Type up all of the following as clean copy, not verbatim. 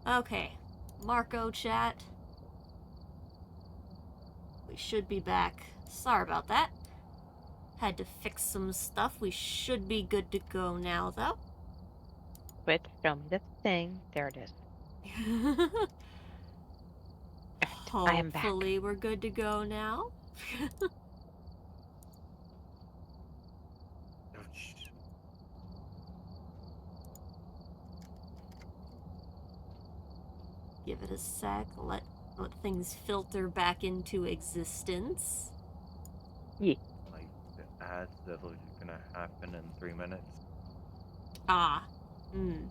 Okay. Marco chat. We should be back. Sorry about that. Had to fix some stuff. We should be good to go now, though. Quit. Show me the thing. There it is. Perfect. I am back. Hopefully we're good to go now. Give it a sec. Let things filter back into existence. Yeah. Like the ads that are gonna happen in 3 minutes. Ah. Hmm.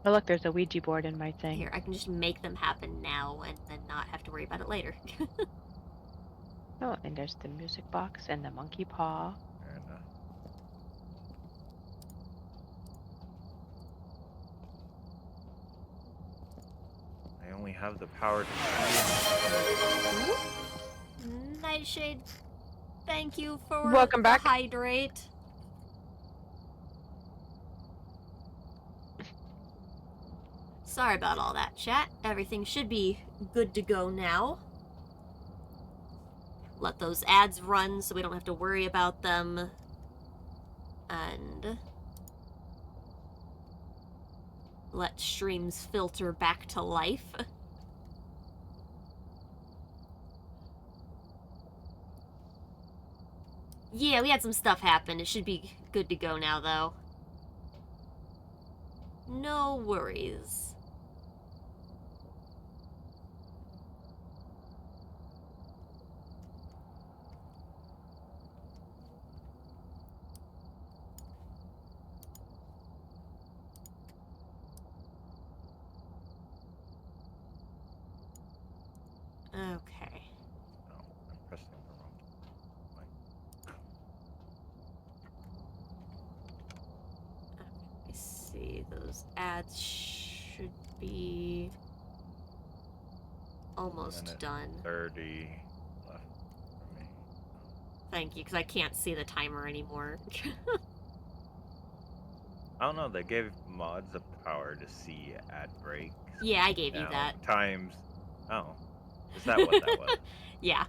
Oh, look, there's a Ouija board in my thing. Here, I can just make them happen now and then not have to worry about it later. Oh, and there's the music box and the monkey paw. Fair enough. I only have the power to Nightshade, thank you for Welcome the back. hydrate. Sorry about all that, chat. Everything should be good to go now. Let those ads run so we don't have to worry about them. And let streams filter back to life. Yeah, we had some stuff happen. It should be good to go now, though. No worries. Okay. Oh, I'm pressing the wrong mic. Let me see. Those ads should be almost 1 minute done. 30 left for me. Thank you, because I can't see the timer anymore. I don't know, they gave mods the power to see ad breaks. Yeah, I gave you Now, that. times. Oh. Is that what that was? Yeah.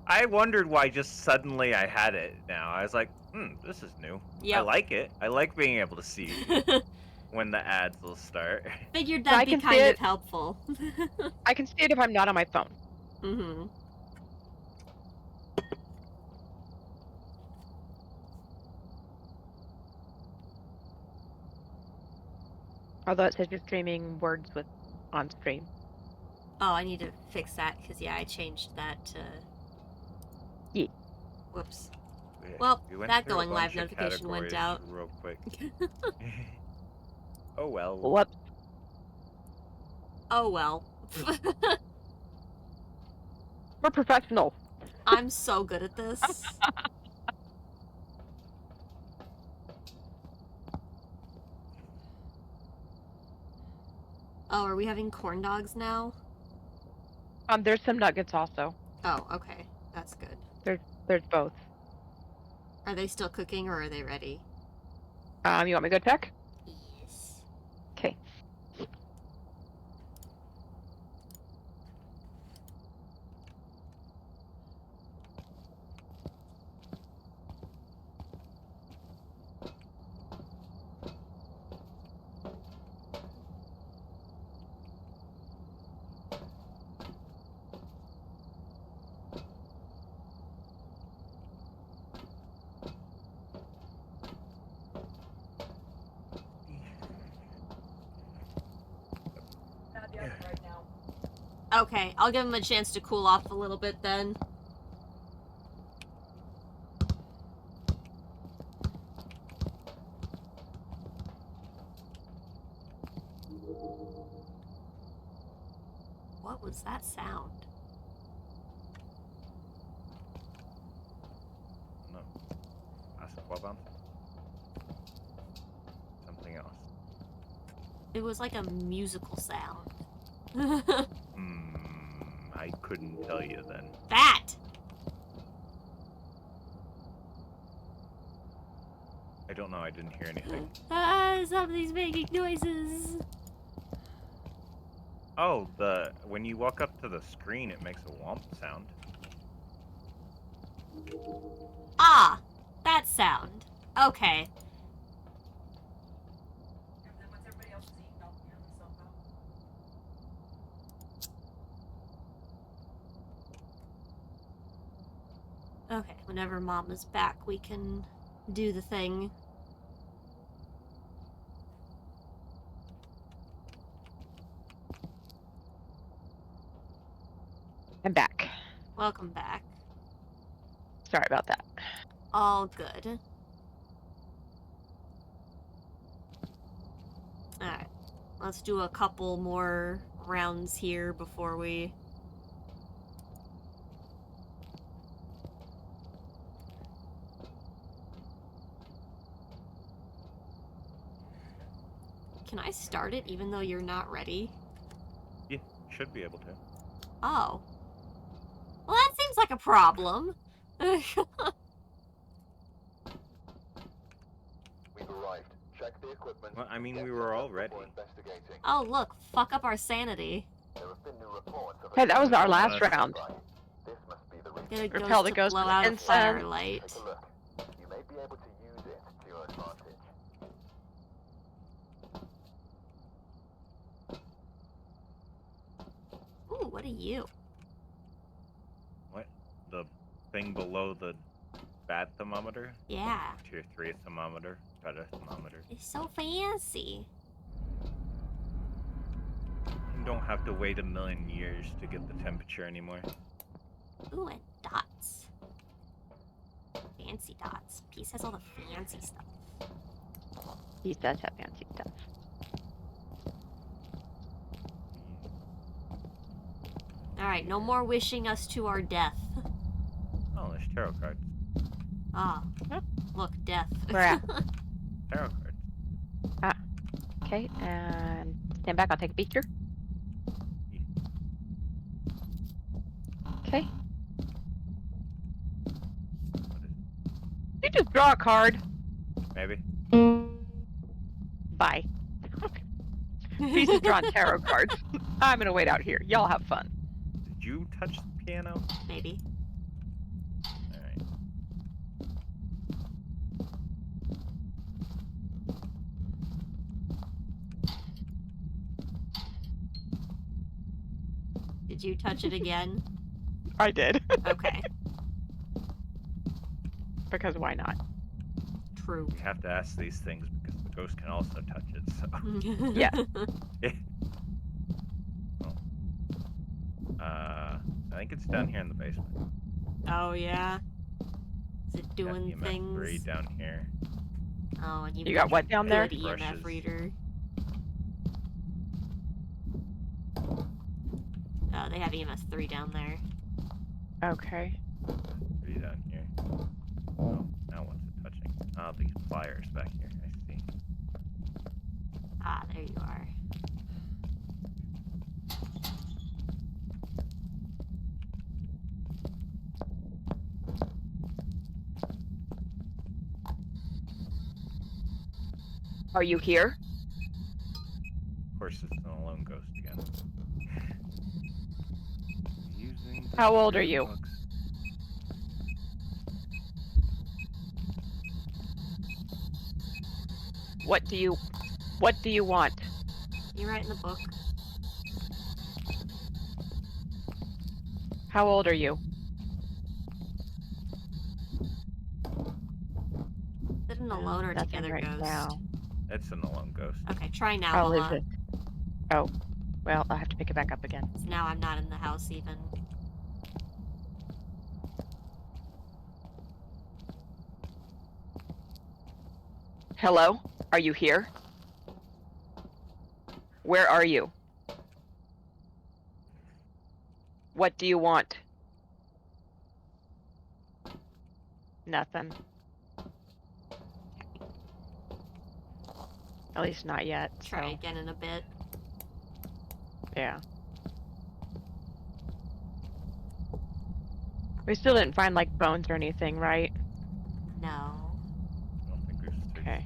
I wondered why just suddenly I had it now. I was like, this is new. Yep. I like it. I like being able to see when the ads will start. Figured So I that'd be can see kind of it. helpful. I can see it if I'm not on my phone. Mm-hmm. Although it says you're streaming words with on stream. Oh, I need to fix that, because, yeah, I changed that to... Yeah. Whoops. We Well, went that through going a live bunch of notification went categories out. real quick. Oh well. What? Oh, well. We're professional. I'm so good at this. Oh, are we having corn dogs now? There's some nuggets also. Oh, okay. That's good. There's both. Are they still cooking, or are they ready? You want me to go check? Yes. Okay. Right now. Okay, I'll give him a chance to cool off a little bit then. What was that sound? No. Basketball bounce? Something else. It was like a musical sound. I couldn't tell you then. That! I don't don't know. I didn't hear anything. Something's making noises. Oh, when you walk up to the screen, it makes a womp sound. Ah, that sound. Okay. Okay, whenever Mama's back, we can do the thing. I'm back. Welcome back. Sorry about that. All good. Alright. Let's do a couple more rounds here before we... Can I start it even though you're not ready? Yeah, should be able to. Oh. Well, that seems like a problem. We've arrived. Check the equipment. Well, I mean, we were all ready. Investigating. Oh, look. Fuck up our sanity. There have been new reports of Hey, that was our Uh, last round. This must be the reason. Get a Repel ghost the to ghost blow with out a incense. firelight. Take a look. You may be able to use it to your advantage. Ooh, what are you? What? The thing below the bad thermometer? Yeah. Tier 3 thermometer. Better thermometer. It's so fancy. You don't have to wait a million years to get the temperature anymore. Ooh, and dots. Fancy dots. Peace has all the fancy stuff. He does have fancy stuff. Alright, no more wishing us to our death. Oh, there's tarot cards. Ah. Huh? Look, death. Where at? Tarot cards. Okay, and stand back. I'll take a peek here. Okay. What is You just draw a card. Maybe. Bye. He's just drawing tarot cards. I'm gonna wait out here. Y'all have fun. Did you touch the piano? Maybe. Alright. Did you touch it again? I did. Okay. Because why not? True. We have to ask these things because the ghost can also touch it, so. Yeah. I think it's down here in the basement. Oh, yeah? Is it Got doing EMF things? 3 down here. Oh, and You got what down there? good EMF Brushes. reader. Oh, they have EMF 3 down there. Okay. 3 down here. Oh, now what's it touching? Oh, these pliers back here. I see. Ah, there you are. Are you here? Of course, it's an alone ghost again. Using the How old are spirit you? books. What do you want? You write in the book. How old are you? Is it an alone or Nothing together right ghost? now. It's an alone ghost. Okay, try now, How is Mama. it? Oh, well, I'll have to pick it back up again. 'Cause now I'm not in the house even. Hello? Are you here? Where are you? What do you want? Nothing. At least not yet. Try so, again in a bit. Yeah. We still didn't find like bones or anything, right? No. I don't think there's Okay.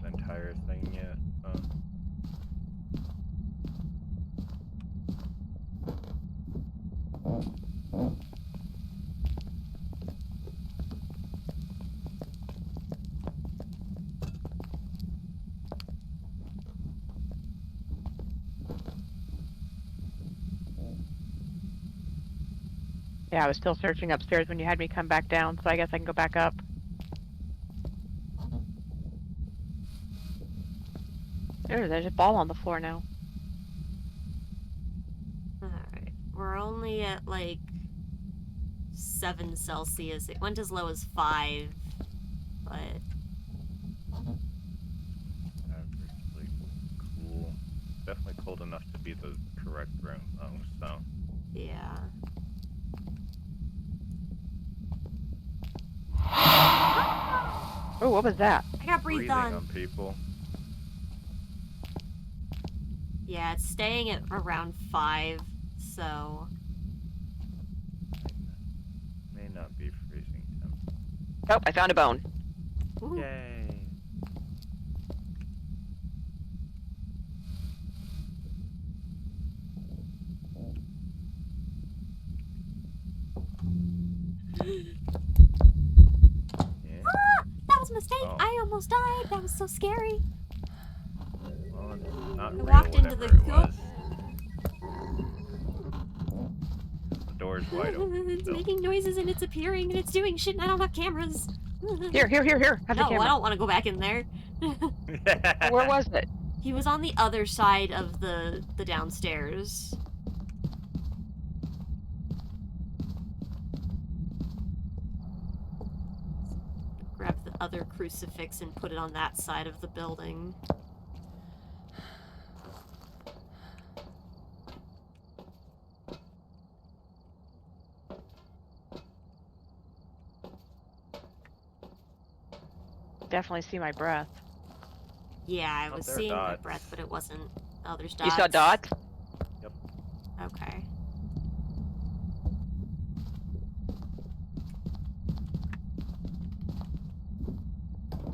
Yeah, I was still searching upstairs when you had me come back down, so I guess I can go back up. There's a ball on the floor now. Alright. We're only at like 7 Celsius. It went as low as 5, but Averagely cool. Definitely cold enough to be the correct room, though, so. yeah. Oh, what was that? I got breathed Breathing on. on people. Yeah, it's staying at around 5, so. May not be freezing temp. Oh, I found a bone. Ooh. Yay. Yeah. Ah! That was a mistake! Oh. I almost died! That was so scary! Well, it's not I real, walked into whatever the it was. The door's wide open. It's still. making noises and it's appearing and it's doing shit and I don't have cameras. Here. Have the No, camera. I don't want to go back in there. Where was it? He was on the other side of the downstairs. Grab the other crucifix and put it on that side of the building. Definitely see my breath. Yeah, I Oh, was there are seeing my dots. breath, but it wasn't. Oh, there's dots. You saw dots? Okay.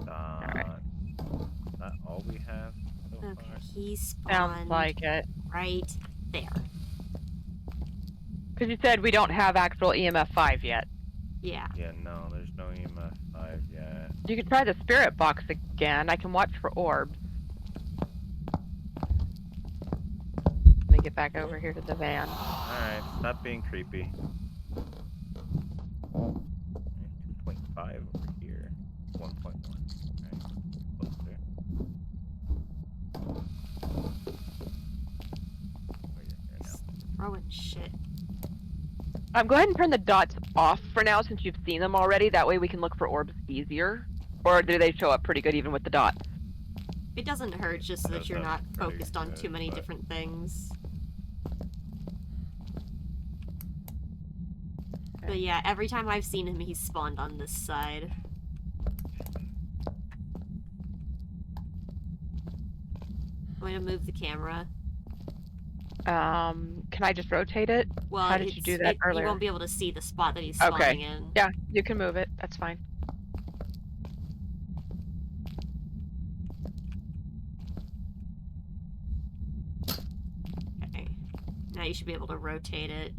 Alright. Not all we have so Okay, far. he Sounds spawned like it. right there. Because you said we don't have actual EMF 5 yet. Yeah. Yeah, no, there's no EMF 5 yet. You could try the spirit box again. I can watch for orbs. Let me get back over here to the van. Alright, stop being creepy. 2.5 over here. 1.1. Alright, closer. Oh, you're here now. Throwing shit. Go ahead and turn the dots off for now since you've seen them already. That way we can look for orbs easier. Or do they show up pretty good even with the dot? It doesn't hurt just so that That you're not doesn't very focused on too good, many but- different things. But yeah, every time I've seen him, he's spawned on this side. I'm going to move the camera. Can I just rotate it? Well, How did you do that You earlier? won't be able to see the spot that he's Okay. spawning in. Yeah, you can move it. That's fine. Okay. Now you should be able to rotate it.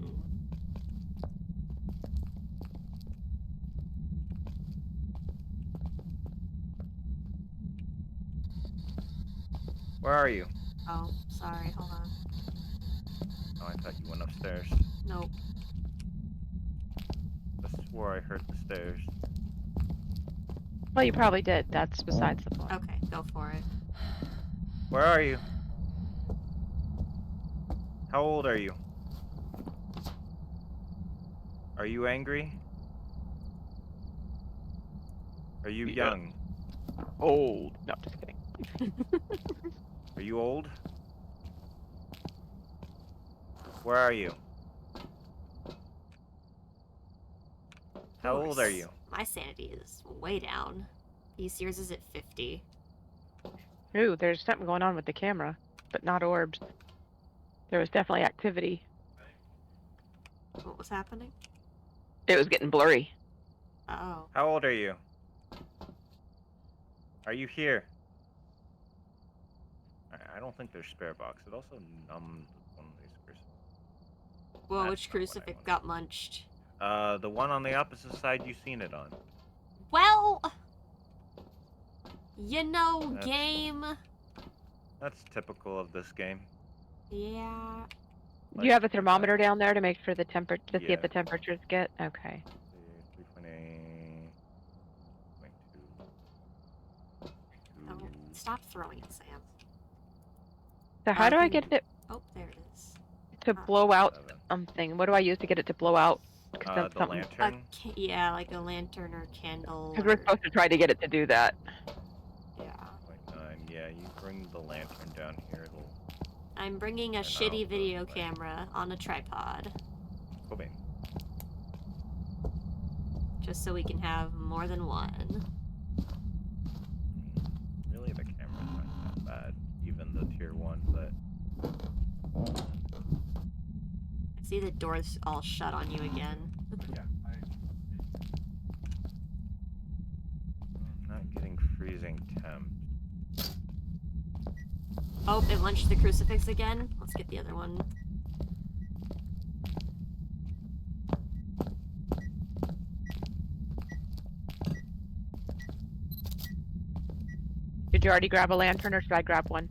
Where are you? Oh, sorry. Hold on. Oh, I thought you went upstairs. Nope. I swore I heard the stairs. Well, you probably did. That's besides the point. Okay, go for it. Where are you? How old are you? Are you angry? Are you Yeah. young? Old. No, just kidding. Are you old? Where are you? How old are Course. you? My sanity is way down. Yours is at 50. Ooh, there's something going on with the camera, but not orbs. There was definitely activity. What was happening? It was getting blurry. Oh. How old are you? Are you here? I don't think there's spare box. It also numbed one of these crucifixes. Well, That's which not what I crucifix wanted. got munched? The one on the opposite side you seen it on. Well, you know, That's- game. That's typical of this game. Yeah. Do you have a thermometer down there to make sure the see if Yeah. the temperatures get? Okay. 3.8. Oh, stop throwing it, Sam. So how do I can- get it Oh, there it is. to Ah. blow out 7. something? What do I use to get it to blow out? The lantern. Yeah, like a lantern or candle. Because we're supposed to try to get it to do that. Yeah. 0.9. Yeah, you bring the lantern down here. It'll. I'm bringing a And shitty I'll video look like- camera on a tripod, Go in. just so we can have more than one. Really, the camera's not that bad. Even the tier 1, but. I see the door's all shut on you again. Yeah. I'm not getting freezing temp. Oh, it launched the crucifix again. Let's get the other one. Did you already grab a lantern, or should I grab one?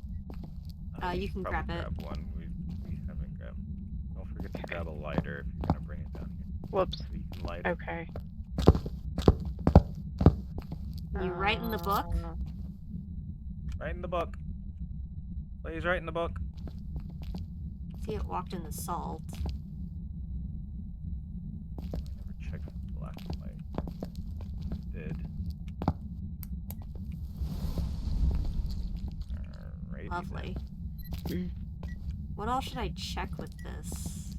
You can grab probably it. Grab one. We haven't grabbed. Don't forget to grab a lighter if you're gonna bring it down here. Whoops. So you can light it. Okay. You write in the book? Right in the book. Please, right in the book. See, it walked in the salt. I never checked for black and white. Did. Alrighty. Lovely. Mm. What else should I check with this?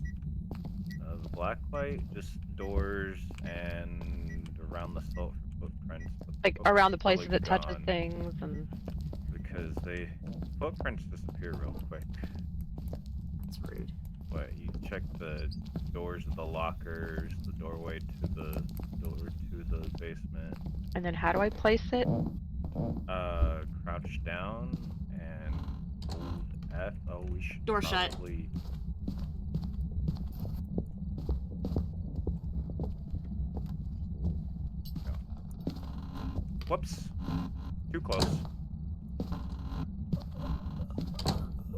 The black light, just doors and around the salt for footprints. Like Footprints around the are places probably it touches gone things and. Because footprints disappear real quick. That's rude. But you check the doors of the lockers, the doorway to the door to the basement. And then how do I place it? Crouch down and hold F. Oh, we should Door shut. probably... No. Whoops. Too close.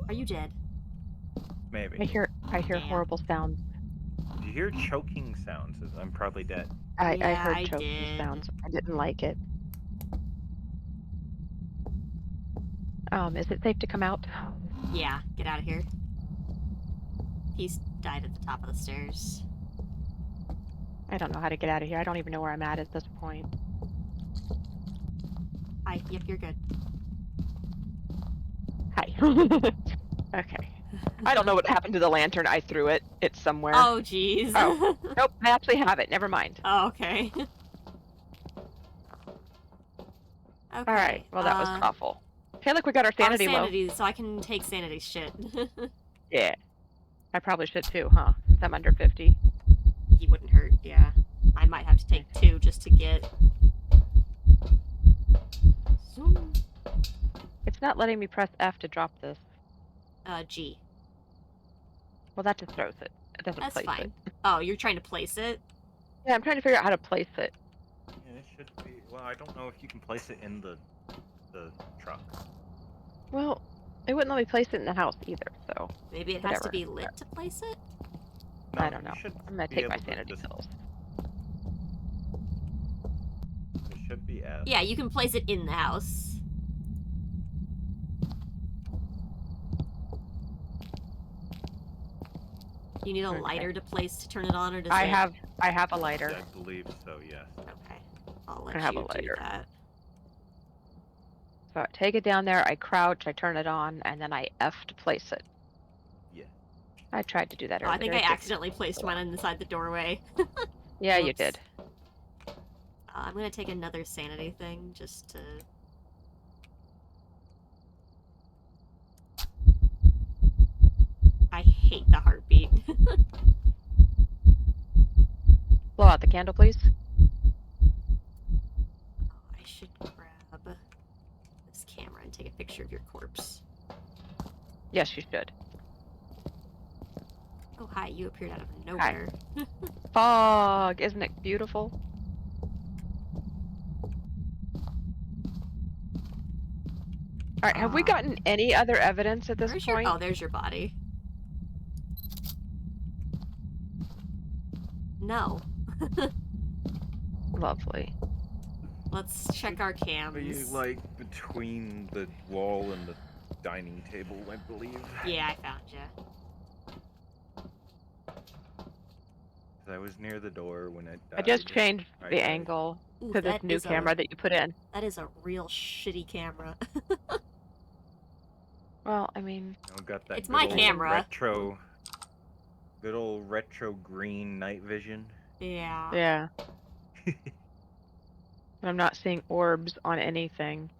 Are you dead? Maybe. I hear Damn. horrible sounds. Did you hear choking sounds? I'm probably dead. I Yeah, heard I choking did. sounds. I didn't like it. Is it safe to come out? Yeah, get out of here. He's died at the top of the stairs. I don't know how to get out of here. I don't even know where I'm at this point. Hi, yep, you're good. Hi. Okay. I don't know what happened to the lantern. I threw it. It's somewhere. Oh, jeez. Oh. Nope, I actually have it. Never mind. Oh, okay. Okay. Alright, well that was awful. Hey, look, we got our sanity low. Sanity, so I can take sanity shit. Yeah. I probably should too, huh? Since I'm under 50. He wouldn't hurt, yeah. I might have to take 2 just to get... Zoom. It's not letting me press F to drop this. G. Well, that just throws it. It doesn't That's place fine. it. Oh, you're trying to place it? Yeah, I'm trying to figure out how to place it. Yeah, it should be. Well, I don't know if you can place it in the truck. Well, it wouldn't let me place it in the house either, so Maybe it has whatever. to be lit to place it? No, I don't know. you should I'm gonna be take my able to sanity just- pills. It should be F. Yeah, you can place it in the house. You need a Okay. lighter to place to turn it on, or does I it... have a lighter. I believe so, yes. Okay. I'll let I have you a lighter. do that. So I take it down there, I crouch, I turn it on, and then I F to place it. Yeah. I tried to do that Oh, earlier. I think I didn't. accidentally placed mine inside the doorway. Yeah, you Whoops. did. I'm gonna take another sanity thing, just to... I hate the heartbeat. Blow out the candle, please. I should grab this camera and take a picture of your corpse. Yes, you should. Oh, hi, you appeared out of nowhere. Fog! Isn't it beautiful? Alright, have we gotten any other evidence at this Where's point? your... Oh, there's your body. No. Lovely. Let's check our cams. Are you like between the wall and the dining table, I believe? Yeah, I found you. I was near the door when it died. I just changed I the died. angle Ooh, to this that new is camera that you put in. That is a real shitty camera. Well, I mean, I got that It's good my old camera. good old retro green night vision. Yeah. yeah. I'm not seeing orbs on anything.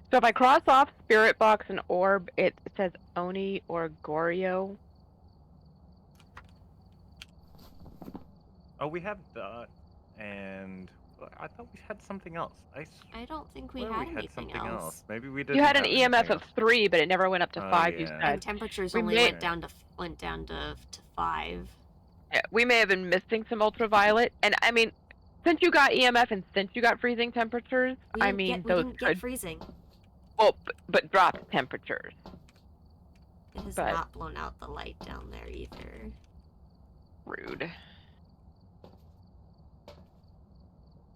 So if I cross off Spirit Box and Orb, it says Oni or Goryo. Oh, we have dot, and I thought we had something else. I don't think we swear had we had anything something else. Maybe we didn't. You had an have EMF anything of else. 3, but it never went up to 5, you yeah. said. And temperatures We only may- went down to 5. Yeah, we may have been missing some ultraviolet. And I mean, since you got EMF and since you got freezing temperatures, We I didn't mean, get, we those didn't could... get freezing. Well, but dropped temperatures. It has But- not blown out the light down there either. Rude.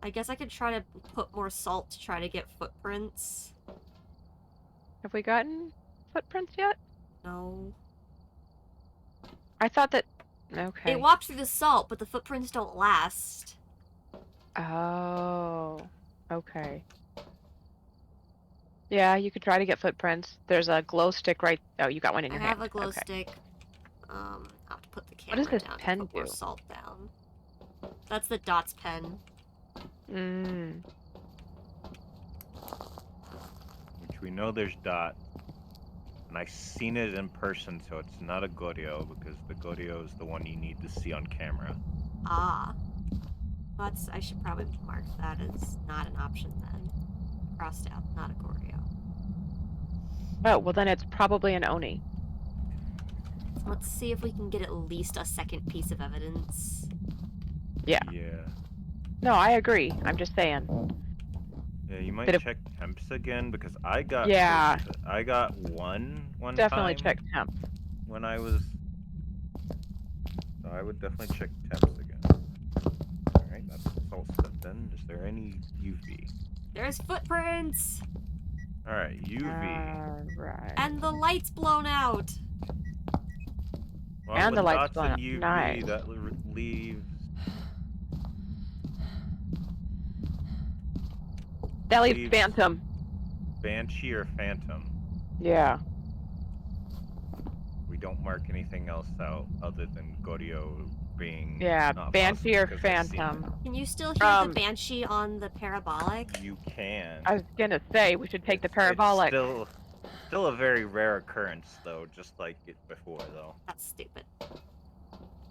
I guess I could try to put more salt to try to get footprints. Have we gotten footprints yet? No. I thought that... Okay. It walked through the salt, but the footprints don't last. Oh. Okay. Yeah, you could try to get footprints. There's a glow stick right... Oh, you got one in I your have hand. a glow Okay. stick. I'll have to put the What does camera this down pen to put more do? salt down. That's the dots pen. Mm. Which we know there's dot. And I've seen it in person, so it's not a Goryo, because the Goryo is the one you need to see on camera. Ah. That's, I should probably mark that as not an option then. Crossed out, not a Goryo. Oh, well then it's probably an Oni. Let's see if we can get at least a second piece of evidence. Yeah. Yeah. No, I agree. I'm just saying. Yeah, you might Bit of- check temps again, because I got... Yeah. I got one Definitely time check temp. when I was... So I would definitely check temps again. Alright, that's the salt stuff then. Is there any UV? There's footprints! Alright, UV. Alright. And the light's blown out! Well, and with the light's dots blown and up. UV, Nice. that leaves... That leaves leaves- Phantom. Banshee or Phantom. Yeah. We don't mark anything else out other than Goryo being... Yeah, not Banshee possible or because I've seen it. Phantom. Can you still hear the Banshee on the parabolic? You can. I was gonna say, we should take the It's parabolic. still a very rare occurrence, though, just like it before, though. That's stupid.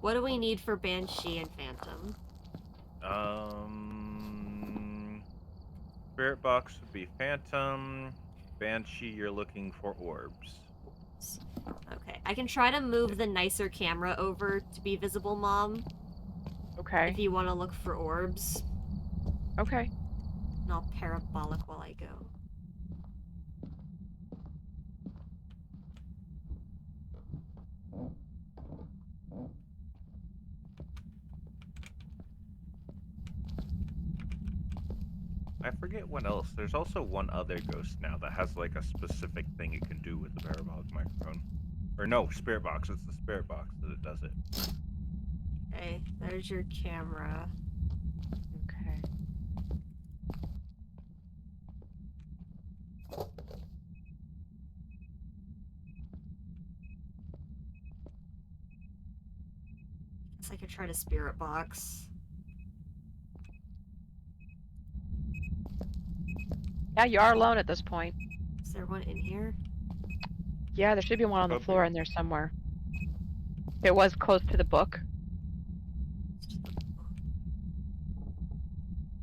What do we need for Banshee and Phantom? Spirit box would be Phantom. Banshee, you're looking for orbs. Okay, I can try to move the nicer camera over to be visible, Mom, if Okay. you want to look for orbs. Okay. And I'll parabolic while I go. I forget what else. There's also one other ghost now that has like a specific thing it can do with the parabolic microphone. Or no, spirit box. It's the spirit box that it does it. Okay, there's your camera. Okay. Guess I could try to spirit box. Yeah, you are alone at this point. Is there one in here? Yeah, there should be one on the Could floor be. in there somewhere. It was close to the book.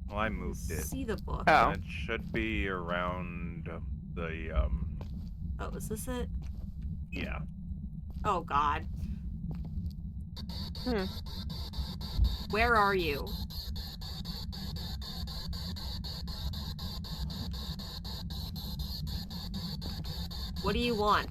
Well, I moved it. See the book. Oh. It should be around the Oh, is this it? yeah. Oh God. Hmm. Where are you? What do you want?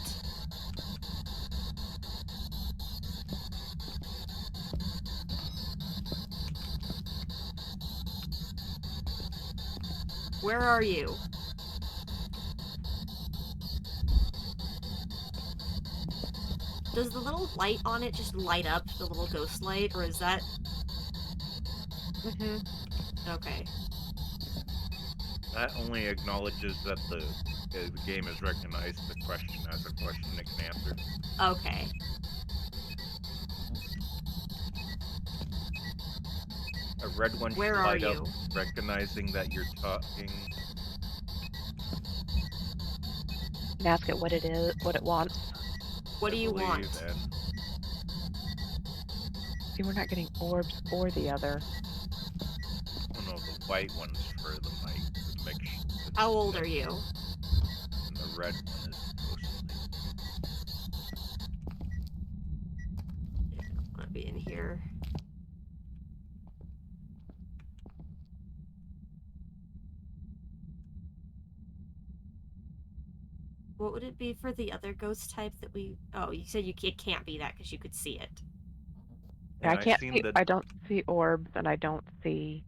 Where are you? Does the little light on it just light up, the little ghost light, or is that... Mm-hmm. Okay. That only acknowledges that the game has recognized the question as a question it can answer. Okay. A red one Where should are light up, you? recognizing that you're talking. And ask it what it is, what it wants. What do you believe, want? And See, we're not getting orbs or the other. oh no, the white one's for the mic, the mix. How old are you? And the red one is ghostly. I want to be in here. What would it be for the other ghost type that we... Oh, you said it can't be that because you could see it. Yeah, I I've can't seen see. the I don't see orbs, and I don't see.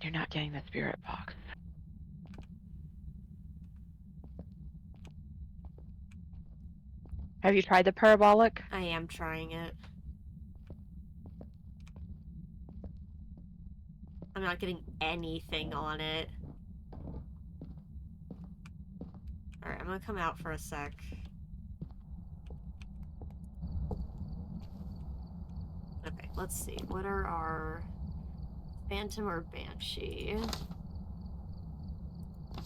You're not getting the spirit box. Have you tried the parabolic? I am trying it. I'm not getting anything on it. Alright, I'm gonna come out for a sec. Okay, let's see. What are our... Phantom or Banshee?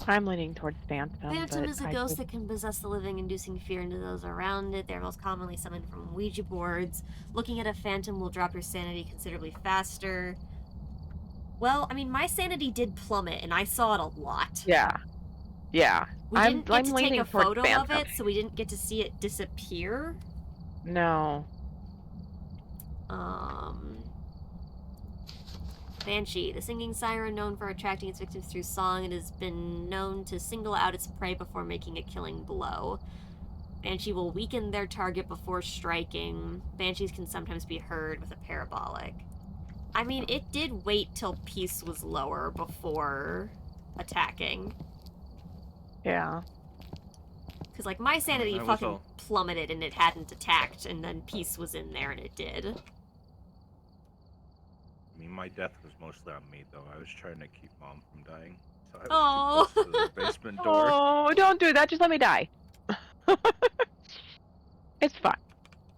I'm leaning towards Phantom. Phantom but is a ghost that can possess the living, inducing fear into those around it. They're most commonly summoned from Ouija boards. Looking at a phantom will drop your sanity considerably faster. Well, I mean, my sanity did plummet, and I saw it a lot. Yeah. Yeah. We didn't get to take leaning a towards photo of Phantom. it, so we didn't get to see it disappear. No. Banshee, the singing siren known for attracting its victims through song. It has been known to single out its prey before making a killing blow. Banshee will weaken their target before striking. Banshees can sometimes be heard with a parabolic. I mean, it did wait till peace was lower before attacking. Yeah. Because, like, my sanity I was fucking all- plummeted and it hadn't attacked, and then peace was in there and it did. I mean, my death was mostly on me, though. I was trying to keep Mom from dying, so I Oh. was too close to the basement door. Oh, don't do that. Just let me die. It's fine.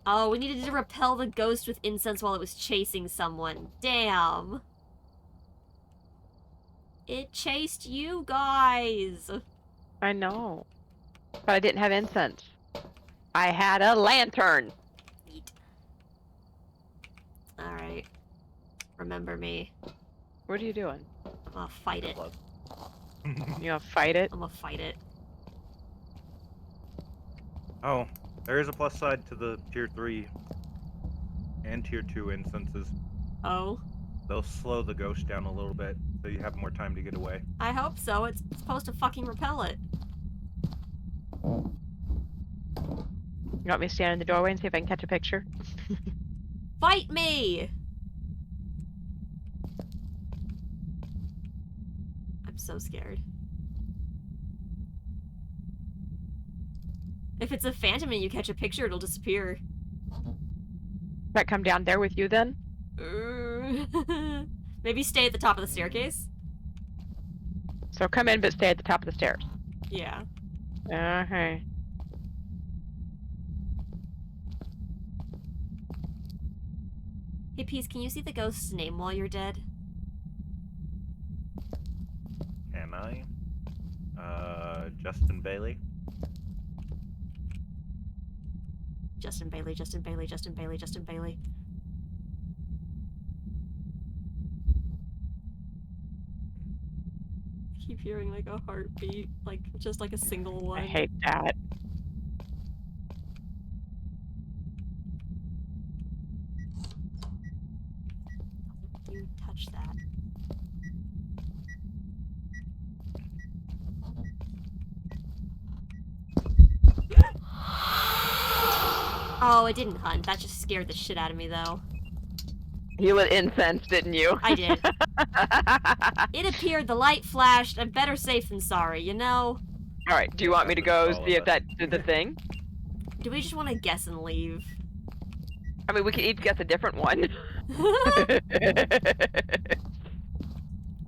Oh, we needed to repel the ghost with incense while it was chasing someone. Damn. It chased you guys. I know. But I didn't have incense. I had a lantern. Neat. Alright. Remember me. What are you doing? I'm gonna fight it. You gonna fight it? I'm gonna fight it. Oh, there is a plus side to the tier 3 and tier 2 instances. Oh? They'll slow the ghost down a little bit, so you have more time to get away. I hope so. It's supposed to fucking repel it. You want me to stand in the doorway and see if I can catch a picture? Fight me! I'm so scared. If it's a phantom and you catch a picture, it'll disappear. Should I come down there with you then? Maybe stay at the top of the staircase? So come in, but stay at the top of the stairs. Yeah. Okay. Hey, Peace, can you see the ghost's name while you're dead? Can I? Justin Bailey. Justin Bailey, Justin Bailey, Justin Bailey, Justin Bailey. I keep hearing like a heartbeat, like just like a single one. I hate that. Don't you touch that. Oh, it didn't hunt. That just scared the shit out of me, though. You lit incense, didn't you? I did. It appeared, the light flashed. I'm better safe than sorry, you know? Alright, do you want me to Happens go to all see of if that us. did the thing? Do we just want to guess and leave? I mean, we can each guess a different one.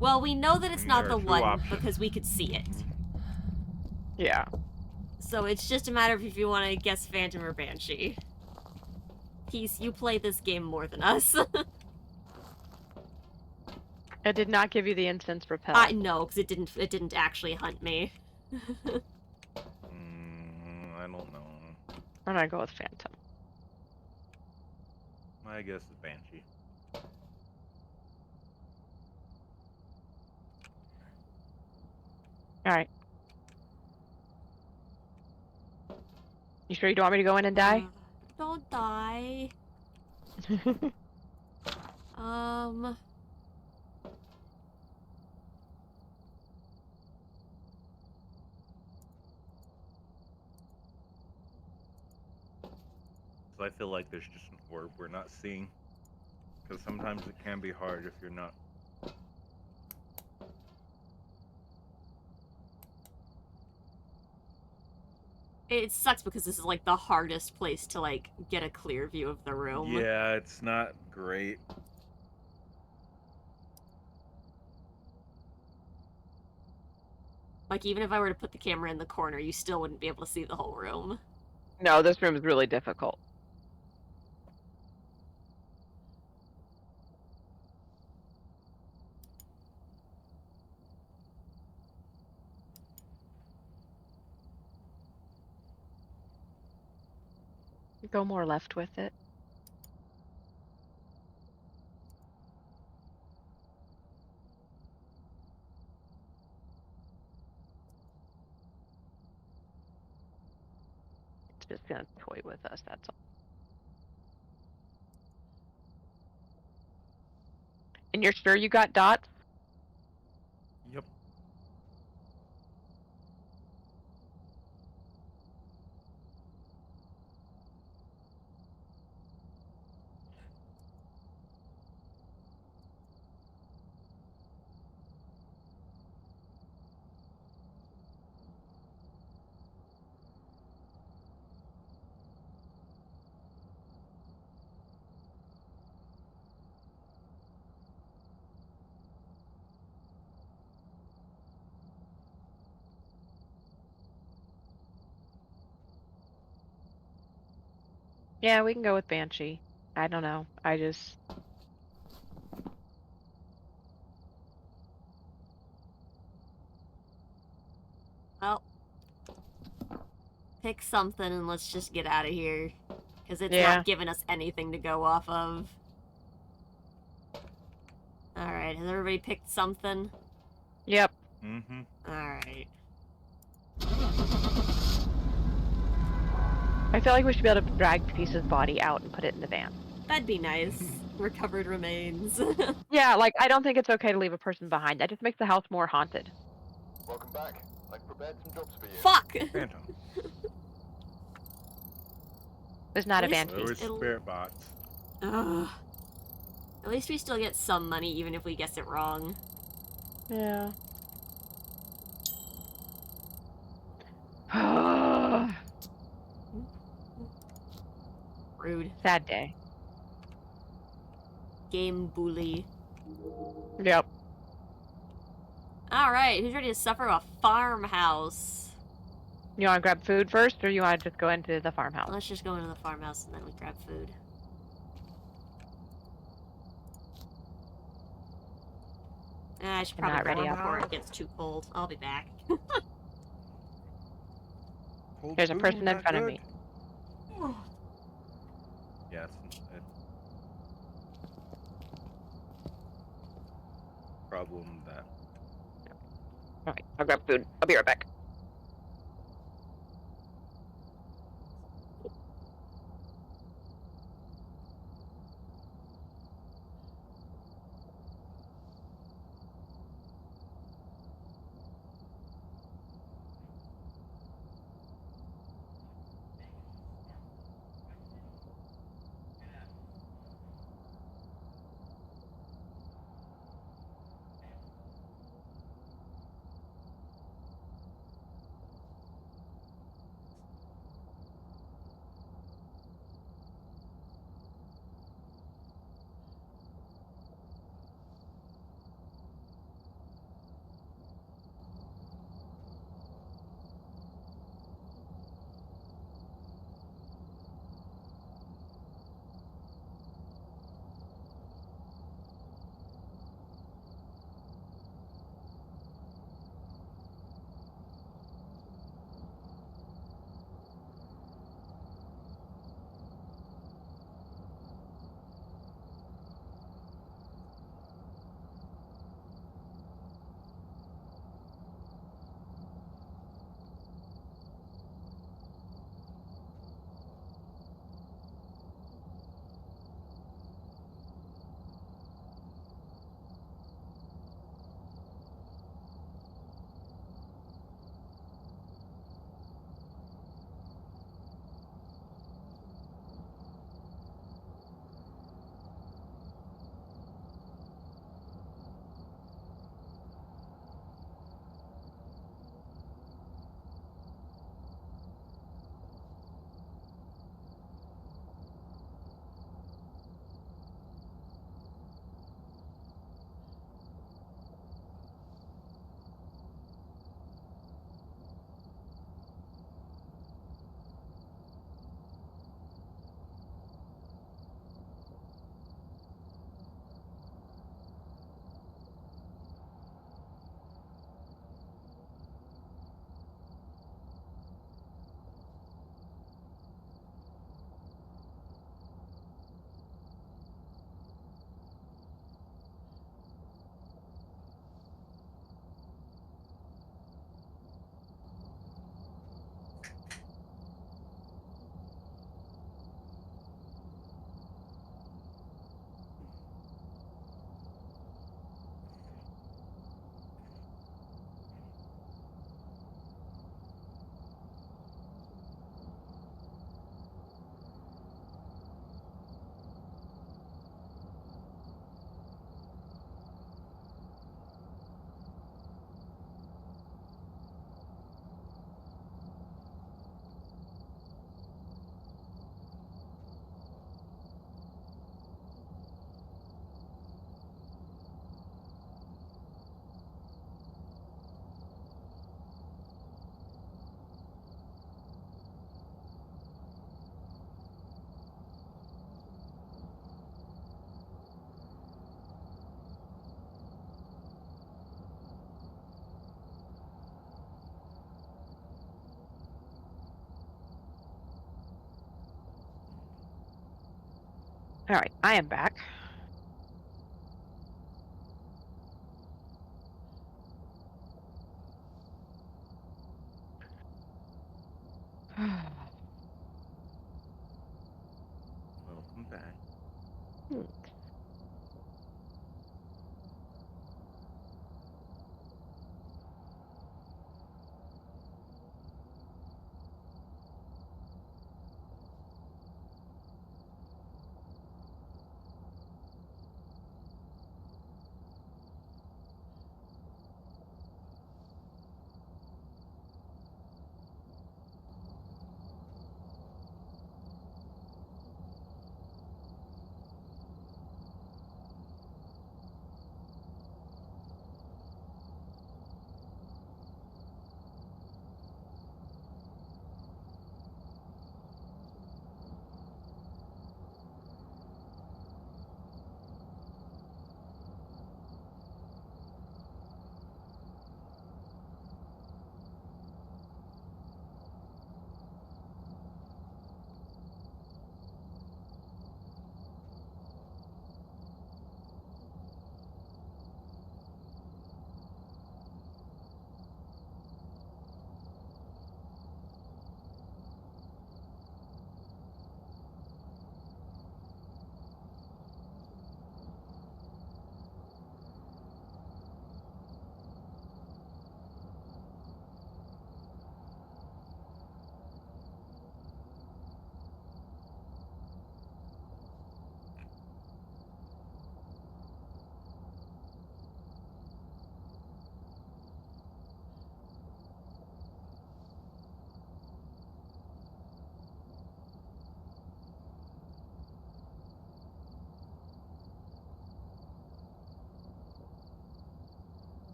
Well, we know that it's not There the are two one options. because we could see it. Yeah. So it's just a matter of if you want to guess Phantom or Banshee. Peace, you play this game more than us. It did not give you the incense repel. No, because it didn't actually hunt me. I don't know. I'm gonna go with Phantom. My guess is Banshee. Alright. You sure you don't want me to go in and die? Don't die. So I feel like there's just an orb we're not seeing. Because sometimes it can be hard if you're not. It sucks because this is like the hardest place to like get a clear view of the room. Yeah, it's not great. Like even if I were to put the camera in the corner, you still wouldn't be able to see the whole room. No, this room is really difficult. Go more left with it. It's just gonna toy with us, that's all. And you're sure you got dots? Yep. Yeah, we can go with Banshee. I don't know. I just... Well, pick something and let's just get out of here. Because it's Yeah. not giving us anything to go off of. Alright, has everybody picked something? Yep. Mm-hmm. Alright. I feel like we should be able to drag Peace's body out and put it in the van. That'd be nice. Recovered remains. Yeah, like, I don't think it's okay to leave a person behind. That just makes the house more haunted. Welcome back. I've prepared some jobs for you. Fuck! Phantom. There's not a At least- Banshee. There was It'll- spirit box. Ugh. At least we still get some money even if we guess it wrong. Yeah. Rude. Sad day. Game bully. Yep. Alright, who's ready to suffer a farmhouse? You want to grab food first, or you want to just go into the farmhouse? Let's just go into the farmhouse and then we grab food. I should I'm not probably ready go up. before it gets too cold. I'll be back. Cold There's a food, person in not front of good. me. Yeah, it's problem that. Alright, I'll grab food. I'll be right back. Alright, I am back. Welcome back.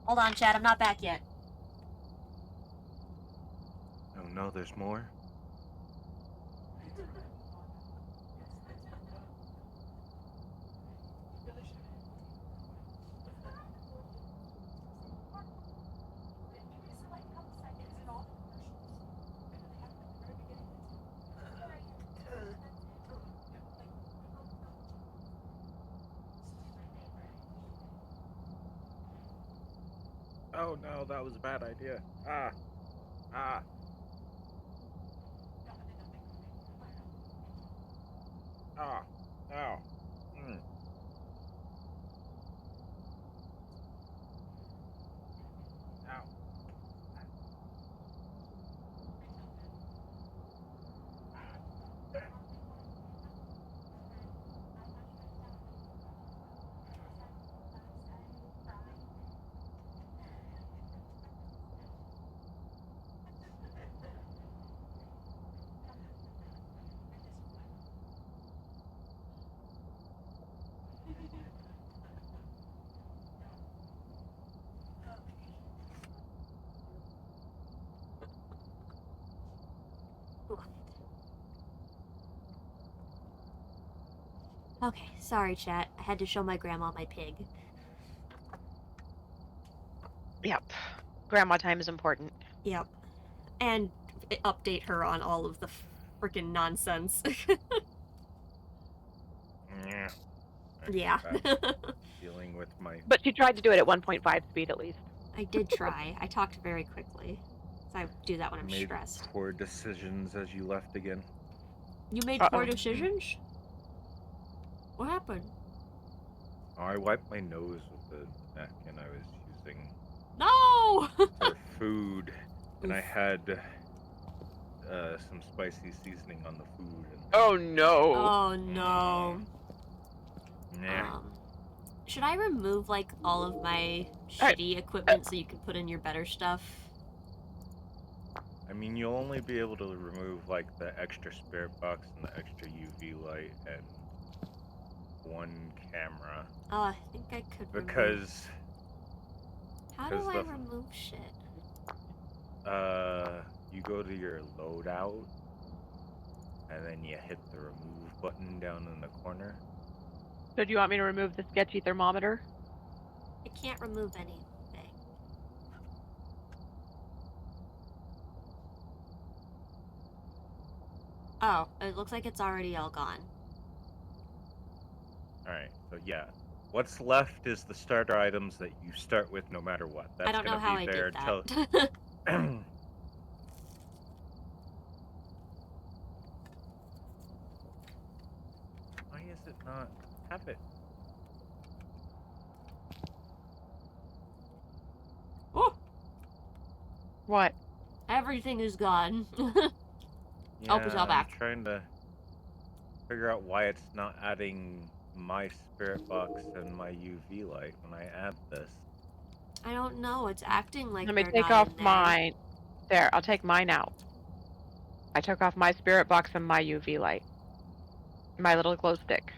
Hold on, Chad. I'm not back yet. Oh no, there's more? Oh no, that was a bad idea. Ah. Ah. Ah. Ow. Mm. Ow. Okay, sorry, chat. I had to show my grandma my pig. Yep. Grandma time is important. Yep. And update her on all of the freaking nonsense. Yeah. Yeah. Dealing with my But she tried to do it at 1.5 speed at least. I did try. I talked very quickly. So I do that when I'm made stressed. poor decisions as you left again. You made Uh-oh. poor decisions? What happened? Oh, I wiped my nose with the napkin I was using No! for food, and I Oof. had some spicy seasoning on the food. And Oh no. Oh no. yeah. Should I remove like all of my Alright. shitty equipment so you can put in your better stuff? I mean, you'll only be able to remove like the extra spirit box and the extra UV light and one camera Oh, I think I could remove... because How do I the- remove shit? you go to your loadout and then you hit the remove button down in the corner. So do you want me to remove the sketchy thermometer? I can't remove anything. Oh, it looks like it's already all gone. Alright, so yeah. What's left is the starter items that you start with no matter what. That's I don't know gonna how be I there did till that. Why is it not have it? Oh, What? everything is gone. Yeah, it's all I'm back. trying to figure out why it's not adding my spirit box and my UV light when I add this. I don't know. It's acting like Let me they're take not off in there. mine. There, I'll take mine out. I took off my spirit box and my UV light. My little glow stick.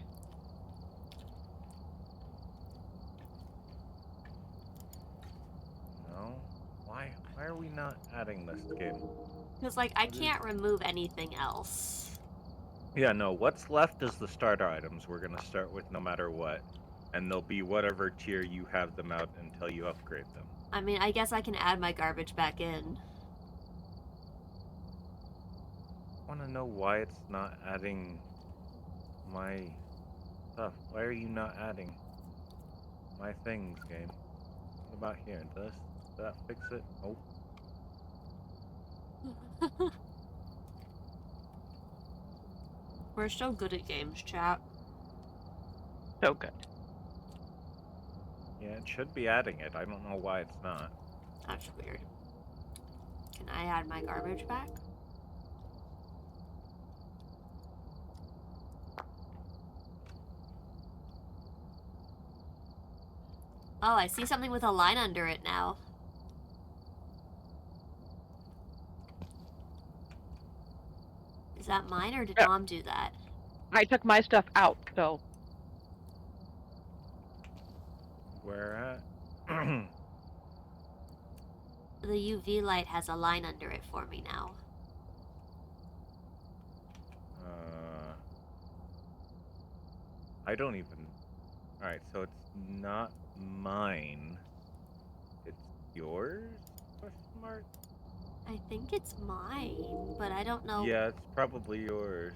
No? Why are we not adding this game? Because, like, I What is- can't remove anything else. Yeah, no, what's left is the starter items we're gonna start with no matter what. And they'll be whatever tier you have them out until you upgrade them. I mean, I guess I can add my garbage back in. I wanna know why it's not adding my stuff. Why are you not adding my things, game? What about here? Does that fix it? Oh, We're so good at games, chat. So good. yeah, it should be adding it. I don't know why it's not. That's weird. Can I add my garbage back? Oh, I see something with a line under it now. Is that mine, or did Yeah. Mom do that? I took my stuff out, so Where at? The UV light has a line under it for me now. I don't even... Alright, so it's not mine. It's yours? Question mark? I think it's mine, but I don't know. Yeah, it's probably yours.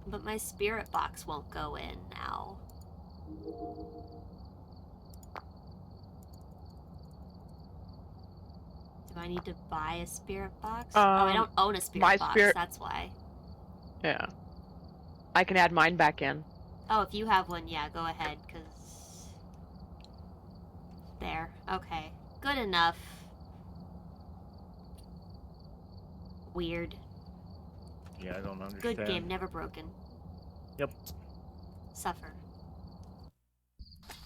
But my spirit box won't go in now. Do I need to buy a spirit box? Oh, I don't own a spirit box, that's why. Yeah. I can add mine back in. Oh, if you have one, yeah, go ahead, because... There. Okay. Good enough. Weird. Yeah, I don't understand. Good game, never broken. Yep. Suffer.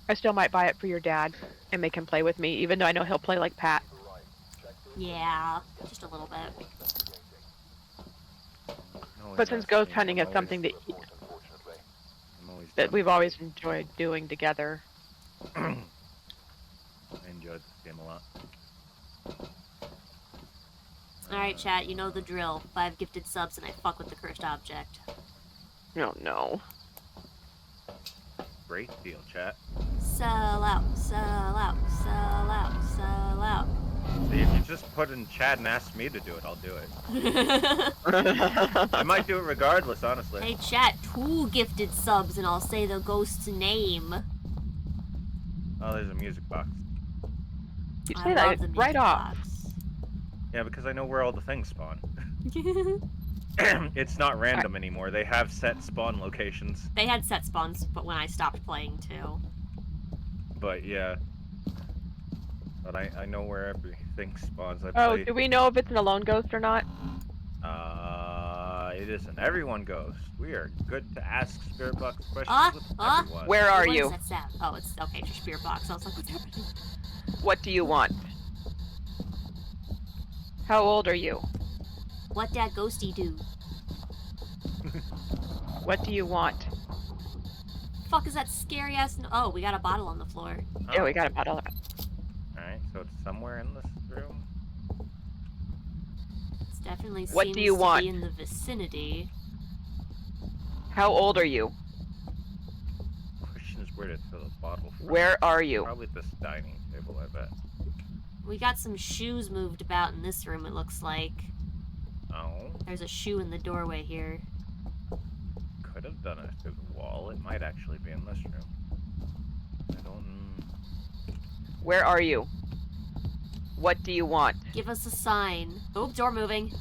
I still might buy it for your dad and make him play with me, even though I know he'll play like Pat. Yeah, just a little bit. No, But since ghost hunting is something that we've always enjoyed doing together. I enjoyed this game a lot. Alright, chat, you know the drill. 5 gifted subs and I fuck with the cursed object. Oh no. Great deal, chat. Sell out, sell out, sell out, sell out. See, if you just put in chat and ask me to do it, I'll do it. I might do it regardless, honestly. Hey, chat, 2 gifted subs and I'll say the ghost's name. Oh, there's a music box. You say that right off. Yeah, because I know where all the things spawn. It's not random anymore. They have set spawn locations. They had set spawns, but when I stopped playing too. But yeah. But I know where everything spawns. Do we know if it's an alone ghost or not? It isn't. Everyone goes. We are good to ask Spirit Box questions with everyone. Where are What you? is that sound? Oh, it's okay. It's your spirit box. I was like, what's happening? What do you want? How old are you? What that ghosty do? What do you want? Fuck is that scary ass? Oh, we got a bottle on the floor. Oh. Yeah, we got a bottle. Alright, so it's somewhere in this room. It's definitely What seems do you to want? be in the vicinity. How old are you? Question is where to throw the bottle from. Where are you? Probably this dining table, I bet. We got some shoes moved about in this room, it looks like. Oh. There's a shoe in the doorway here. Could have done it through the wall. It might actually be in this room. I don't... Where are you? What do you want? Give us a sign. Oh, door moving.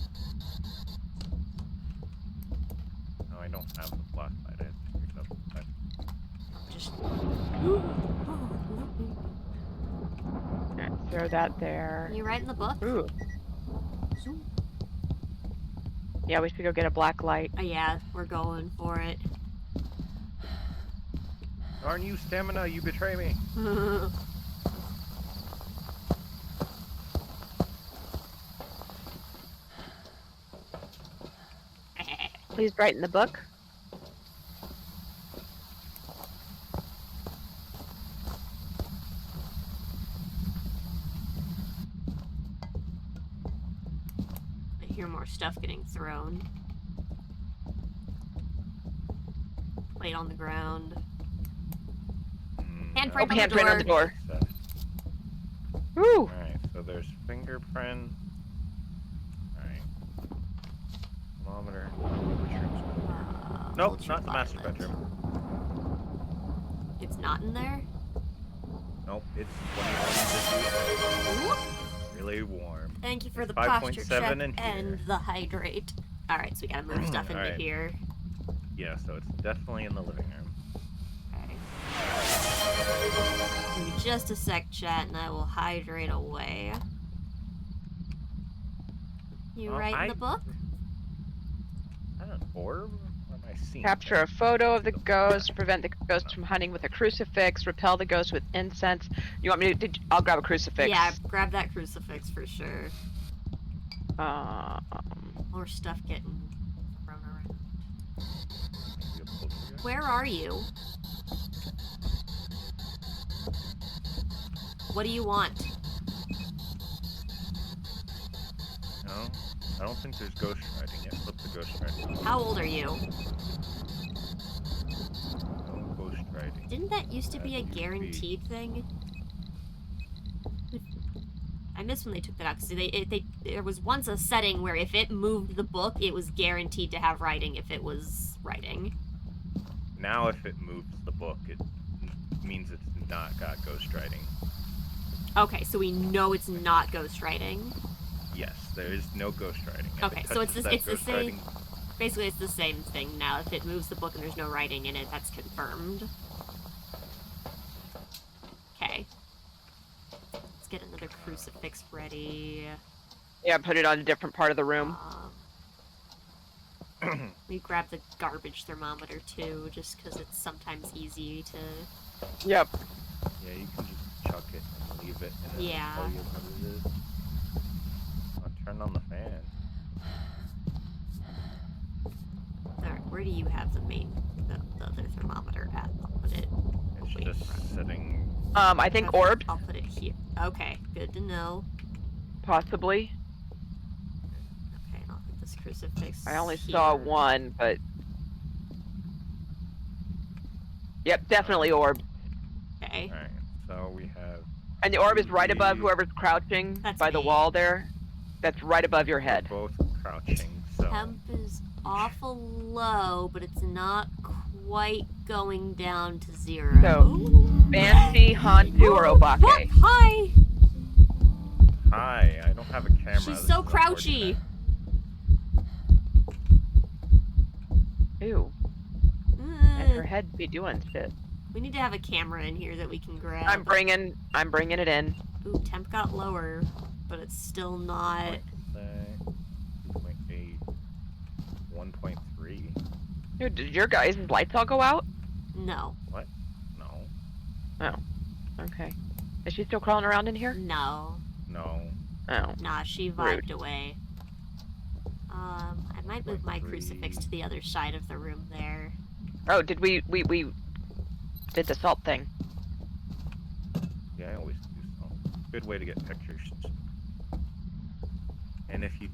No, I don't have the flashlight. I have to pick it up. But... Just... Throw that there. You write in the book? Ooh. Yeah, we should go get a black light. Oh yeah, we're going for it. Darn you, stamina, you betray me. Please write in the book. I hear more stuff getting thrown. Plate on the ground. Handprint on Handprint on the door. Woo! Alright, so there's fingerprint. Alright. Thermometer. Which room's Nope, not the master bedroom. It's not in there? Nope, it's 21 really warm. Thank you for It's the posture 5.7 check in and here. the hydrate. Alright, so we gotta move stuff into Alright. here. Yeah, so it's definitely in the living room. Give me just a sec, chat, and I will hydrate away. You Well, write in the book? An orb? What am I seeing? Capture a photo of the ghost, prevent the ghost from hunting with a crucifix, repel the ghost with incense. You want me to? I'll grab a crucifix. Yeah, grab that crucifix for sure. Um, More stuff getting thrown around. Maybe a poltergeist? Where are you? What do you want? No, I don't think there's ghost riding yet. Flip the ghost riding. How old are you? No ghost riding. Didn't that used to be a As you be. guaranteed thing? I miss when they took that out because there was once a setting where if it moved the book, it was guaranteed to have writing if it was writing. Now, if it moves the book, it means it's not got ghost riding. Okay, so we know it's not ghostwriting. Yes, there is no ghost riding. If Okay, it so it's touches the that ghost same. riding- Basically, it's the same thing now. If it moves the book and there's no writing in it, that's confirmed. Okay. Let's get another crucifix ready. Yeah, put it on a different part of the room. We grab the garbage thermometer too, just because it's sometimes easy to. Yep. Yeah, you can just chuck it and leave it, and it'll Yeah. tell you what it is. I'll turn on the fan. Alright, where do you have the other thermometer at? I'll put it. It's wait, just sitting. I think okay, orbs, I'll put it here. Okay, good to know. possibly. Okay, and I'll put this crucifix. I only saw here. one, but. Yep, definitely orbs. Okay. Alright, so we have. And the orb is right above Three. whoever's crouching That's by the me. wall there. That's right above your We're head. both crouching, so. Temp is awful low, but it's not quite going down to 0. So, Banshee, Hantu, or Obake? Whoop, hi! Hi, I don't have a camera. She's This so is crouchy. Ew. And her Uh, head be doing shit. we need to have a camera in here that we can grab. I'm bringing it in. Ooh, temp got lower, but it's still not. 2.8, 1.3. Dude, did your guys' lights all go out? No. What? No. Oh. Okay. Is she still crawling around in here? No. No. Oh. Nah, she vibed away. I might move my 1.3. crucifix to the other side of the room there. Oh, did we did the salt thing. Yeah, I always do so. Good way to get pictures. And if you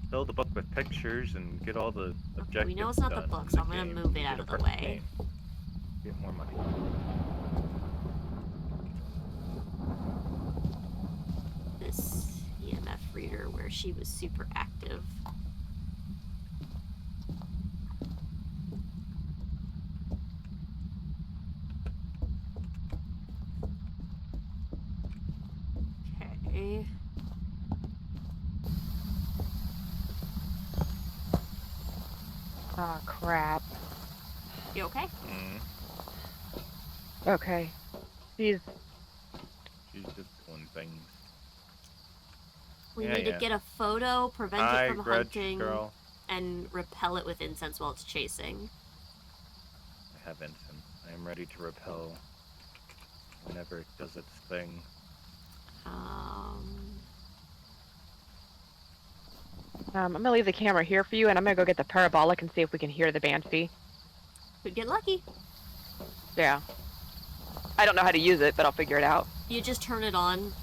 fill the book with pictures and get all the objectives we know it's not the done book, in so the I'm gonna game, move it you out get of a the perfect way. game. Get more money. This EMF reader where she was super active. Okay. Oh, crap. You okay? Okay. She's She's just doing things. We Yeah, need yeah. to get a photo, prevent Hi, it from grudge hunting, girl. and repel it with incense while it's chasing. I have incense. I am ready to repel whenever it does its thing. I'm gonna leave the camera here for you, and I'm gonna go get the parabolic and see if we can hear the Banshee. Could get lucky. Yeah. I don't know how to use it, but I'll figure it out. You just turn it on.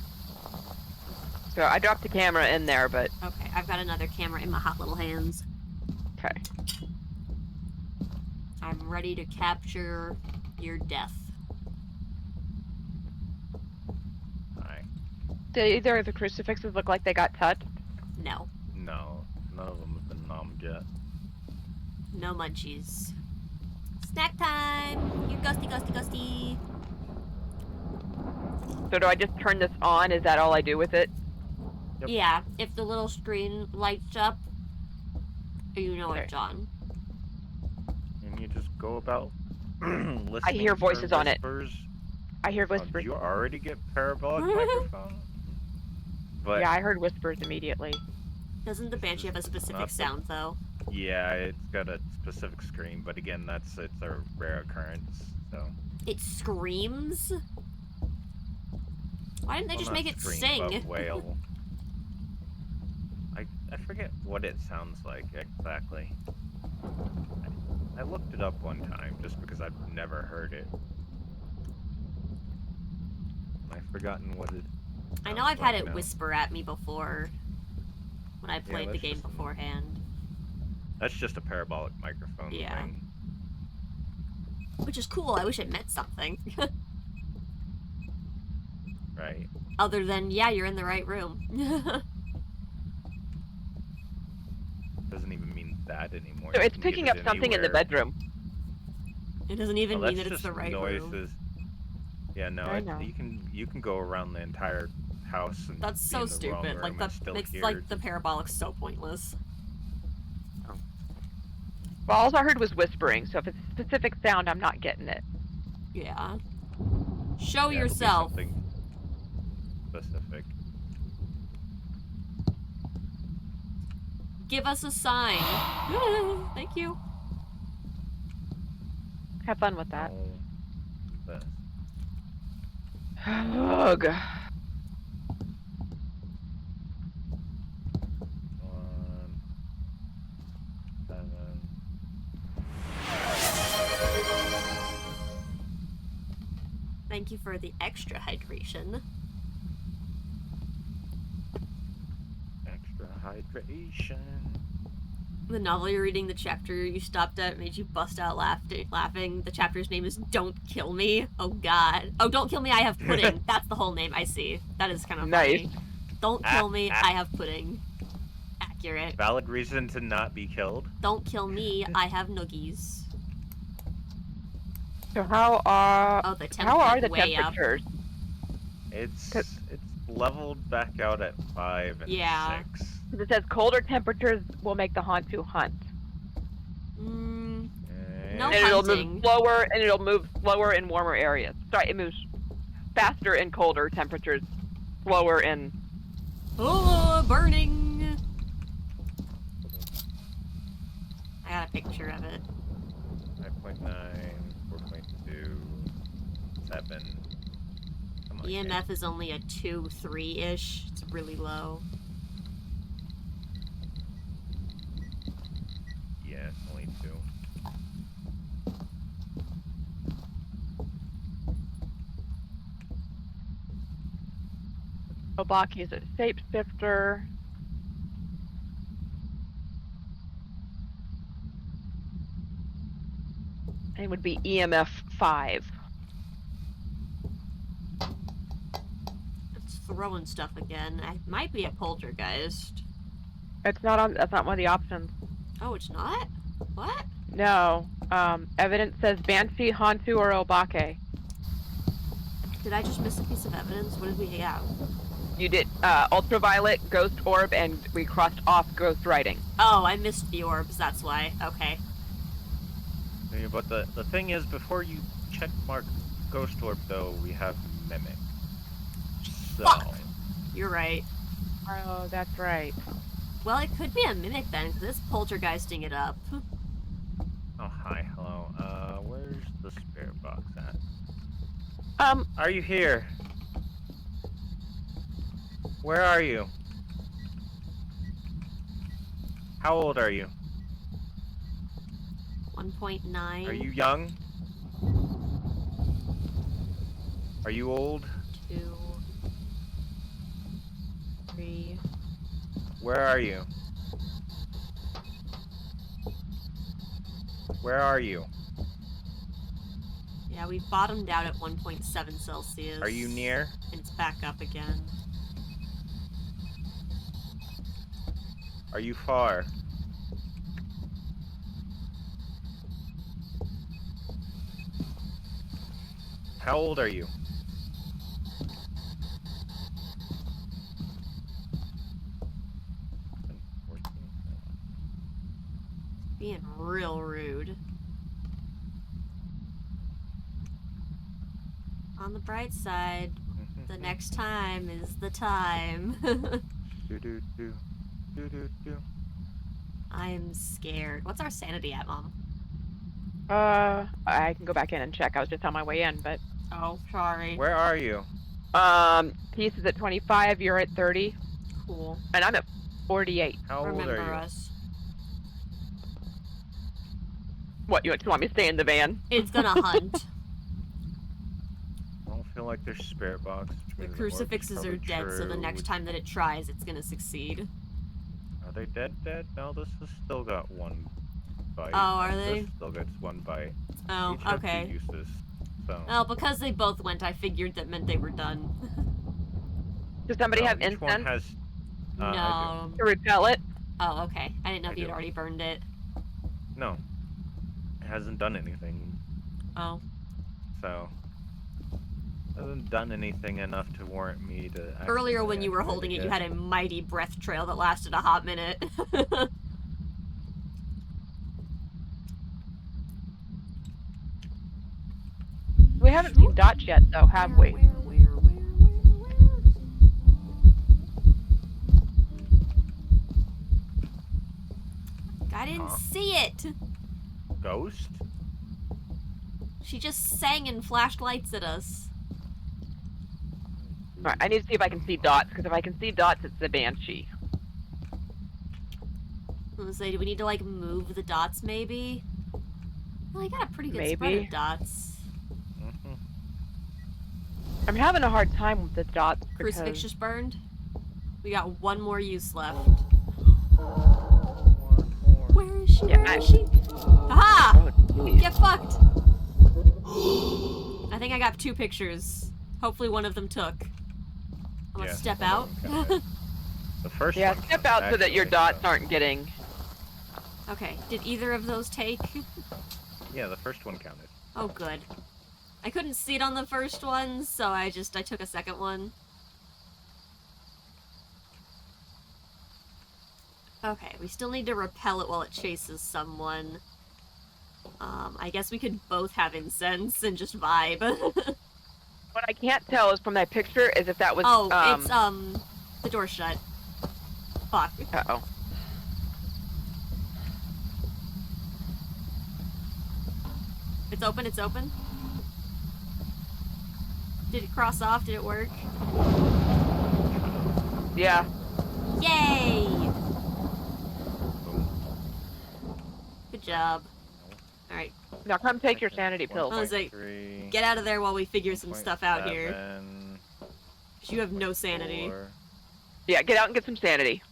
So I dropped the camera in there, but Okay, I've got another camera in my hot little hands. okay. I'm ready to capture your death. Hi. Do either of the crucifixes look like they got touched? No. No, none of them have been nommed yet. No munchies. Snack time! Here, Ghostie, Ghostie, Ghostie! So do I just turn this on? Is that all I do with it? Yep. Yeah, if the little screen lights up, you know Okay. it's on. And you just go about listening. I hear for voices on it. whispers. I hear Oh, did whispers. you already get parabolic microphone? But Yeah, I heard whispers immediately. Doesn't the Banshee have a specific Not the- sound, though? yeah, it's got a specific scream. But again, it's a rare occurrence. So It screams? Why didn't they well, just not make it scream, sing? But wail. I forget what it sounds like exactly. I looked it up one time just because I've never heard it. My forgotten what it. I know sounds I've had like it now. whisper at me before when I played the that's game just beforehand. That's just a parabolic microphone Yeah. thing. Which is cool. I wish it meant something. Right. Other than, yeah, you're in the right room. Doesn't even mean that anymore. So You it's can give picking it up something in the anywhere. bedroom. It doesn't even Oh, mean that's that it's just the right noises. room. Yeah, no, I know. you can go around the entire house and That's be so in the wrong stupid. room Like, and that still makes, hear like, the parabolic so pointless. Well, all I heard was whispering, so if it's a specific sound, I'm not getting it. Yeah. Show Yeah, it'll be yourself. something specific. Give us a sign. Thank you. Have fun with that. No, this. Ugh. 1, 7. Thank you for the extra hydration. Extra hydration. The novel you're reading, the chapter you stopped at, made you bust out laughing. The chapter's name is Don't Kill Me. Oh god. Oh, Don't Kill Me, I Have Pudding. That's the whole name, I see. That is kind of Nice. funny. Don't kill me, I have pudding. Accurate. Valid reason to not be killed. Don't kill me, I have noogies. So how are Oh, the temp how are went the way up. temperatures? It's Cause- leveled back out at 5 and Yeah. 6. It says colder temperatures will make the Hantu hunt. No And it'll hunting. move slower, and it'll move slower in warmer areas. Sorry, it moves faster in colder temperatures, slower in. Oh, burning! I got a picture of it. 5.9, 4.2, 7. Come on, EMF is only a 2, 3-ish. It's really low. Yeah, it's only 2. Obaki is a shapeshifter. And it would be EMF 5. It's throwing stuff again. I might be a poltergeist. It's not on. That's not one of the options. Oh, it's not? What? No. Evidence says Banshee, Hantu, or Obake. Did I just miss a piece of evidence? What did we have? You did ultraviolet, ghost orb, and we crossed off ghost writing. Oh, I missed the orbs, that's why. Okay. Yeah, but the thing is, before you check mark Ghost Orb, though, we have Mimic. So, Fuck. You're right. Oh, that's right. Well, it could be a mimic then, because it's poltergeisting it up. oh hi, hello. Where's the spirit box at? Um, Are you here? Where are you? How old are you? 1.9. Are you young? Are you old? 2, 3. Where are you? Where are you? Yeah, we bottomed out at 1.7 Celsius. Are you near? And it's back up again. Are you far? How old are you? Being real rude. On the bright side, the next time is the time. Do do do do do do. I am scared. What's our sanity at, Mom? I can go back in and check. I was just on my way in, but Oh, sorry. Where are you? Peace is at 25. You're at 30, Cool. and I'm at 48. How old Remember are you? us. What, you just want me to stay in the van? It's gonna hunt. I don't feel like their spirit box. which The means orb is crucifixes are probably dead, so the true, next which- time that it tries, it's gonna succeed. Are they dead? No, this has still got one bite. Oh, are and they? This still gets one bite. Oh, Each have okay. 2 uses. So. Well, because they both went, I figured that meant they were done. Does somebody No, have each one incense has. I No. to repel it? Oh, okay. I didn't know I if you'd do. already burned it. do. No. It hasn't done anything. Oh. So. Hasn't done anything enough to warrant me to. Earlier when accidentally you were activate holding it, you yet. had a mighty breath trail that lasted a hot minute. We haven't seen dots yet, though, have we? Where? I didn't see it. Ghost? She just sang and flashed lights at us. Alright, I need to see if I can see dots, because if I can see dots, it's the Banshee. I was say, do we need to like move the dots maybe? Well, I got a pretty good spread Maybe. of dots. Mm-hmm. I'm having a hard time with the dots Crucifix because... just burned. We got one more use left. One more. Where is she? Yeah, Where is she? Aha! Oh, jeez. Get fucked! I think I got 2 pictures. Hopefully one of them took. I'm gonna Yes, step one of out. them counted. The first Yeah, one step counted, out so that your actually, dots so- aren't getting... Okay, did either of those take? Yeah, the first one counted. Oh, good. I couldn't see it on the first one, so I took a second one. Okay, we still need to repel it while it chases someone. I guess we could both have incense and just vibe. What I can't tell is from that picture is if that was... It's, the door's shut. Fuck. Uh-oh. It's open. Did it cross off? Did it work? Yeah. Yay! Boom. Good job. Alright, Now come take your sanity pills. I was like, 1.3, get out of there while we figure some stuff out here. 1.7, 'Cause you have no sanity. 4, Yeah, get out and get some sanity.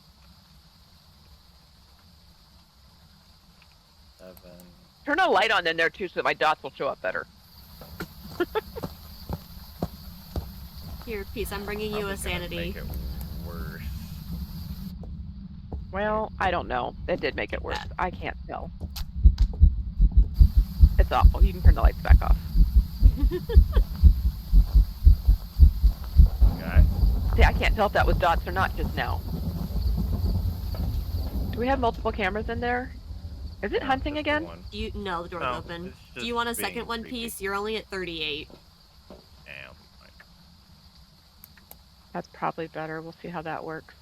7. Turn a light on in there, too, so that my dots will show up better. Here, Peace, I'm bringing you Probably a gonna sanity. Make it worse. Well, I don't know. It did make it worse. Bad. I can't tell. It's awful. You can turn the lights back off. Okay. See, I can't tell if that was dots or not just now. Do we have multiple cameras in there? Is it hunting Just the again? one. No, the door's No, open. it's Do you just want a being second one, creepy. Peace? You're only at 38. Damn. Like, That's probably better. We'll see how that works.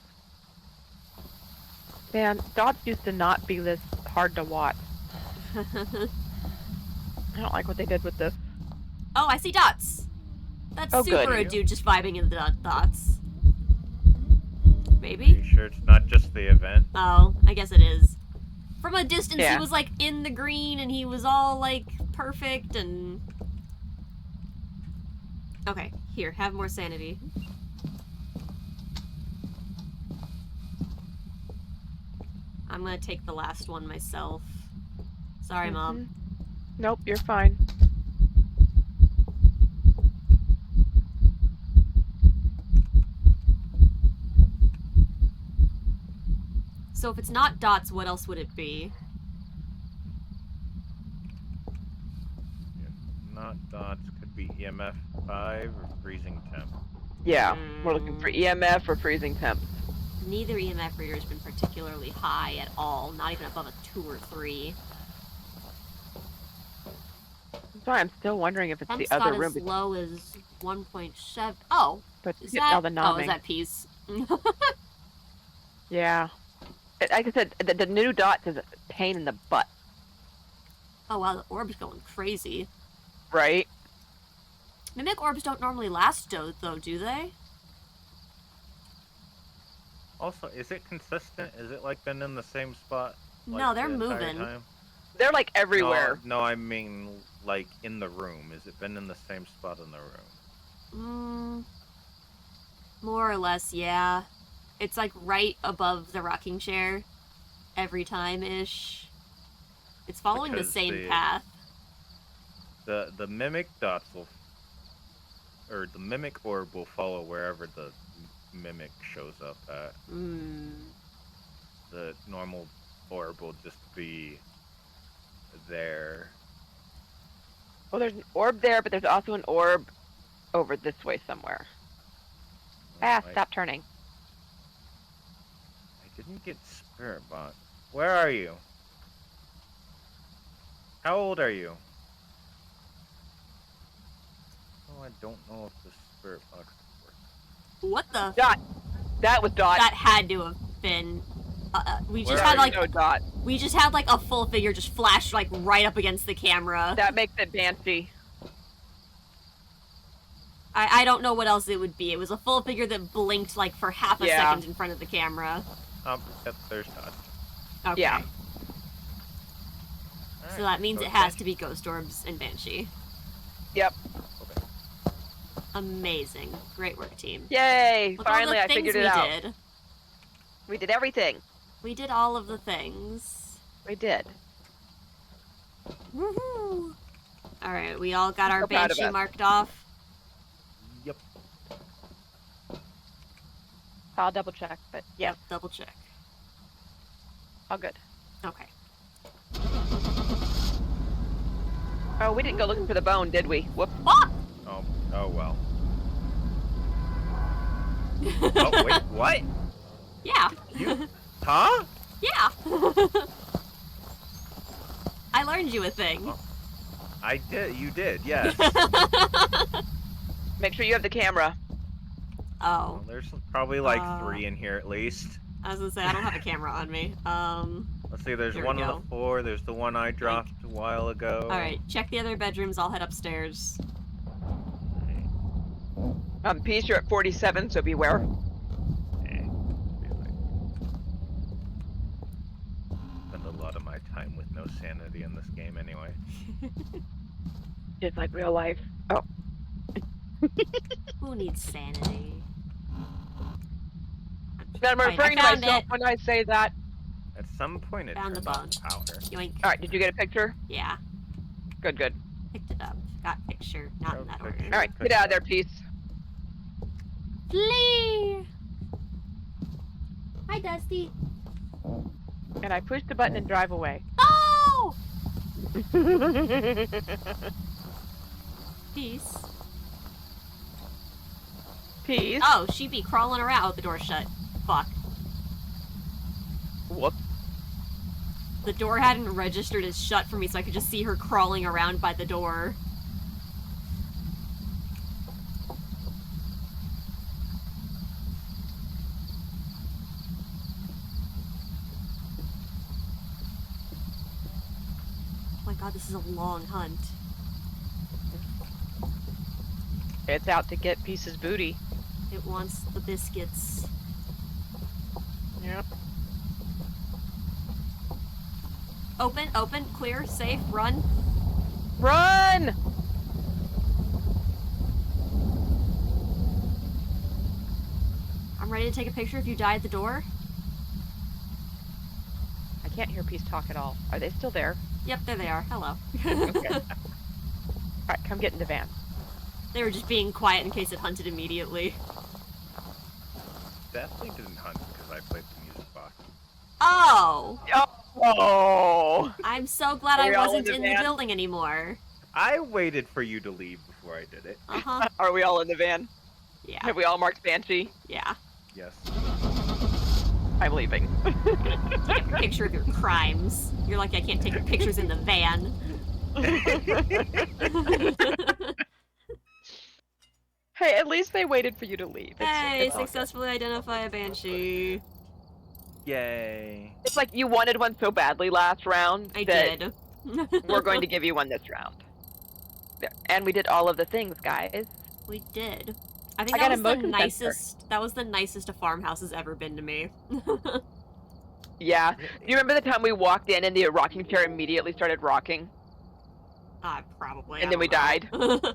Man, dots used to not be this hard to watch. I don't like what they did with this. Oh, I see dots! That's Oh, super good. a dude just vibing in the dots. Are Maybe? you sure it's not just the event? Oh, I guess it is. From a distance, he Yeah. was like in the green and he was all like perfect and. Okay, here, have more sanity. I'm gonna take the last one myself. Sorry, Mom. Mhm. Nope, you're fine. So if it's not dots, what else would it be? If not dots, could be EMF 5 or freezing temp. Yeah, we're looking for EMF or freezing temps. Neither EMF reader has been particularly high at all, not even above a 2 or 3. That's why I'm still wondering if it's Temps the other got room. as low as 1.7. Oh, But is you get all that? the Oh, is nomming. that Peace? Yeah. Like I said, the new dots is a pain in the butt, Oh wow, the orb's going crazy. right? Mimic orbs don't normally last though, do they? Also, is it consistent? Is it like been in the same spot? Like, No, they're the entire moving. time? They're like everywhere. No, I mean like in the room. Has it been in the same spot in the room? or less, yeah. It's like right above the rocking chair every time-ish. It's following the Because same path. The mimic dots will, or the mimic orb will follow wherever the mimic shows up at. The normal orb will just be there. Well, there's an orb there, but there's also an orb over this way somewhere. Stop turning. I didn't get Spirit Box. Where are you? How old are you? Oh, I don't know if the Spirit Box works. What the? Dot. That was Dot. That had to have been. We just Where had are like you? No, Dot. we just had like a full figure just flash like right up against the camera. That makes it Banshee. I don't know what else it would be. It was a full figure that blinked like for half a Yeah. second in front of the camera. Yep, there's Dot. Okay. Yeah. So that means it has to be Ghost Orbs and Banshee. Yep. Okay. Amazing. Great work, team. Yay! Look all Finally, the I things figured we it out. did. We did everything. We did all of the things. We did. Woohoo! Alright, we all got our So proud of Banshee us. marked off. Yep. I'll double check, but yeah, Yep, double check. all good. Okay. Oh, we didn't go looking for the bone, did we? Whoops. Ah! Oh well. Oh wait, what? Yeah. You? Huh? Yeah. I learned you a thing. Oh. I did. You did. Yes. Make sure you have the camera. Oh. Well, there's probably like 3 in here at least. I was gonna say, I don't have a camera on me. Let's see. There's Here we one on go. the floor. There's the one I dropped a while ago. Alright, check the other bedrooms. I'll head upstairs. Peace, you're at 47, so beware. Spend a lot of my time with no sanity in this game anyway. Just like real life. Oh. Who needs sanity? I'm Right, I referring to found myself it. when I say that. At some point it Found the turned on bone. power. Yoink. Alright, did you get a picture? Yeah, Good, good. picked it up. Got picture. Not in that order. Picture. Alright, get out of there, Peace. Flee! Hi, Dusty. And I push the button and drive away. Oh! Peace. Peace. Oh, she be crawling around with the door shut. Fuck. Whoops. The door hadn't registered as shut for me, so I could just see her crawling around by the door. Oh my god, this is a long hunt. It's out to get Peace's booty. It wants the biscuits. Yep. Open, open, clear, safe, run. Run! I'm ready to take a picture if you die at the door. I can't hear Peace talk at all. Are they still there? Yep, there they are. Hello. Okay. Alright, come get in the van. They were just being quiet in case it hunted immediately. Definitely didn't hunt because I played the music box. Oh! Oh! I'm so glad Are I we all wasn't in in the the van? building anymore. I waited for you to leave before I did it. Uh-huh. Are we all in the van? Yeah. Have we all marked Banshee? Yeah. Yes. I'm leaving. Take a picture of your crimes. You're like, I can't take your pictures in the van. Hey, at least they waited for you to leave. Hey, it's all good. successfully identify a banshee. Yay. It's like you wanted one so badly last round I that did. we're going to give you one this round. There. And we did all of the things, guys. We did. I think I got that a was the motion sensor. nicest. That was the nicest a farmhouse has ever been to me. Yeah. Do you remember the time we walked in and the rocking chair immediately started rocking? Probably. And I then we don't know.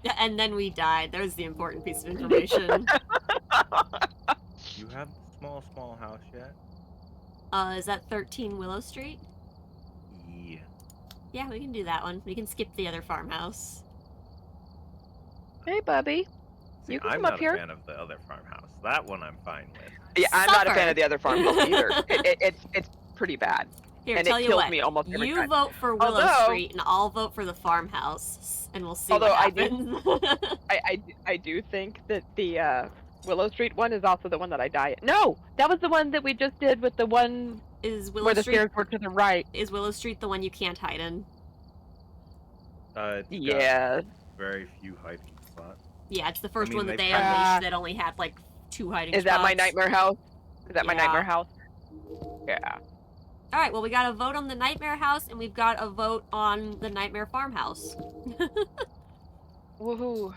Yeah, and then we died. There's the important piece of information. You have the small house yet? Is that 13 Willow Street? Yeah. Yeah, we can do that one. We can skip the other farmhouse. Hey, Bubby. See, You can I'm come not up a here. fan of the other farmhouse. That one I'm fine with. Yeah, I'm not a fan Suffer. of the other farmhouse either. It's pretty bad. Here, And tell it you kills what. me almost every You time. vote for Willow Although- Street, and I'll vote for the farmhouse, and we'll see Although what I do- happens. I do think that the Willow Street one is also the one that I die at. No, that was the one that we just did with the one Is Willow where the Street stairs were to the right. is Willow Street the one you can't hide in? It's got Yeah. very few hiding spots. Yeah, it's the first mean, one that they they tried- unleashed that only had like 2 hiding Is that my spots. nightmare house? Is that my Yeah. nightmare house? Yeah. All right, well, we got a vote on the nightmare house, and we've got a vote on the nightmare farmhouse. Woohoo.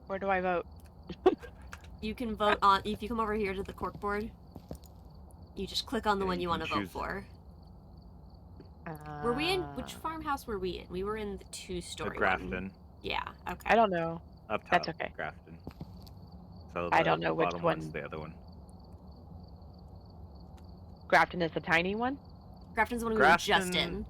Where do I vote? You can vote on if you come over here to the corkboard. You just click on the Yeah, one you you want to can vote choose- for. Were we in which farmhouse were we in? We were in the 2-story The one. Grafton. Yeah. Okay. I don't know. Up top. That's okay. Grafton. So I the don't know which bottom one's one. the other one. Grafton is the tiny one? Grafton's the one we were just Grafton- in.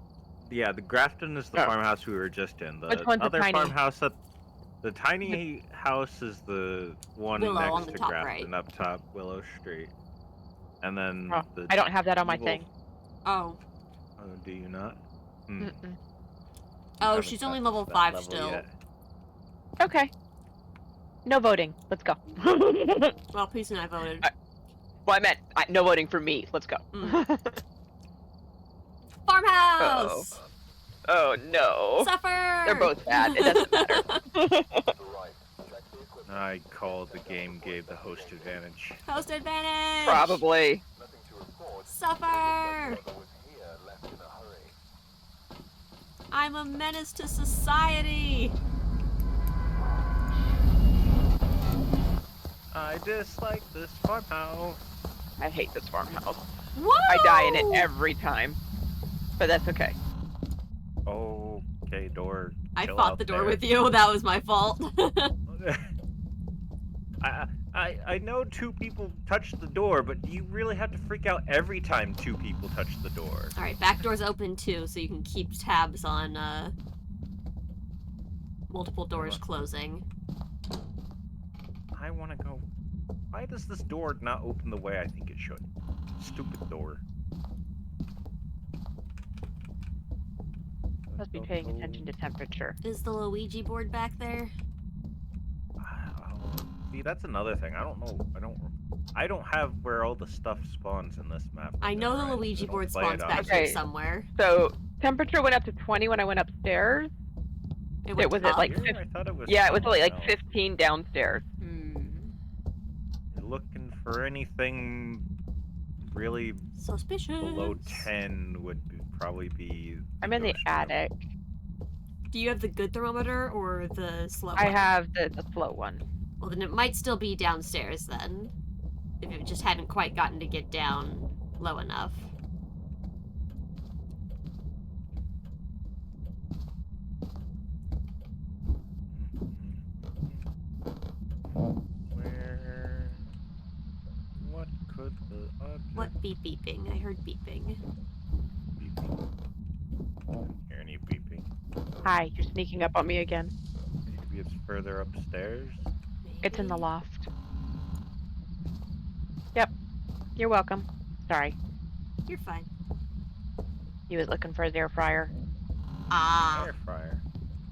Yeah, the Grafton is the Oh. farmhouse we were just in. The Which one's the other tiny? farmhouse the tiny house is the one Willow next on the to top Grafton right. up top, Willow Street. And then Oh, the I don't have that on my evil- thing. Oh. Oh, do you not? Hmm. Mm-mm. Oh, Haven't she's only got level to that 5 level still. yet. Okay. No voting. Let's go. Well, Peace and I voted. Well, I meant no voting for me. Let's go. Farmhouse! Oh no. Suffer! They're both bad. It doesn't matter. Right. Check the equipment. I called the game gave the host advantage. Host advantage! Probably. Nothing to report. Suffer! Brother was here, left in a hurry. I'm a menace to society! I dislike this farmhouse. I hate this farmhouse. Woo! I die in it every time. But that's okay. Okay, door. I chill fought out the door there. with you. That was my fault. I know 2 people touched the door, but do you really have to freak out every time 2 people touch the door? Alright, back door's open too, so you can keep tabs on multiple doors closing. I want to go. Why does this door not open the way I think it should? Stupid door. Must be paying attention to temperature. Is the Luigi board back there? See, that's another thing. I don't know. I don't have where all the stuff spawns in this map. I know the memorized. Luigi I don't board play spawns it back often. here Okay. somewhere. So temperature went up to 20 when I went upstairs. It was at up? like Here, I thought it was Yeah, it was only like something else. 15 downstairs. You're looking for anything really Suspicious. below 10 would probably be. I'm in the ghost room. attic. Do you have the good thermometer or the slow I one? have the slow one. Well, then it might still be downstairs then. If it just hadn't quite gotten to get down low enough. Where? What could the object What beeping? I heard beeping. beeping? Didn't hear any beeping. Hi, you're sneaking up on me again. Maybe it's further upstairs. It's in the Maybe. loft. Yep. You're welcome. Sorry. You're fine. He was looking for his air fryer. Ah, Air fryer.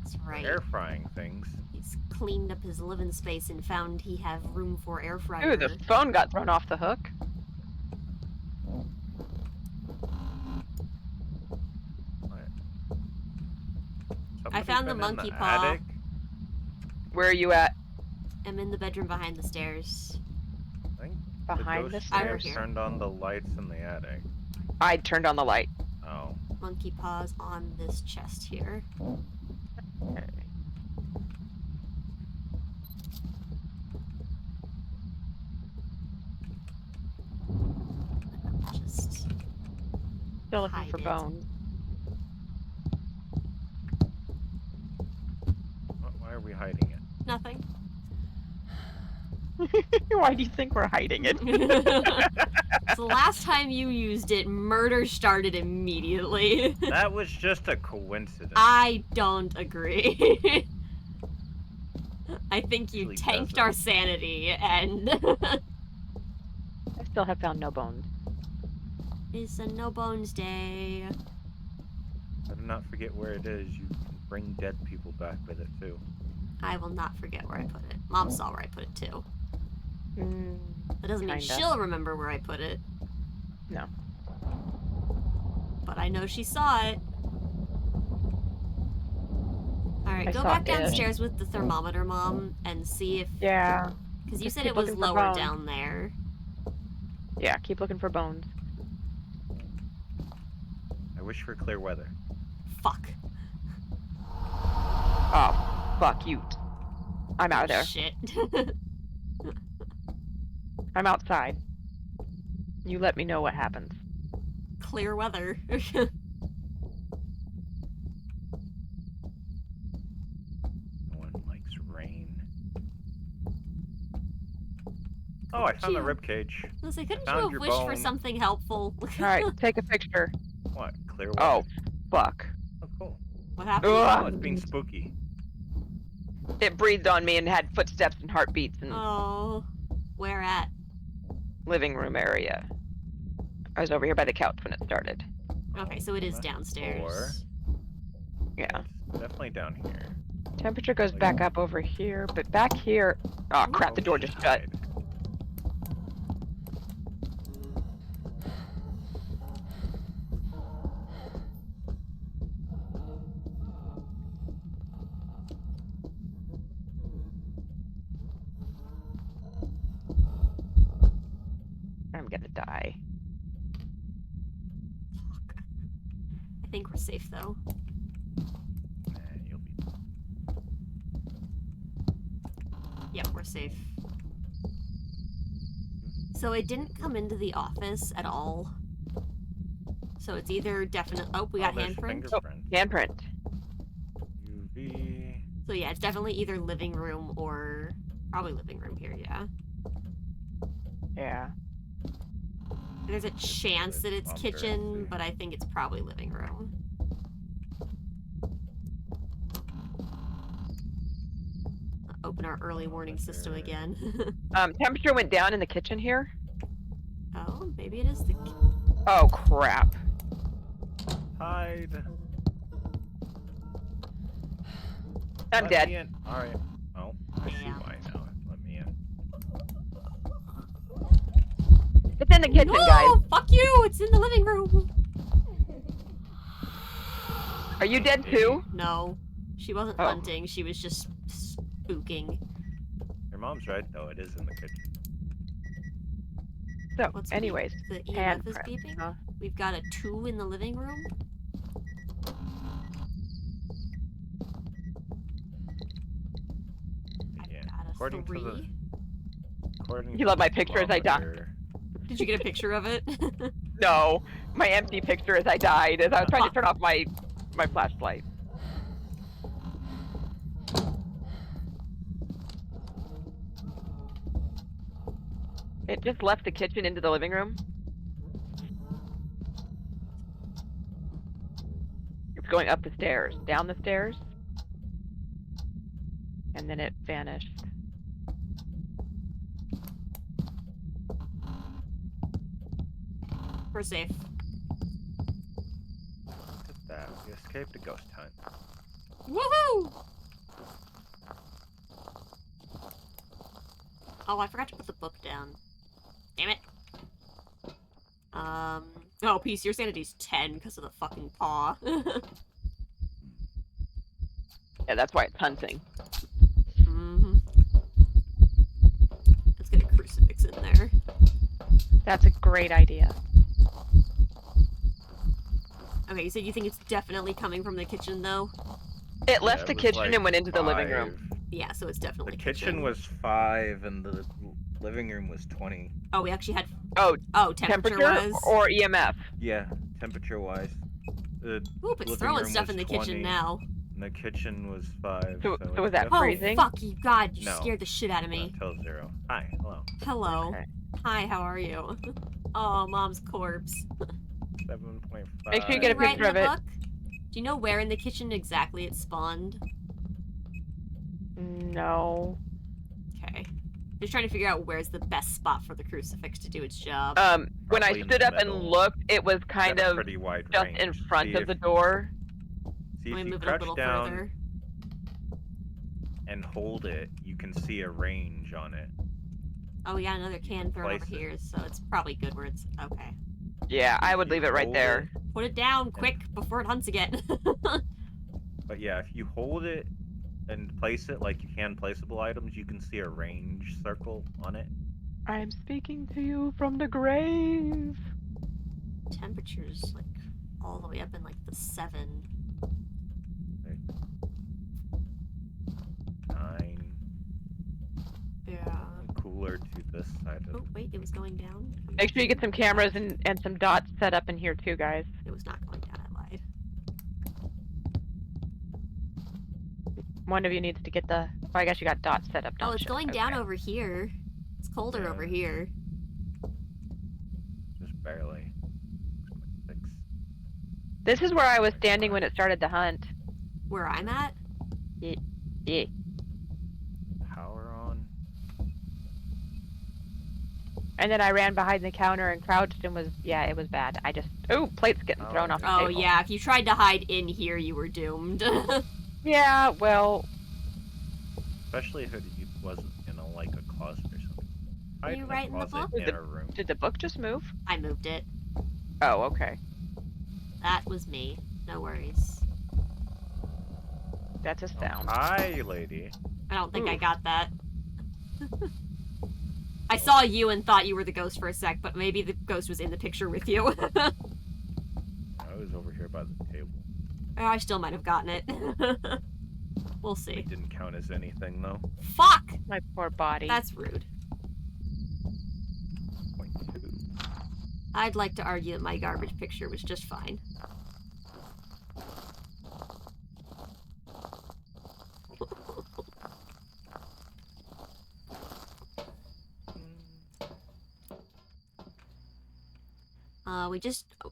that's right. Air frying things. He's cleaned up his living space and found he have room for air fryer. Ooh, the phone got thrown off the hook. What? I found the Somebody been in monkey paw. attic? Where are you at? I'm in the bedroom behind the stairs. I think Behind the the ghost Over stairs? here. turned on the lights in the attic. I turned on the light. Oh. Monkey paws on this chest here. Okay. Just Still looking Hide for it. bones. Why are we hiding it? nothing. Why do you think we're hiding it? So the last time you used it, murder started immediately. That was just a coincidence. I don't agree. I think you Usually tanked doesn't. our sanity, and I still have found no bones. it's a no bones day. Better not forget where it is. You can bring dead people back with it too. I will not forget where I put it. Mom saw where I put it too. That doesn't mean Kinda. she'll remember where I put it. No. But I know she saw it. Alright, I go saw back it. downstairs with the thermometer, Mom, and see if... Yeah. Because you Just said keep it was looking for lower bones. down there. Yeah, keep looking for bones. I wish for clear weather. Fuck. Oh, fuck you. I'm out of there. Shit. I'm outside. You let me know what happens. Clear weather. No one likes rain. Oh, I found the you- rib cage. Listen, couldn't you found have your wished for bone. something helpful? Alright, take a picture. What? Clear Oh, weather. fuck. Oh, cool. What happened? Oh, it's being spooky. It breathed on me and had footsteps and heartbeats and Oh. Where at? living room area. I was over here by the couch when it started. Okay, so it is Left downstairs. Yeah. It's definitely down here. Temperature goes back up over here, but back here... Oh crap, the door just shut. Outside. I'm gonna die. I think we're safe though. Nah, you'll be. Yep, we're safe. So it didn't come into the office at all. So it's either definite. Oh, we got there's handprint. fingerprint. Handprint. UV. So yeah, it's definitely either living room or probably living room here. Yeah. Yeah. There's a chance that it's Thermometer, kitchen, see. but I think it's probably living room. Open our early warning system again. Temperature went down in the kitchen here. Oh, maybe it is the. Oh crap. Hide. I'm Let dead. me in. All right. Oh, I see Damn. why now. Let me in. It's in the kitchen, No! guys. Fuck you! It's in the living room. Are you dead too? No, she wasn't Oh. hunting. She was just spooking. Your mom's right though. It is in the kitchen. So, What's anyways, The EMF is handprint, beeping. huh? We've got a 2 in the living room. I've Yeah. got a According 3. to the. According You to love the my picture as I die. thermometer, Did you get a picture of it? No, my empty picture as I died, as I was trying to turn off my flashlight. It just left the kitchen into the living room. It's going up the stairs, down the stairs, and then it vanished. We're safe. Look at that. We escaped a ghost hunt. Woohoo! Oh, I forgot to put the book down. Damn it. Oh, Peace, your sanity's 10 because of the fucking paw. Yeah, that's why it's hunting. Mm-hmm. Let's get a crucifix in there. That's a great idea. Okay, you said you think it's definitely coming from the kitchen, though? It left Yeah, the it was kitchen like and went into the living room. 5. Yeah, so it's The definitely kitchen was 5 and the living room was 20. Oh, we actually had... Oh, Oh, temperature temperature-wise? or EMF? Yeah, temperature wise. The Oop, it's living throwing room stuff was in the 20. kitchen now. And the kitchen was 5. So it's was that Oh, freezing? fuck you, God, you No. scared the shit out of me. Until 0. Hi, hello. Hello. Okay. Hi, how are you? Oh, Mom's corpse. 7.5. Make sure you Did get a you write in picture the of it. book? Do you know where in the kitchen exactly it spawned? No. Okay. Just trying to figure out where's the best spot for the crucifix to do its job. When I Probably in stood the up and middle. looked, it was It's kind got a of pretty wide just range. in front See of if- the door. See Let if me you move it a crouch little down further. and hold it, you can see a range on it. Oh, we got another can thrown over place it. here, so it's probably good where it's... Okay. Yeah, I would You leave it right hold there. Put it down, quick, before it hunts again. But yeah, if you hold it and place it like you can placeable items, you can see a range circle on it. I'm speaking to you from the grave. Temperature's, like, all the way up in, like, the 7. 9. Yeah. Cooler to this side of Oh, wait, it was going down? Make sure you get some cameras and some dots set up in here too, guys. It was not going down, I lied. One of you needs to get the. Well, I guess you got dots set up. Oh, Don't it's you? going down Okay. over here. It's colder over Yeah. here. just barely. 6. This is where I was standing when it started the hunt. Where I'm at? Yeah. Power on. And then I ran behind the counter and crouched and was, yeah, it was bad. I just, oh, plates getting Oh, thrown off the Oh, table. yeah, if you tried to hide in here, you were doomed. Yeah, well, Especially if it wasn't in a, like a closet or something. Are Hide you in a right in the closet book? in a room. did the book just move? I moved it. Oh, okay. That was me. No worries. That's a sound. Hi, lady. I don't think I Ooh. got that. I saw you and thought you were the ghost for a sec, but maybe the ghost was in the picture with you. I was over here by the table. I still might have gotten it. We'll see. It didn't count as anything though. Fuck! My poor body. That's rude. 0.2. I'd like to argue that my garbage picture was just fine.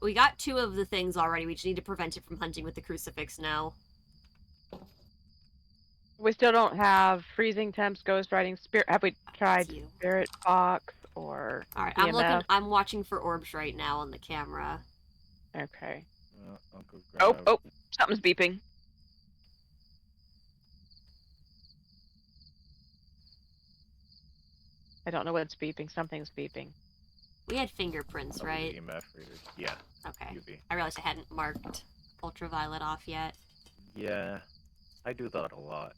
We got 2 of the things already. We just need to prevent it from hunting with the crucifix now. We still don't have freezing temps, ghost riding, spirit. Have we tried It's you. spirit box or Alright, EMF? I'm watching for orbs right now on the camera. Okay. I'll go Oh, grab- oh, something's beeping. I don't know what's beeping. Something's beeping. We had fingerprints, Probably right? the EMF readers. Yeah, Okay. UV. I realized I hadn't marked ultraviolet off yet. Yeah, I do that a lot.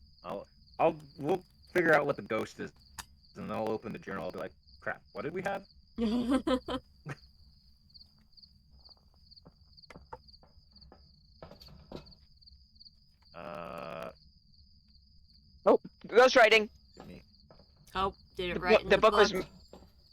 We'll figure out what the ghost is, and then I'll open the journal. I'll be like, crap, what did we have? Oh, ghost writing. Give me. Oh, did it The, right book, in the book was.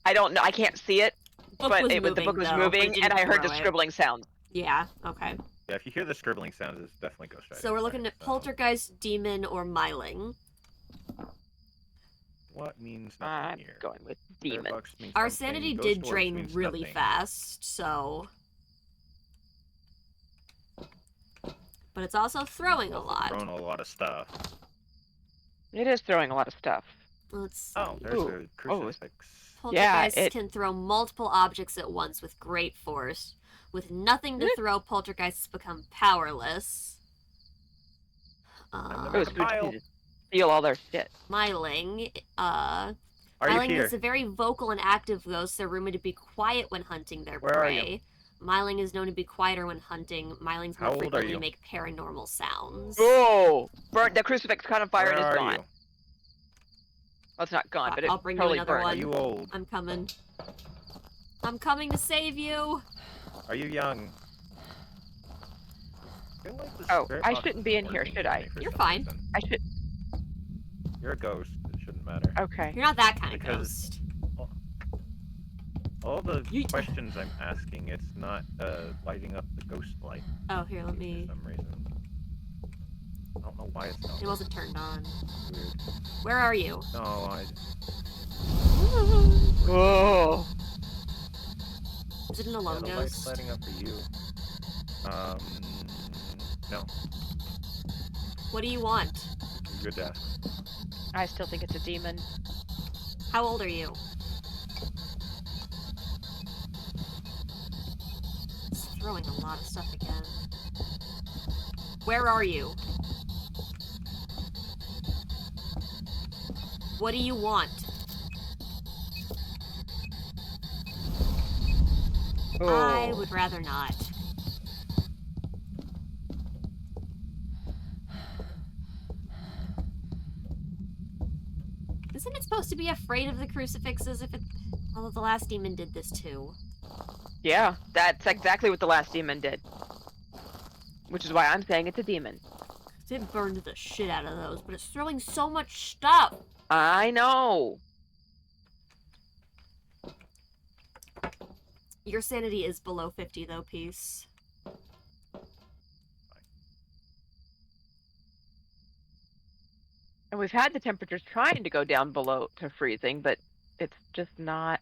I don't know. I can't see it, book but was the moving, book was though, but moving, it and I didn't heard the throw it. scribbling sound. Yeah, okay. Yeah, if you hear the scribbling sounds, it's definitely ghost writing. So we're looking at So, poltergeist, demon, or myling. What means nothing I'm here? going with Spirit demon. box means Our something, sanity ghost did orbs drain means really nothing. fast, so... But it's also throwing a Also lot. Throwing a lot of stuff. It is throwing a lot of stuff. Let's see. Oh, there's Ooh. a crucifix. Poltergeists Yeah, it- can throw multiple objects at once with great force. With nothing to Eh. throw, poltergeists become powerless. I'm the It was Mr. good Pile. to steal all their shit. Myling, Are you Myling here? is a very vocal and active ghost. They're rumored to be quiet when hunting their Where are you? prey. Myling is known to be quieter when hunting. Mylings How more old are frequently you? make paranormal sounds. Oh! Burnt. The crucifix caught on fire Where and is are gone. you? Well, it's not gone, but it's I'll bring you totally another burnt. one. Are you old? I'm coming. I'm coming to save you. Are you young? I feel like the Oh, spirit I box shouldn't is be in here, working should for I? me for You're some fine. reason. I should. You're a ghost. It shouldn't matter. Okay. You're not that kind of Because- ghost. All the Yeet. questions I'm asking, it's not lighting up the ghost light Oh, here, let for me... some reason. I don't know why it's not. It wasn't turned on. Weird. Where are you? No, Oh. Is it an yeah, alone the light's ghost? lighting up for you. No. What do you want? Good to ask. I still think it's a demon. How old are you? It's throwing a lot of stuff again. Where are you? What do you want? I would rather not. Isn't it supposed to be afraid of the crucifixes if it... Although the last demon did this too. Yeah, that's exactly what the last demon did. Which is why I'm saying it's a demon. It burned the shit out of those, but it's throwing so much stuff! I know! Your sanity is below 50 though, Peace. And we've had the temperatures trying to go down below to freezing, but it's just not.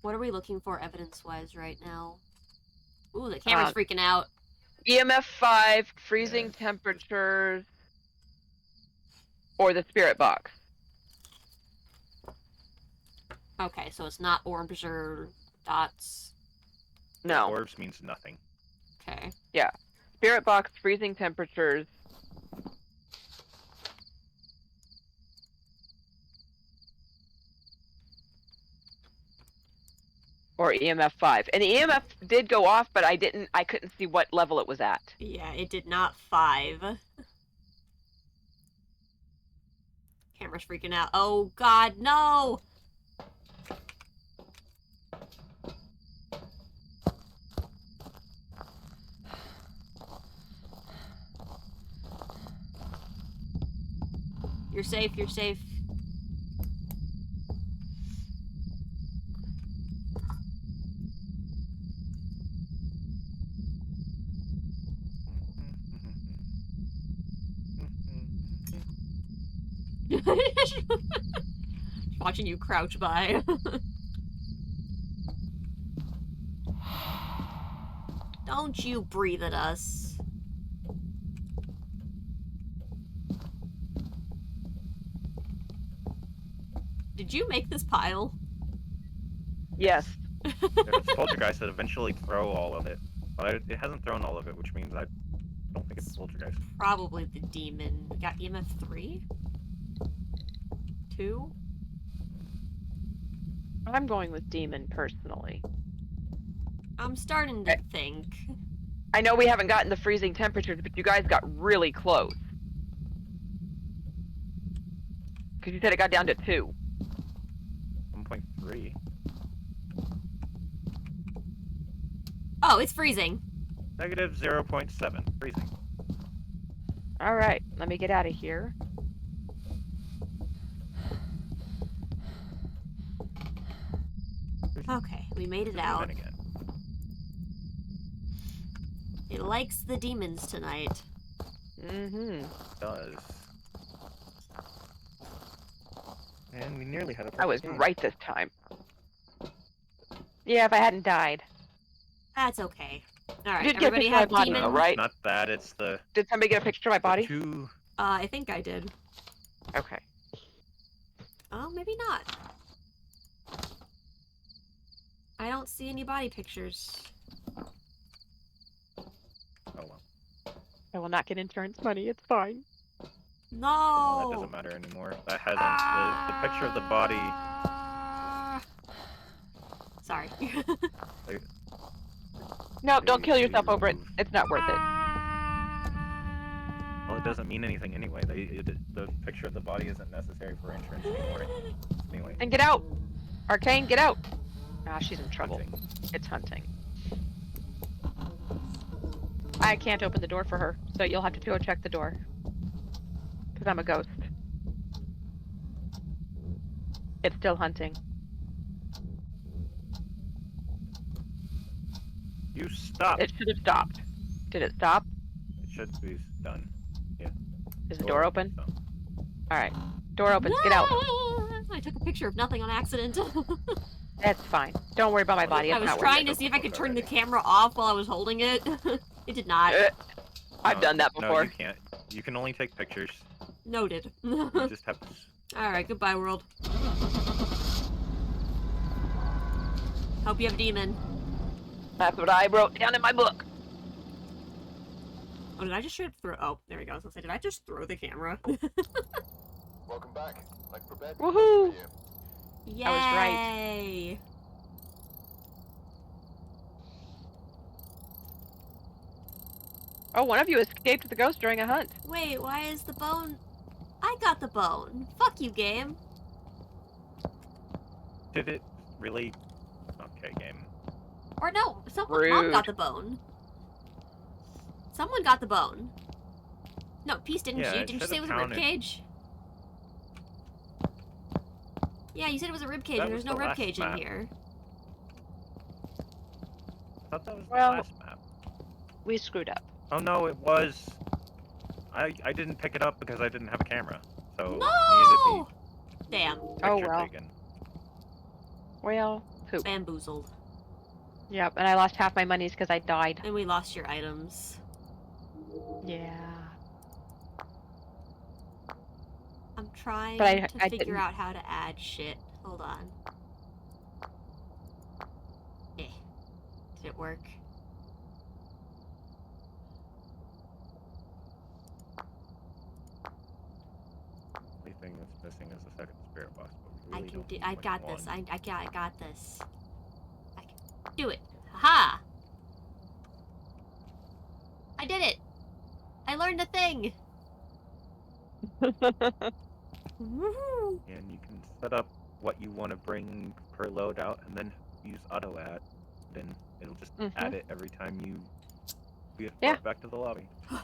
What are we looking for evidence-wise right now? Ooh, the camera's freaking out. EMF 5, freezing Yeah. temperatures, or the spirit box. Okay, so it's not orbs or dots. No. Orbs means nothing. Okay. Yeah. Spirit box, freezing temperatures. Or EMF 5. And the EMF did go off, but I couldn't see what level it was at. Yeah, it did not 5. Camera's freaking out. Oh god, no! You're safe, you're safe. Watching you crouch by. Don't you breathe at us. Did you make this pile? Yes. There's poltergeist that eventually throw all of it. But it hasn't thrown all of it, which means I don't think it's poltergeist. Probably the demon. We got EMF 3? 2? I'm going with demon personally. I'm starting to think. I know we haven't gotten the freezing temperatures, but you guys got really close. Because you said it got down to 2. 1.3. Oh, it's freezing. Negative 0.7. Freezing. Alright, let me get out of here. Okay, we made it Just out. moving again. It likes the demons tonight. Mm-hmm. It does. And we nearly had a I was perfect game. right this time. Yeah, if I hadn't died. That's okay. Alright, You did get a everybody picture of have my body, demon? though, right? Not that, it's the Did somebody get a picture of my body? two. I think I did. Okay. Oh, maybe not. I don't see any body pictures. Oh well. I will not get insurance money, it's fine. No! Well, that doesn't matter anymore. That hasn't the picture of the body. Sorry. No, don't kill yourself They over it. remove- It's not worth it. Well, it doesn't mean anything anyway. The picture of the body isn't necessary for insurance anymore. Anyway. And get out! Arcane, get out! Ah, she's in trouble. Hunting. It's hunting. I can't open the door for her, so you'll have to go check the door. Because I'm a ghost. It's still hunting. You stop. It should have stopped. Did it stop? It should be done. Yeah. Is the door open? So. Alright. Door opens. Get out. I took a picture of nothing on accident. That's fine. Don't worry about my body. I It's was not trying worth to see if I could turn the camera off while I was holding it. It did not. it. I've No, done that No, before. you can't. You can only take pictures. Noted. You just have to. Alright, goodbye, world. Hope you have a demon. That's what I wrote down in my book. Oh, did I just straight up throw? Oh, there we go. I was gonna say, did I just throw the camera? Welcome back. Like prepared. Woohoo! Yay! I was right. Oh, one of you escaped the ghost during a hunt. Wait, why is the bone? I got the bone. Fuck you, game. Did it really? Okay, game. Or no, Mom Rude. got the bone. Someone got the bone. No, Peace, didn't Yeah, you? it Didn't you say it was should've a rib cage? Yeah, you said it was a rib cage, That and there's was no the rib last cage in map. here. I thought that was Well- the last map. We screwed up. Oh no, it was. I didn't pick it up because I didn't have a camera. So it No! Damn. needed to be Oh, picture well. taken. Well, poop. Bamboozled. Yep, and I lost half my monies because I died. And we lost your items. Yeah. I'm trying But I to figure didn't. out how to add shit. Hold on. Eh. Did it work? The only thing that's missing is the second spirit box. But we I really can don't do. need I got one. this. I got this. I can do it. Ha! I did it. I learned a thing. Woohoo! And you can set up what you want to bring per loadout, and then use auto add. Then it'll just add it every time you get Yeah. brought back to the lobby. I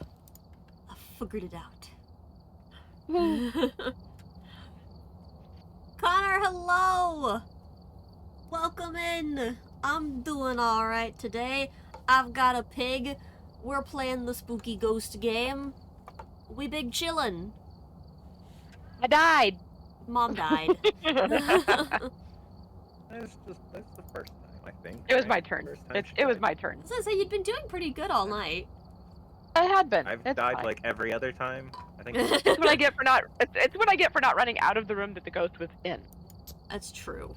figured it out. Connor, hello! Welcome in! I'm doing alright today. I've got a pig. We're playing the spooky ghost game. We big chillin'. I died. Mom died. That's the first time, I think. It was right? my turn. First time she It was died. my turn. I was gonna say, you'd been doing pretty good all night. I had been. I've It's died fine. like every other time. I think. It's what I get for not. It's what I get for not running out of the room that the ghost was in. That's true.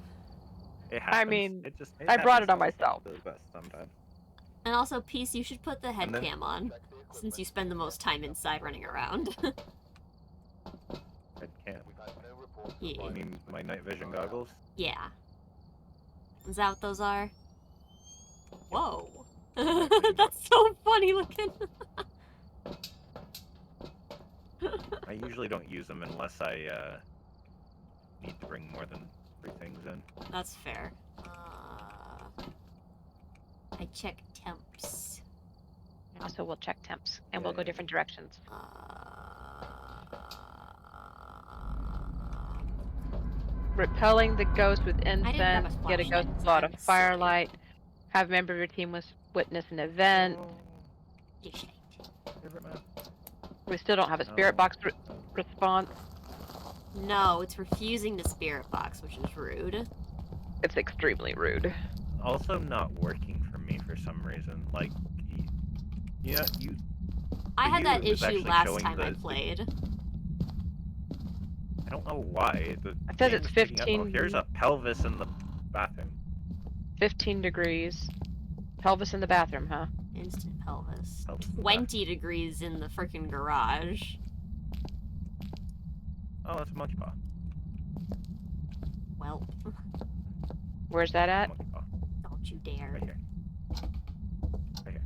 It happens. mean, it just, I brought it on happens myself. to the best sometimes. And also, Peace, you should put the head And then- cam on, Check the equipment. since you spend the most time inside running around. I can't. We've had no reports of Yeah. I violence. mean, my night vision goggles. Yeah. Is that what those are? Whoa. Exactly. That's so funny looking. I usually don't use them unless I need to bring more than 3 things in. That's fair. I check temps. Also, we'll check temps, and we'll go Yeah. different directions. Repelling the ghost with grab a incense, get a flashlight, ghost so out I'm of firelight, have a member of your team witness an event. Oh, Shit. favorite map. We still don't have a spirit Oh. box response. No, it's refusing the spirit box, which is rude. It's extremely rude. Also not working for me for some reason. Like, yeah, you. I For had you, that it was issue actually last showing time I the- played. I don't know why. The It says game it's is picking up- 15 Oh, here's a pelvis in the bathroom. 15 degrees. Pelvis in the bathroom, huh? Instant pelvis. Pelvis in the 20 degrees in the freaking garage. Oh, that's a monkey paw. Well, Where's that at? Monkey paw. don't you dare. Right here. Right here.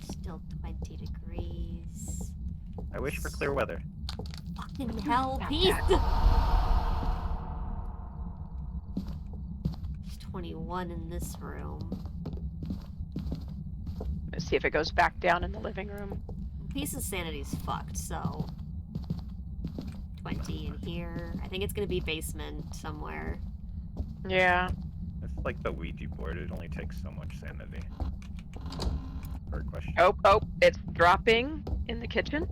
Still 20 degrees. I wish for clear weather. Fucking hell, Peace! There's 21 in this room. Let's see if it goes back down in the living room. Peace's sanity's fucked, so 20 in here. I think it's gonna be basement somewhere. Yeah. It's like the Ouija board. It only takes so much sanity. For a question. Oh, it's dropping in the kitchen.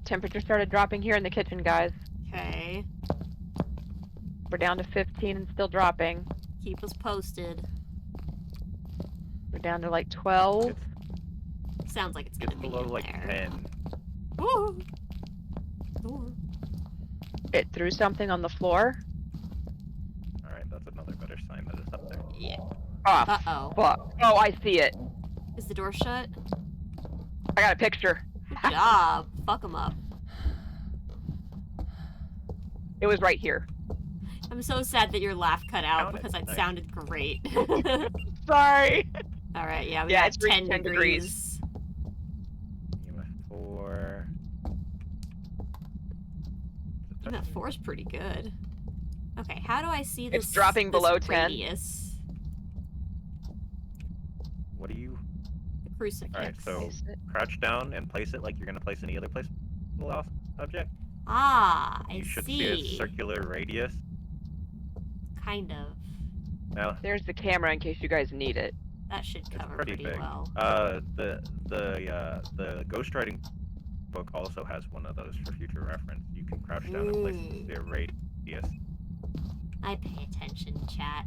Temperature started dropping here in the kitchen, guys. Okay. We're down to 15 and still dropping. Keep us posted. We're down to like 12. Sounds like it's It's gonna be below in like there. 10. Ooh. Ooh. It threw something on the floor. Alright, that's another better sign that it's up there. Yeah. Oh, Uh-oh. fuck. Oh, I see it. Is the door shut? I got a picture. Good job. Fuck them up. It was right here. I'm so sad that your laugh cut out Count it. because it Nice. sounded great. Sorry. Alright, yeah, we Yeah, got it's reached 10 10 degrees. EMF 4. That 4 is pretty good. Okay, how do I see this? It's dropping this below 10. radius? What do you... The crucifix. Alright, so Place it. crouch down and place it like you're gonna place any other place object. Ah, I You should see. see a circular radius. Kind of. Now, There's the camera in case you guys need it. That should it's cover pretty big. well. The ghostwriting book also has one of those for future reference. You can crouch down and place the radius. I pay attention, chat.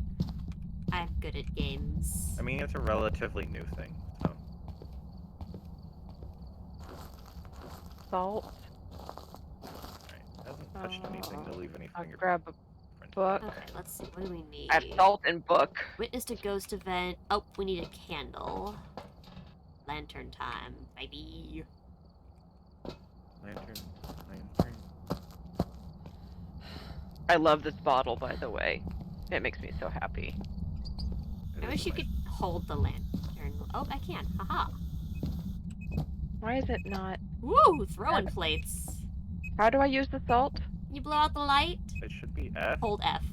I'm good at games. I mean, it's a relatively new thing, so... Salt. Alright, hasn't touched anything to leave any I'll fingerprints. grab a book. Okay, let's see. What do we need? I have salt and book. Witnessed a ghost event. Oh, we need a candle. Lantern time, baby. Lantern. I love this bottle, by the way. It makes me so happy. It I is wish you nice. could hold the lantern. Oh, I can. Haha. Why is it not? Woo! Throwing plates. How do I use the salt? Can you blow out the light? It should be F. Hold F.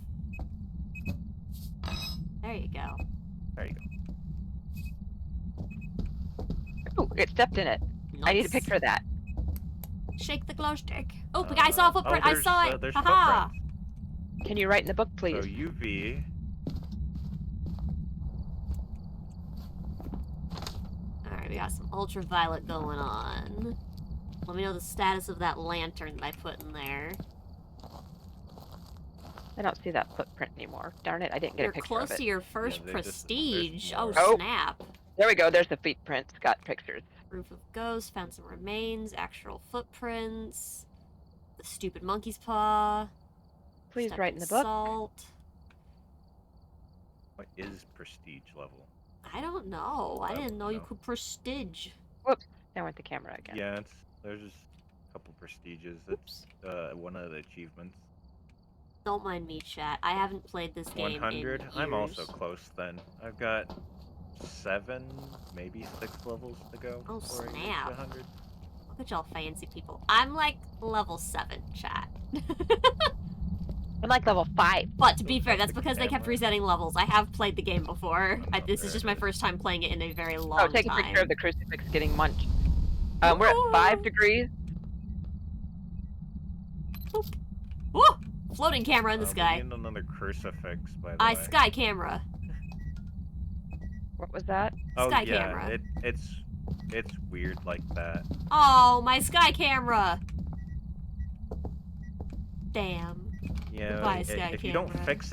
There you go. There you go. Ooh, it stepped in it. I need a Nice. picture of that. Shake the glow stick. Oh, I saw a footprint. I saw it. There's Haha. footprints. Can you write in the book, please? So UV. Alright, we got some ultraviolet going on. Let me know the status of that lantern that I put in there. I don't see that footprint anymore. Darn it, I didn't get You're a picture close of it. to your first they just- prestige. there's Oh, more. Oh. snap. There we go, there's the footprints. Got pictures. Roof of ghost, found some remains, actual footprints. The stupid monkey's paw. Please Step write in the book. Salt. What is prestige level? I don't know. I I didn't don't know you know. could prestige. Now with the camera again. Yeah, there's just a couple prestiges. It's one of the achievements. Don't mind me, chat. I haven't played this game 100. in I'm also years. close then. I've got 7, maybe 6 levels to go. Oh, before I reach snap. 100. Look at y'all fancy people. I'm like level 7, chat. I'm like level 5. But to be Don't fair, touch that's the because they kept camera. resetting levels. I have played the game before. Oh, This is there just it my is. first time playing it in a very long Oh, take a time. picture of the crucifix getting munched. We're at 5 degrees. Woo! Floating camera in the We sky. need another crucifix, by the way. Sky camera. What was that? Oh Sky yeah, camera. it's weird like that. Oh, my sky camera. Damn. Yeah, Goodbye, Sky if you don't camera. fix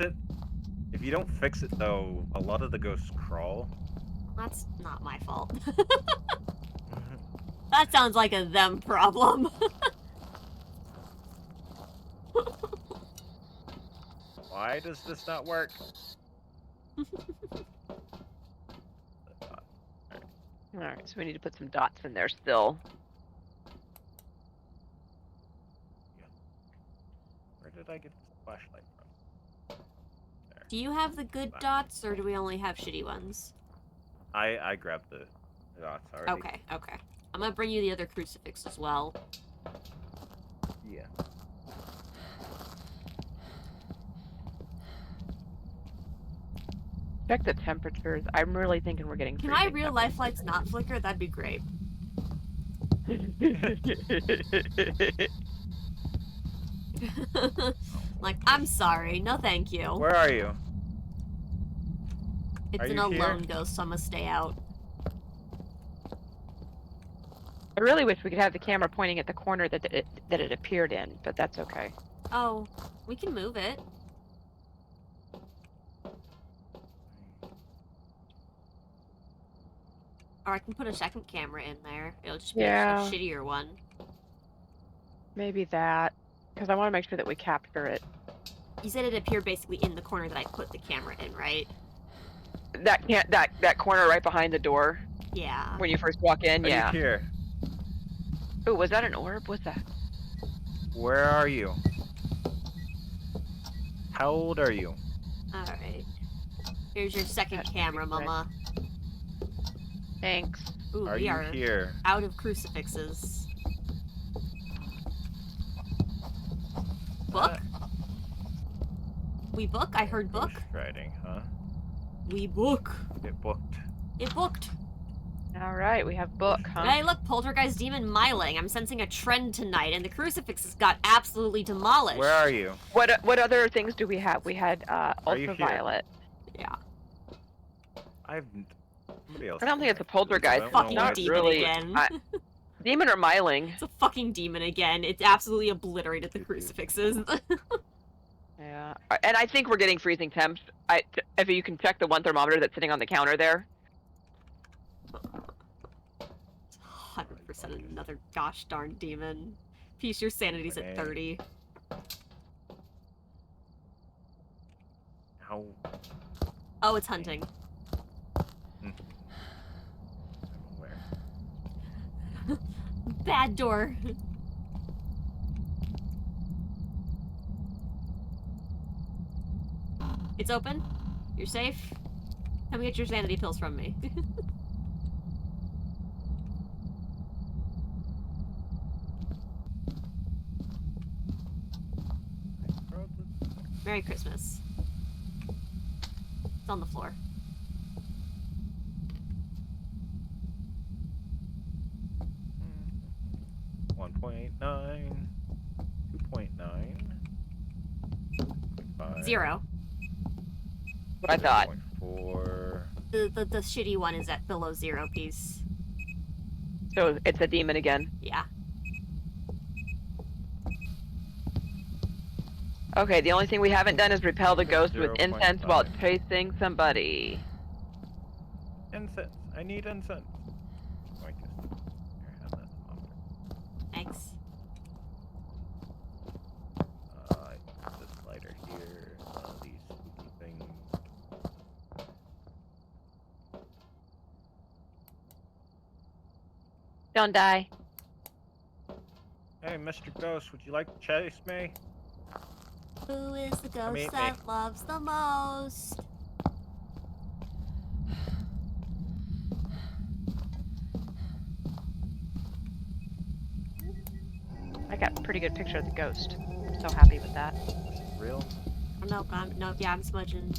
it though, a lot of the ghosts crawl. That's not my fault. That sounds like a them problem. Why does this not work? Alright, so we need to put some dots in there still. Where did I get this flashlight from? Do you have the good dots, or do we only have shitty ones? I grabbed the dots already. Okay, okay. I'm gonna bring you the other crucifix as well. Yeah. Check the temperatures. I'm really thinking we're getting Can my freezing real life lights not flicker? That'd be great. temperatures. Like, I'm sorry, no thank you. Where are you? It's are an you here? alone ghost, so I'm gonna stay out. I really wish we could have the camera pointing at the corner that it appeared in, but that's okay. Oh, we can move it. Or I can put a second camera in there. It'll just be Yeah. a shittier one. Maybe that, because I want to make sure that we capture it. You said it appeared basically in the corner that I put the camera in, right? That corner right behind the door Yeah. when you first walk in. Are Yeah. you here? Oh, was that an orb? What's that? Where are you? How old are you? Alright. Here's your second That's camera, pretty good. mama. Thanks. Ooh, Are we you are here? out of crucifixes. Book? We book? I heard book. Ghost writing, huh? We book. Get booked. It booked. All right, we have book, huh? Hey, look, poltergeist demon miling. I'm sensing a trend tonight, and the crucifixes got absolutely demolished. Where are you? What other things do we have? We had Are you here? ultraviolet. Yeah. Somebody else. I don't think it's a poltergeist. I don't Fucking know why Not it's demon really. again. Demon or miling? It's a fucking demon again. It's absolutely obliterated the crucifixes. Yeah. And I think we're getting freezing temps. If you can check the one thermometer that's sitting on the counter there. 100% another gosh darn demon. Peace, your sanity's at 30. How? Oh, it's hunting. I'm aware. Bad door. It's open. You're safe. Come get your sanity pills from me. Merry Christmas. It's on the floor. Hmm. 1.9, 2.9, 2.5, 0. What I thought. 0.4. The shitty one is at below 0 piece. So it's a demon again. Yeah. Okay, the only thing we haven't done is repel the ghost with 0.5. incense while chasing somebody. Incense. I need incense. Oh, I guess. Here, have that thermometer. Thanks. This lighter here. These spooky things. Don't die. Hey, Mr. Ghost, would you like to chase me? Who is the ghost meet me. that loves the most? I got a pretty good picture of the ghost. I'm so happy with that. Real? Oh, no, I'm smudging.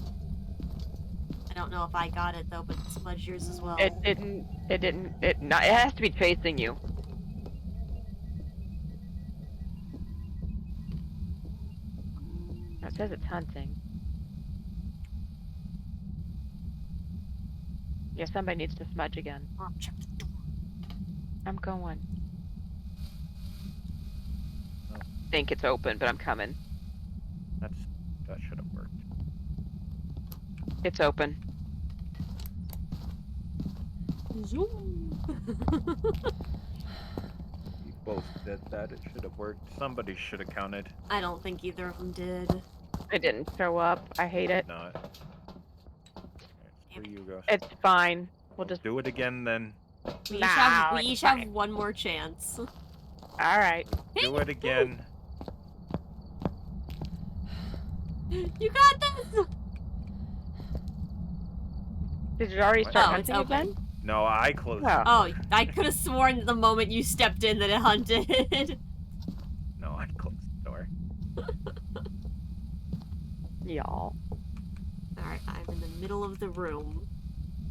I don't know if I got it though, but smudge yours as well. It has to be chasing you. It says it's hunting. Yeah, somebody needs to smudge again. Oh, check the door. I'm going. Oh. Think it's open, but I'm coming. That should have worked. It's open. Zoom. You both did that. It should have worked. Somebody should have counted. I don't think either of them did. It didn't show up. I hate it. Not. It's for you, Ghost. It's fine. We'll just. Do it again then. We No, each it's have fine. one more chance. All right. Do it again. You got this. Did it already What? start Oh, it's hunting open. again? No, I closed Oh. the Oh, door. I could have sworn the moment you stepped in that it hunted. No, I closed the door. Y'all. Alright, I'm in the middle of the room.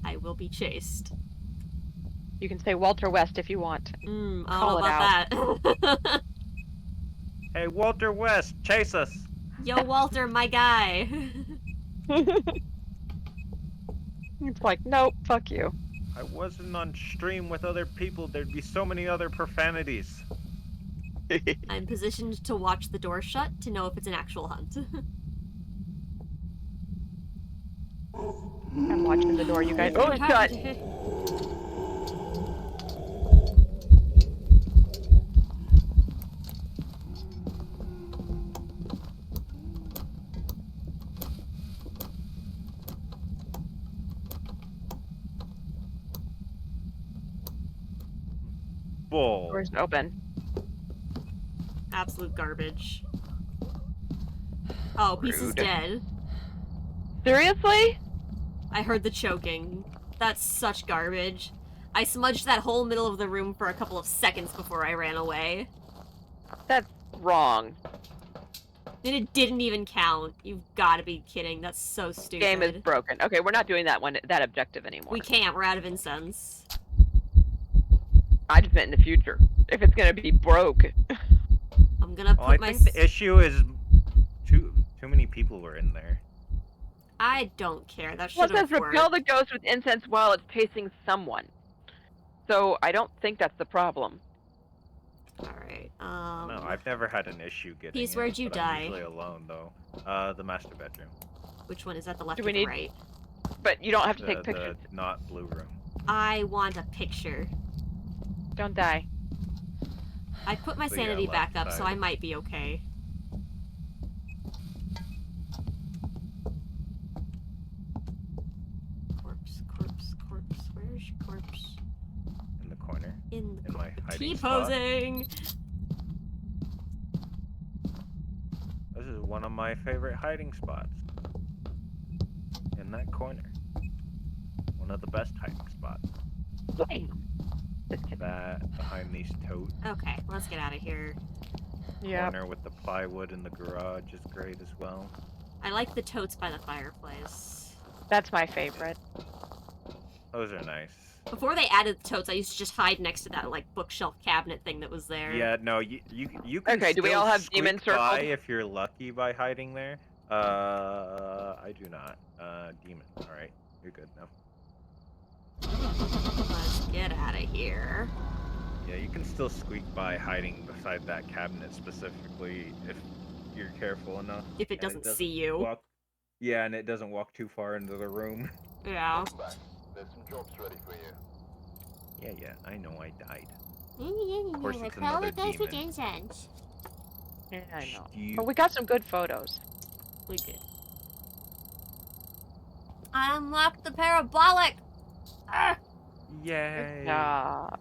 I will be chased. You can say Walter West if you want. I don't Call know it about that. Hey, Walter West, chase us! Yo, Walter, my guy. It's like, nope, fuck you. I wasn't on stream with other people. There'd be so many other profanities. I'm positioned to watch the door shut to know if it's an actual hunt. I'm watching the door, you guys. Oh, it's shut! Bull. Door's open. Absolute garbage. Oh, Peace is Rude. dead. Seriously? I heard the choking. That's such garbage. I smudged that whole middle of the room for a couple of seconds before I ran away. That's wrong. And it didn't even count. You've gotta be kidding. That's so stupid. Game is broken. Okay, we're not doing that objective anymore. We can't. We're out of incense. I just meant in the future. If it's gonna be broke. I'm gonna put I my... think the issue is too many people were in there. I don't care. That Well, should it have says worked. repel the ghost with incense while it's chasing someone. So I don't think that's the problem. Alright, No, I've never had an issue getting Peace, in, where'd you but I'm die? usually alone, though. The master bedroom. Which one is that, the left Do or we the need- right? But you don't have to take The pictures. not blue room. I want a picture. Don't die. I put my So, yeah, sanity back left up, so side. I might be okay. Corpse, corpse, corpse. Where's your corpse? In the corner. In the In my hiding spot. T-posing! This is one of my favorite hiding spots. In that corner. One of the best hiding spots. Just kidding. That behind these totes. Okay, let's get out of here. Yeah. Corner with the plywood in the garage is great as well. I like the totes by the fireplace. That's my favorite. Those are nice. Before they added the totes, I used to just hide next to that, like, bookshelf cabinet thing that was there. Yeah, no, you can Okay, do we still all have squeak demon by circled? if you're lucky by hiding there. I do not. Demon. Alright, you're good now. Let's get out of here. Yeah, you can still squeak by hiding beside that cabinet specifically if you're careful enough. If it and doesn't see you. Walk... Yeah, and it doesn't walk too far into the room. Yeah. Welcome back. There's some jobs ready for you. Yeah, I know I died. Of course it's another demon. incense. Yeah, I know. You... But we got some good photos. We did. I unlocked the parabolic! Ah! Yay! Good job.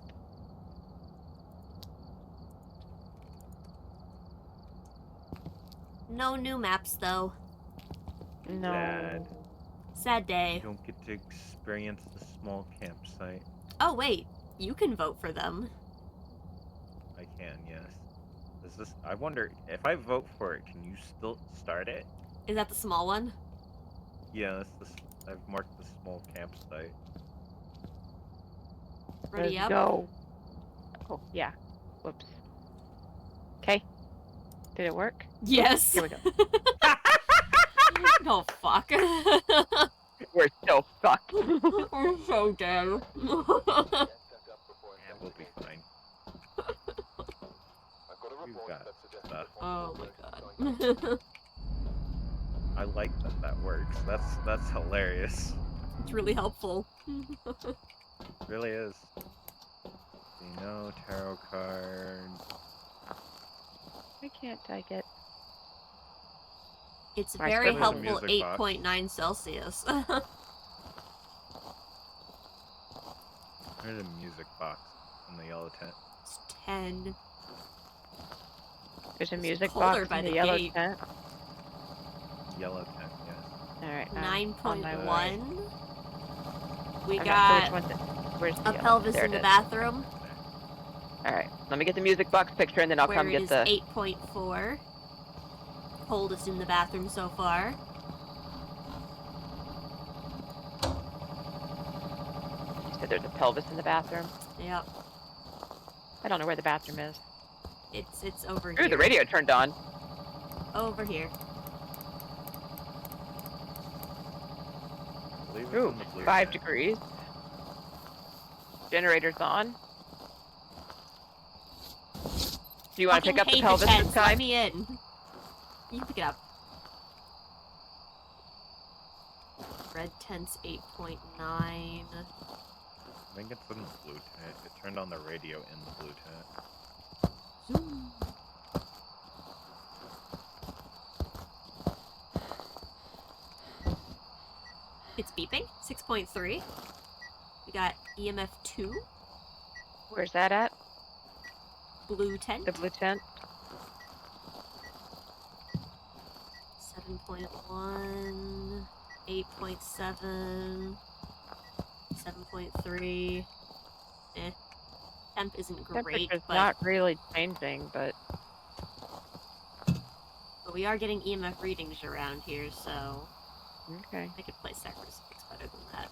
No new maps, though. No. Sad. Sad day. You don't get to experience the small campsite. Oh, wait. You can vote for them. I can, yes. Is this? I wonder if I vote for it, can you still start it? Is that the small one? Yeah, that's the. I've marked the small campsite. Ready Let's up? go. Oh, yeah. Whoops. Okay. Did it work? Yes. Here we go. Oh, fuck. We're so fucked. We're so dead. Get set up before Yeah, we'll be fine. I've got a We've report got that suggests stuff. Oh my responsible god. I like that that works. That's hilarious. It's really helpful. It really is. You know, tarot card. Why can't I get... It's Right, very so there's a helpful, music box. 8.9 Celsius. There's a music box in the yellow tent. It's 10. There's a It's music colder box by in the the yellow gate. tent. Yellow tent, yes. Alright. on my way. 9.1. We Okay, got so which one's it? Where's the a yellow? pelvis There in it the is. bathroom, Alright, let me get the music box picture and then I'll where come it get is the... 8.4. Coldest in the bathroom so far. You said there's a pelvis in the bathroom? Yep. I don't know where the bathroom is. It's over Ooh, here. the radio turned on. Over here. I believe it's Ooh, in the blue 5 tent. degrees. Generator's on. Do you want to pick up the pelvis this Let time? me in. You can pick it up. Red tent's 8.9. I think it's in the blue tent. It turned on the radio in the blue tent. Zoom. It's beeping. 6.3. We got EMF 2. Where's that at? Blue tent. The blue tent? 7.1. 8.7. 7.3. Eh. Temp isn't great, Temperature's but not really changing, but we are getting EMF readings around here, so okay. I could place that crucifix better than that.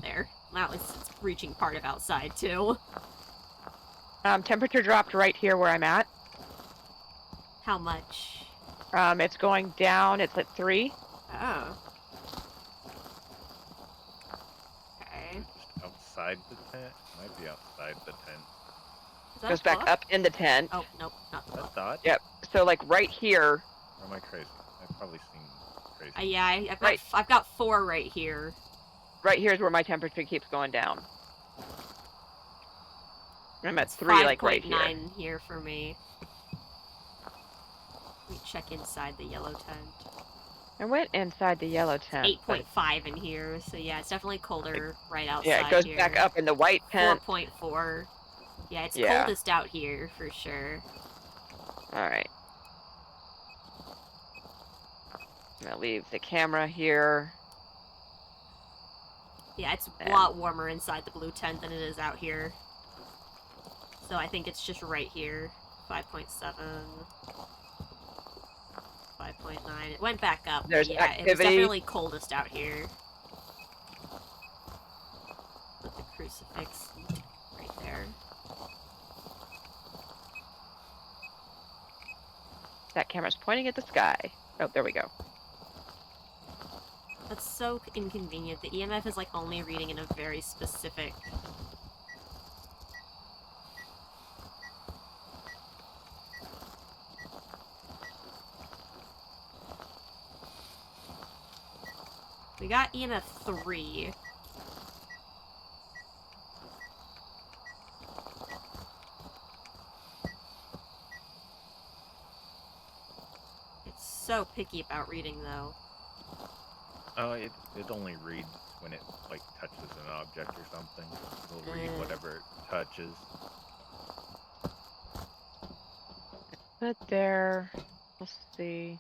There. Now it's reaching part of outside, too. Temperature dropped right here where I'm at. How much? It's going down. It's at 3. Oh. Okay. Just outside the tent? Might be outside the tent. Is that Goes a back book? up in the tent. Oh, nope, not the Is book. that dot? Yep. So like right here. Or am I crazy? I've probably seen crazy. Yeah, I've got, Right. I've got 4 right here. Right here is where my temperature keeps going down. I'm at 3, like right here. 5.9 here for me. Let me check inside the yellow tent. I went inside the yellow tent. 8.5 in here, so yeah, it's definitely colder right outside. Yeah, it goes here. back up in the white tent. 4.4. Yeah, it's Yeah. coldest out here for sure. Alright. I'm gonna leave the camera here. Yeah, it's a And- lot warmer inside the blue tent than it is out here. So I think it's just right here. 5.7. 5.9. It went back up. There's yeah, it was activity. definitely coldest out here. Put the crucifix right there. That camera's pointing at the sky. Oh, there we go. That's so inconvenient. The EMF is like only reading in a very specific... We got EMF 3. It's so picky about reading, though. Oh, it only reads when it like touches an object or something. It'll read whatever it touches. But there. Let's see.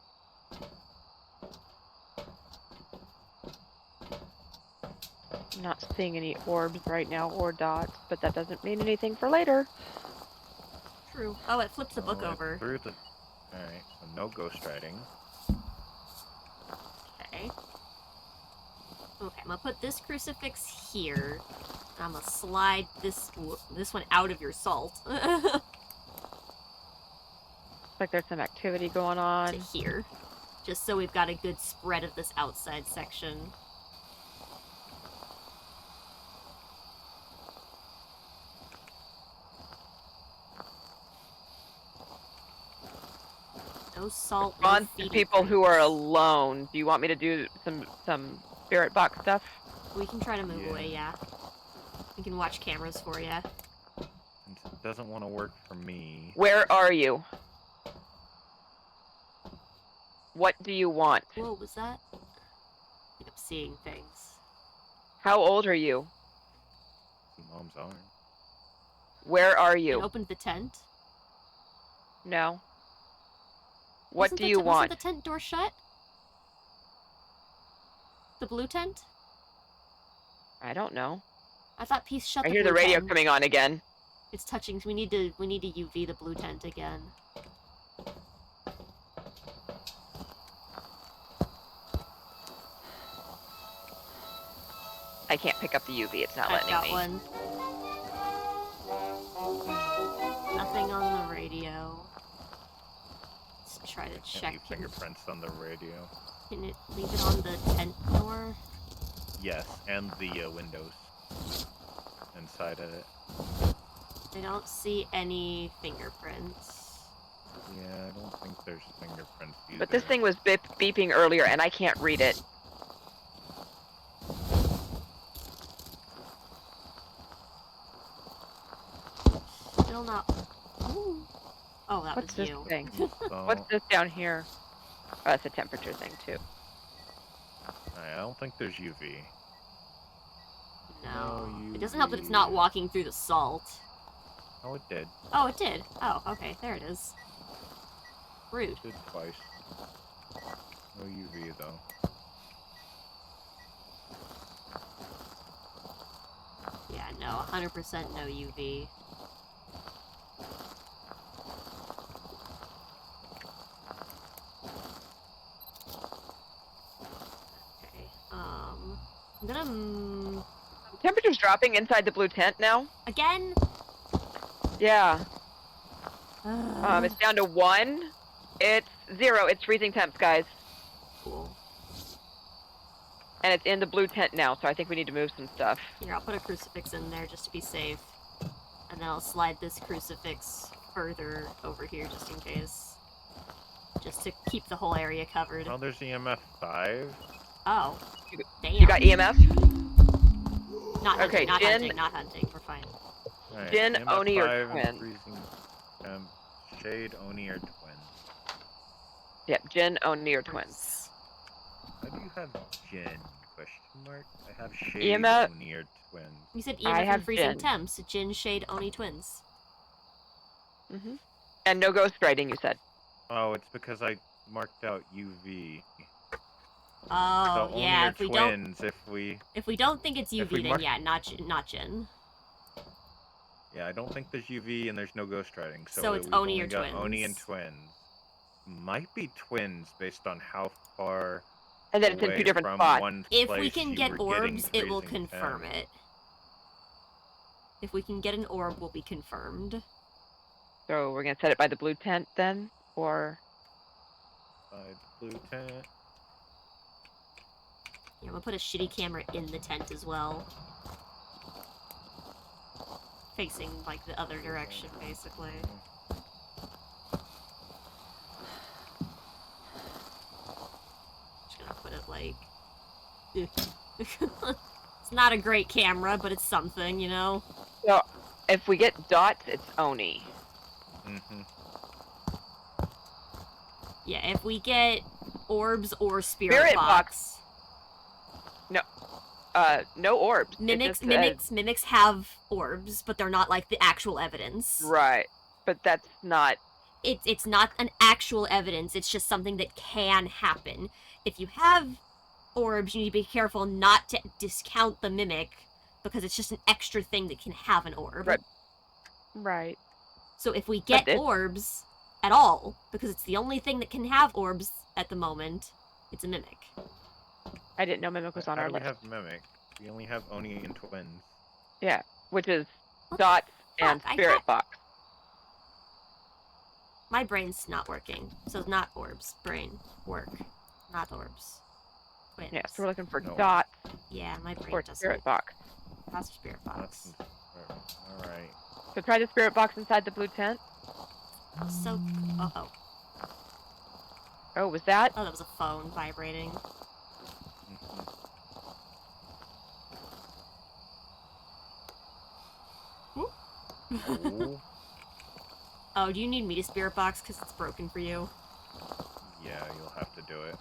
I'm not seeing any orbs right now or dots, but that doesn't mean anything for later. True. Oh, it flips the book Oh, it over. threw the. Alright, so no ghost writing. Okay. Okay, I'm gonna put this crucifix here. I'm gonna slide this one out of your salt Looks like there's some activity going to on. here, just so we've got a good spread of this outside section. No salt. no On to feeding people who are crates. alone. Do you want me to do some spirit box stuff? We can try to move Yeah. away, yeah. We can watch cameras for you. Since it doesn't want to work for me. Where are you? What do you want? Whoa, was that? I think I'm seeing things. How old are you? Mom's arm. Where are You you? opened the tent. No. What Wasn't do the you wasn't want? the tent door shut? The blue tent? I don't know. I thought Peace shut I the hear blue the radio tent. coming on again. It's touching. We need to UV the blue tent again. I can't pick up the UV. It's not I've letting got me. one. Nothing on the radio. try to Can't check. leave fingerprints on the radio. Can it leave it on the tent door? Yes, and the windows inside of it. I don't see any fingerprints. Yeah, I don't think there's fingerprints either. But this thing was beeping earlier, and I can't read it. Still not. Ooh. Oh, that What's was this you. thing? So, What's this down here? Oh, that's a temperature thing, too. I don't think there's UV. No. No It doesn't help that it's UV. not walking through the salt. Oh, it did. Oh, it did. Oh, okay. There it is. Rude. It did twice. No UV though. Yeah, no. 100% no UV. Okay. I'm gonna... Temperature's dropping inside the blue tent now. Again? Yeah. It's down to 1. It's 0. It's freezing temps, guys. Cool. And it's in the blue tent now, so I think we need to move some stuff. Here, I'll put a crucifix in there just to be safe. And then I'll slide this crucifix further over here just in case. Just to keep the whole area covered. Oh, there's EMF 5. Oh. Damn. You got EMF? Not hunting, Okay, not Jin- hunting, not hunting. We're fine. Alright, Jin, EMF Oni, or 5 and twin? freezing temp. Shade, Oni, or twins. Yep, Jin, Oni, or twins. Why do you have Jin? Question mark. I have Shade, EMF Oni, or twins. You said I EMF have and freezing Jin. temps. Jin, Shade, Oni twins. And no ghost writing, you said. Oh, it's because I marked out UV. Oh, So yeah, Oni or twins if we don't think it's if UV, we then mark- yeah, not Jin. Yeah, I don't think there's UV and there's no ghost writing. So it's we've Oni only or got Oni twins. and twins. Might be twins based on how far And then it's in away 2 different from spots. one If we place can you get were getting orbs, it will freezing confirm temps. it. If we can get an orb, we'll be confirmed. So we're gonna set it by the blue tent then? Or... By the blue tent. Yeah, I'm gonna put a shitty camera in the tent as well. Facing, like, the other direction, basically. Just gonna put it, like... It's not a great camera, but it's something, you know? So, if we get dots, it's Oni. Mm-hmm. Yeah, if we get orbs or spirit, Spirit box. No orbs. It Mimics, just says- mimics have orbs, but they're not, like, the actual evidence. Right. But that's not... It's not an actual evidence, it's just something that can happen. If you have orbs, you need to be careful not to discount the mimic, because it's just an extra thing that can have an orb. Right. Right. So if we get this- orbs at all, because it's the only thing that can have orbs at the moment, it's a mimic. I didn't know Mimic was on How our do we list. have Mimic? We only have Oni and twins. Yeah, which is What dots the and fuck? I spirit thought- box. My brain's not working, so it's not orbs. Brain, work, not orbs. Twins. Yeah, so we're looking for No. dots Yeah, my brain or doesn't. spirit box. That's spirit box. Alright. So try the spirit box inside the blue tent. So, oh, Oh, was that? that was a phone vibrating. Mhm. Oh, Oh, do you need me to spirit box because it's broken for you? yeah, you'll have to do it.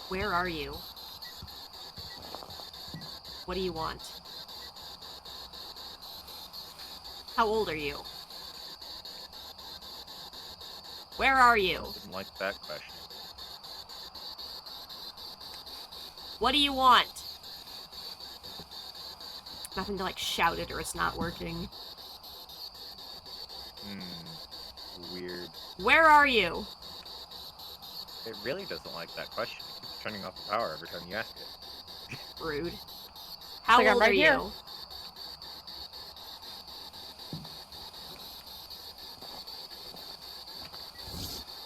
Where are you? What do you want? How old are you? Where are you? Didn't like that question. What do you want? Nothing to, like, shout it or it's not working. Weird. Where are you? It really doesn't like that question. It keeps turning off the power every time you ask it. Rude. How Like, I'm old right are here. you?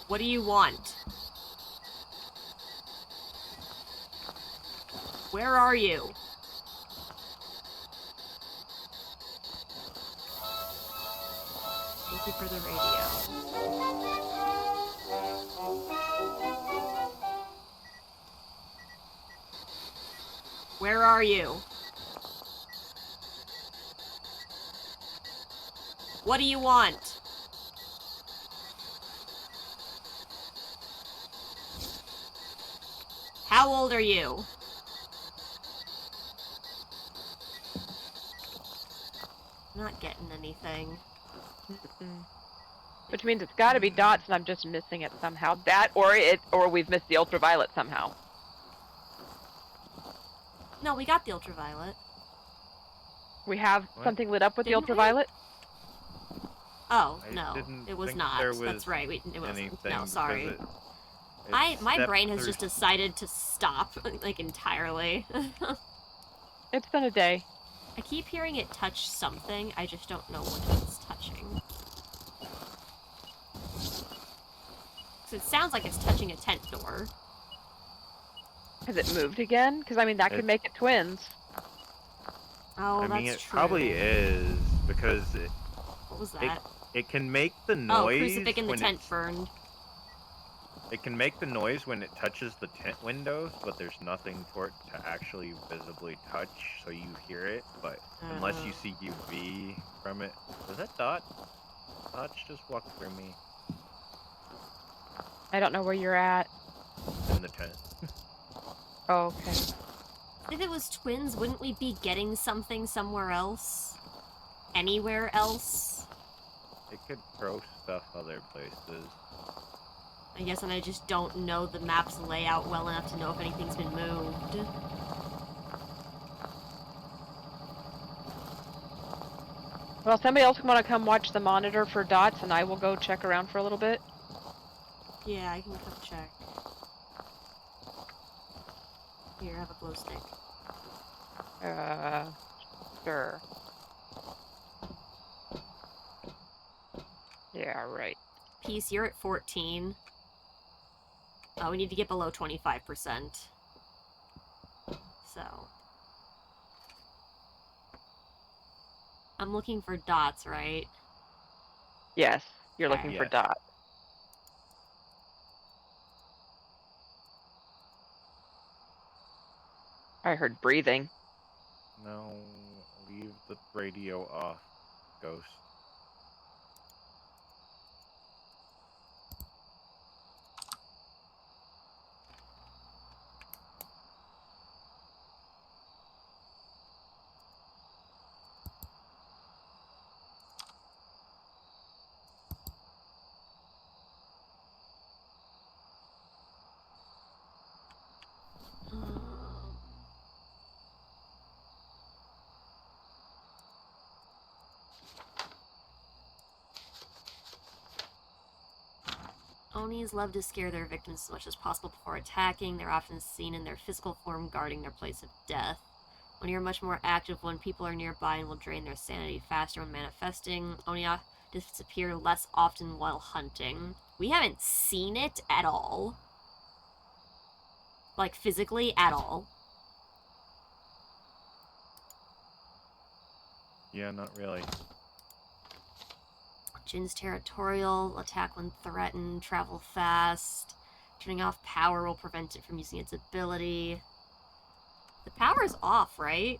What do you want? Where are you? Thank you for the radio. Where are you? What do you want? How old are you? I'm not getting anything. Which means it's got to be dots, and I'm just missing it somehow. That, or we've missed the ultraviolet somehow. No, we got the ultraviolet. We have What? something lit up with the Didn't we? ultraviolet. Oh, I no. didn't It was think not. there was That's right. It wasn't. anything No, because sorry. it My stepped brain has through- just decided to stop, like, entirely. It's been a day. I keep hearing it touch something, I just don't know what it's touching. So it sounds like it's touching a tent door. Has it moved again? Because, I mean, that could It- make it twins. Oh, I that's mean, it true. probably is because What was that? it can make the Oh, noise crucifix in the when tent it's- burned. It can make the noise when it touches the tent windows, but there's nothing for it to actually visibly touch, so you hear it. But unless you see UV from it, was that Dot? Dot just walked through me I don't know where you're at. in the tent. Oh, okay. If it was twins, wouldn't we be getting something somewhere else? Anywhere else? It could throw stuff other places. I guess, and I just don't know the map's layout well enough to know if anything's been moved. Well, somebody else want to come watch the monitor for dots, and I will go check around for a little bit. Yeah, I can come check. Here, have a glow stick. Sure. Yeah, right. Peace, you're at 14. Oh, we need to get below 25%. So. I'm looking for dots, right? Yes, you're Okay. looking for Yes. dots. I heard breathing. No, leave the radio off, Ghost. Onis love to scare their victims as much as possible before attacking. They're often seen in their physical form guarding their place of death. Oni are much more active when people are nearby and will drain their sanity faster when manifesting. Oni disappear less often while hunting. We haven't seen it at all. Like, physically at all. Yeah, not really. Jin's territorial, attack when threatened, travel fast. Turning off power will prevent it from using its ability. The power is off, right?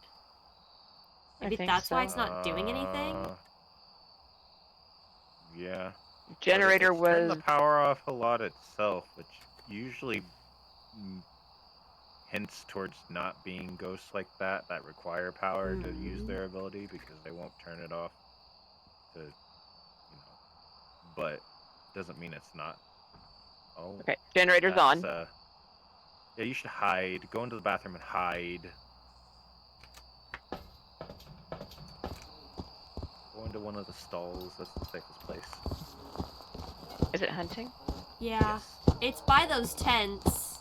Maybe think that's why so. it's not doing anything? Yeah. Generator But it's turned was... the power off a lot itself, which usually hints towards not being ghosts like that require power to use their ability because they won't turn it off to, but doesn't mean it's not. Oh. Okay, generator's that's, on. Yeah, you should hide. Go into the bathroom and hide. Go into one of the stalls. That's the safest place. Is it hunting? Yeah. Yes. It's by those tents.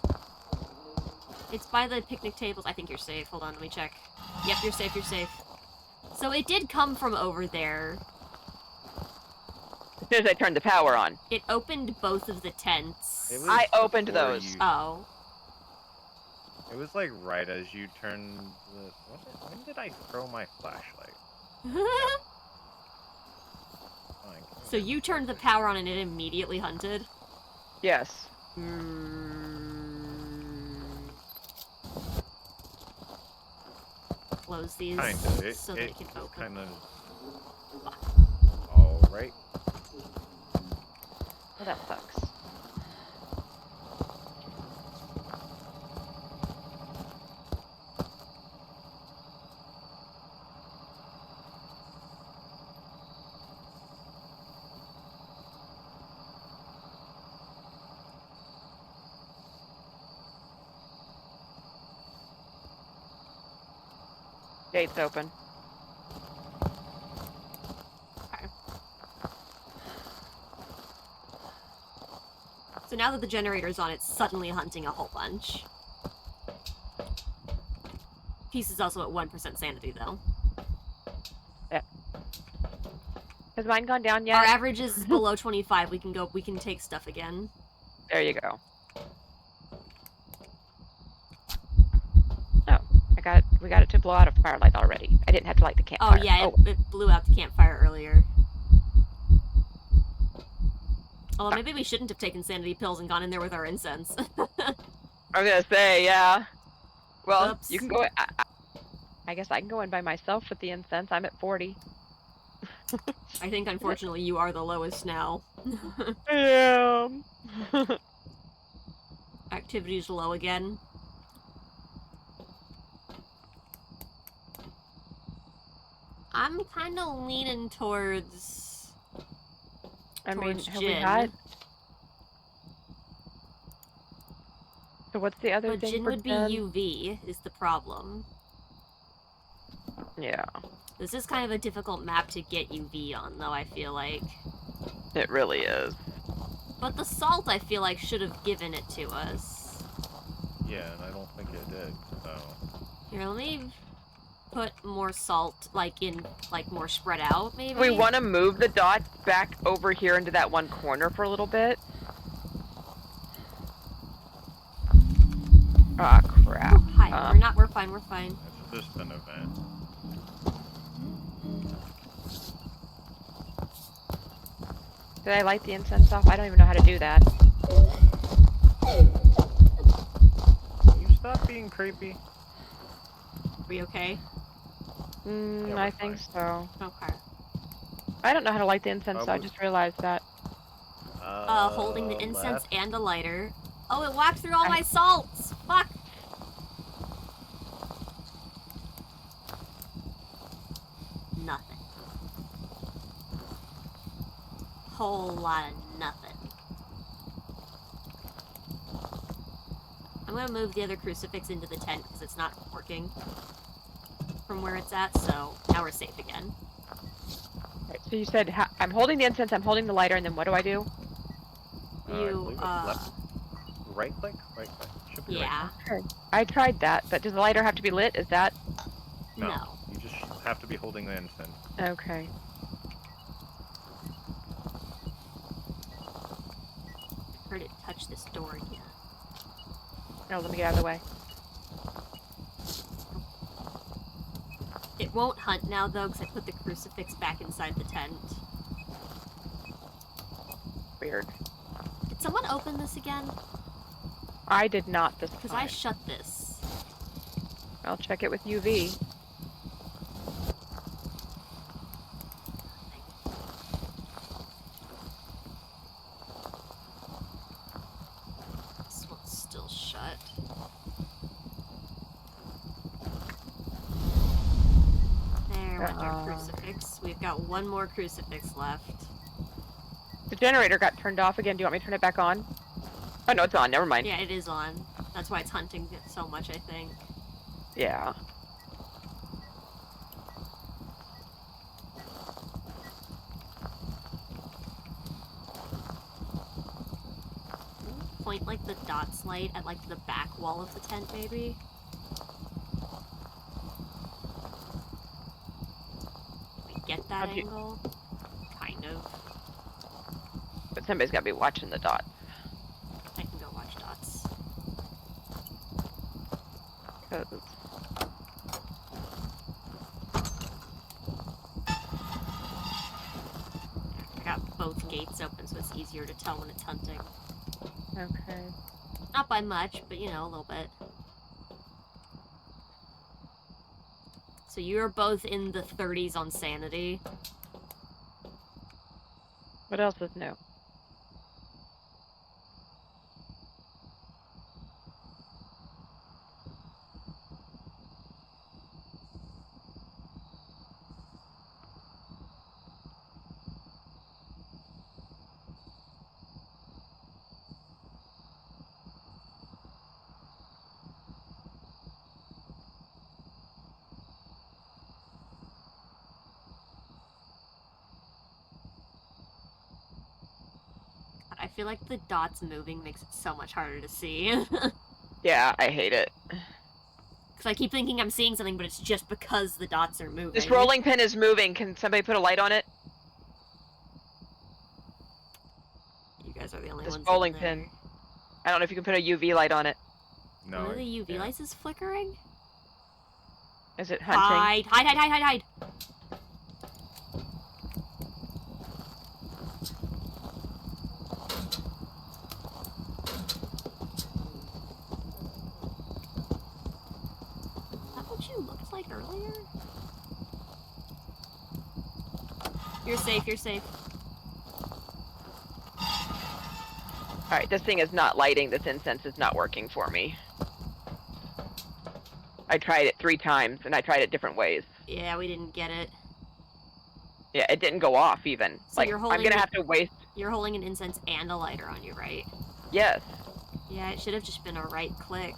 It's by the picnic tables. I think you're safe. Hold on, let me check. Yep, you're safe, you're safe. So it did come from over there. soon as I turned the power on. It opened both of the tents. It was I opened before those. you- Oh. It was like right as you turned the. When did I throw my flashlight? Fine, So you turned the power on and it immediately hunted? Yes. Close these Kinda. so they can open. Kind of. All right. Well, that sucks. Gate's open. Okay. So now that the generator's on, it's suddenly hunting a whole bunch. Peace is also at 1% sanity, though. Has mine gone down yet? Our average is below 25. We can take stuff again. There you go. Oh, we got it to blow out a firelight already. I didn't have to light the Oh, campfire. yeah, it blew out the campfire earlier. Although maybe we shouldn't have taken sanity pills and gone in there with our incense. I was gonna say, yeah. Well, Oops. you can go. I guess I can go in by myself with the incense. I'm at 40. I think, unfortunately, you are the lowest now. Yeah. Activity's low again. I'm kind of leaning towards... I mean, towards have we gin. had? So what's the other But thing gin for would be gin? UV, is the problem. Yeah, This is kind of a difficult map to get UV on, though, I feel like. it really is. But the salt, I feel like, should have given it to us. Yeah, and I don't think it did. So. Here, let me put more salt, like, more spread out, maybe? We want to move the dots back over here into that one corner for a little bit. Ah, crap. Hi, we're fine, we're fine. It's just an event. Did I light the incense off? I don't even know how to do that. You stop being creepy. We okay? Yeah, we're I think so. Okay. I don't know how to light the incense, so I we- just realized that. Holding the incense Left. and a lighter. Oh, it walked through all my salts! Fuck! Nothing. Whole lot of nothing. I'm gonna move the other crucifix into the tent because it's not working from where it's at, so now we're safe again. Right, so you said, I'm holding the incense, I'm holding the lighter, and then what do I do? I believe it's left. Right click? Right click. Should be yeah. right I tried that, but does the lighter have to be lit? Is that... click. No. You just have to be holding the incense. Okay. I heard it touch this door again. No, let me get out of the way. It won't hunt now, though, because I put the crucifix back inside the tent. Weird. Did someone open this again? I did not this Because time. I shut this. I'll check it with UV. This one's still shut. There went our crucifix. We've got one more crucifix left. The generator got turned off again. Do you want me to turn it back on? Oh, no, it's on. Never mind. Yeah, it is on. That's why it's hunting so much, I think. Yeah. Point, like, the dots light at, like, the back wall of the tent, maybe? We get that How'd you- angle? Kind of. But somebody's got to be watching the dots. I can go watch dots. 'Cause I got both gates open, so it's easier to tell when it's hunting. okay. Not by much, but you know, a little bit. So you're both in the 30s on sanity. What else is new? I feel like the dots moving makes it so much harder to see. Yeah, I hate it. Because I keep thinking I'm seeing something, but it's just because the dots are moving. This rolling pin is moving. Can somebody put a light on it? You guys are the only This ones. rolling in there. pin. I don't know if you can put a UV light on it. No. One of the I UV can't. lights is flickering? Is it hunting? Hide! Hide, hide, hide, hide, hide! Is that what you looked like earlier? You're safe, you're safe. Alright, this thing is not lighting. This incense is not working for me. I tried it 3 times, and I tried it different ways. Yeah, we didn't get it. Yeah, it didn't go off, even. So like, you're I'm holding gonna it- have to waste... You're holding an incense and a lighter on you, right? Yes. Yeah, it should have just been a right click.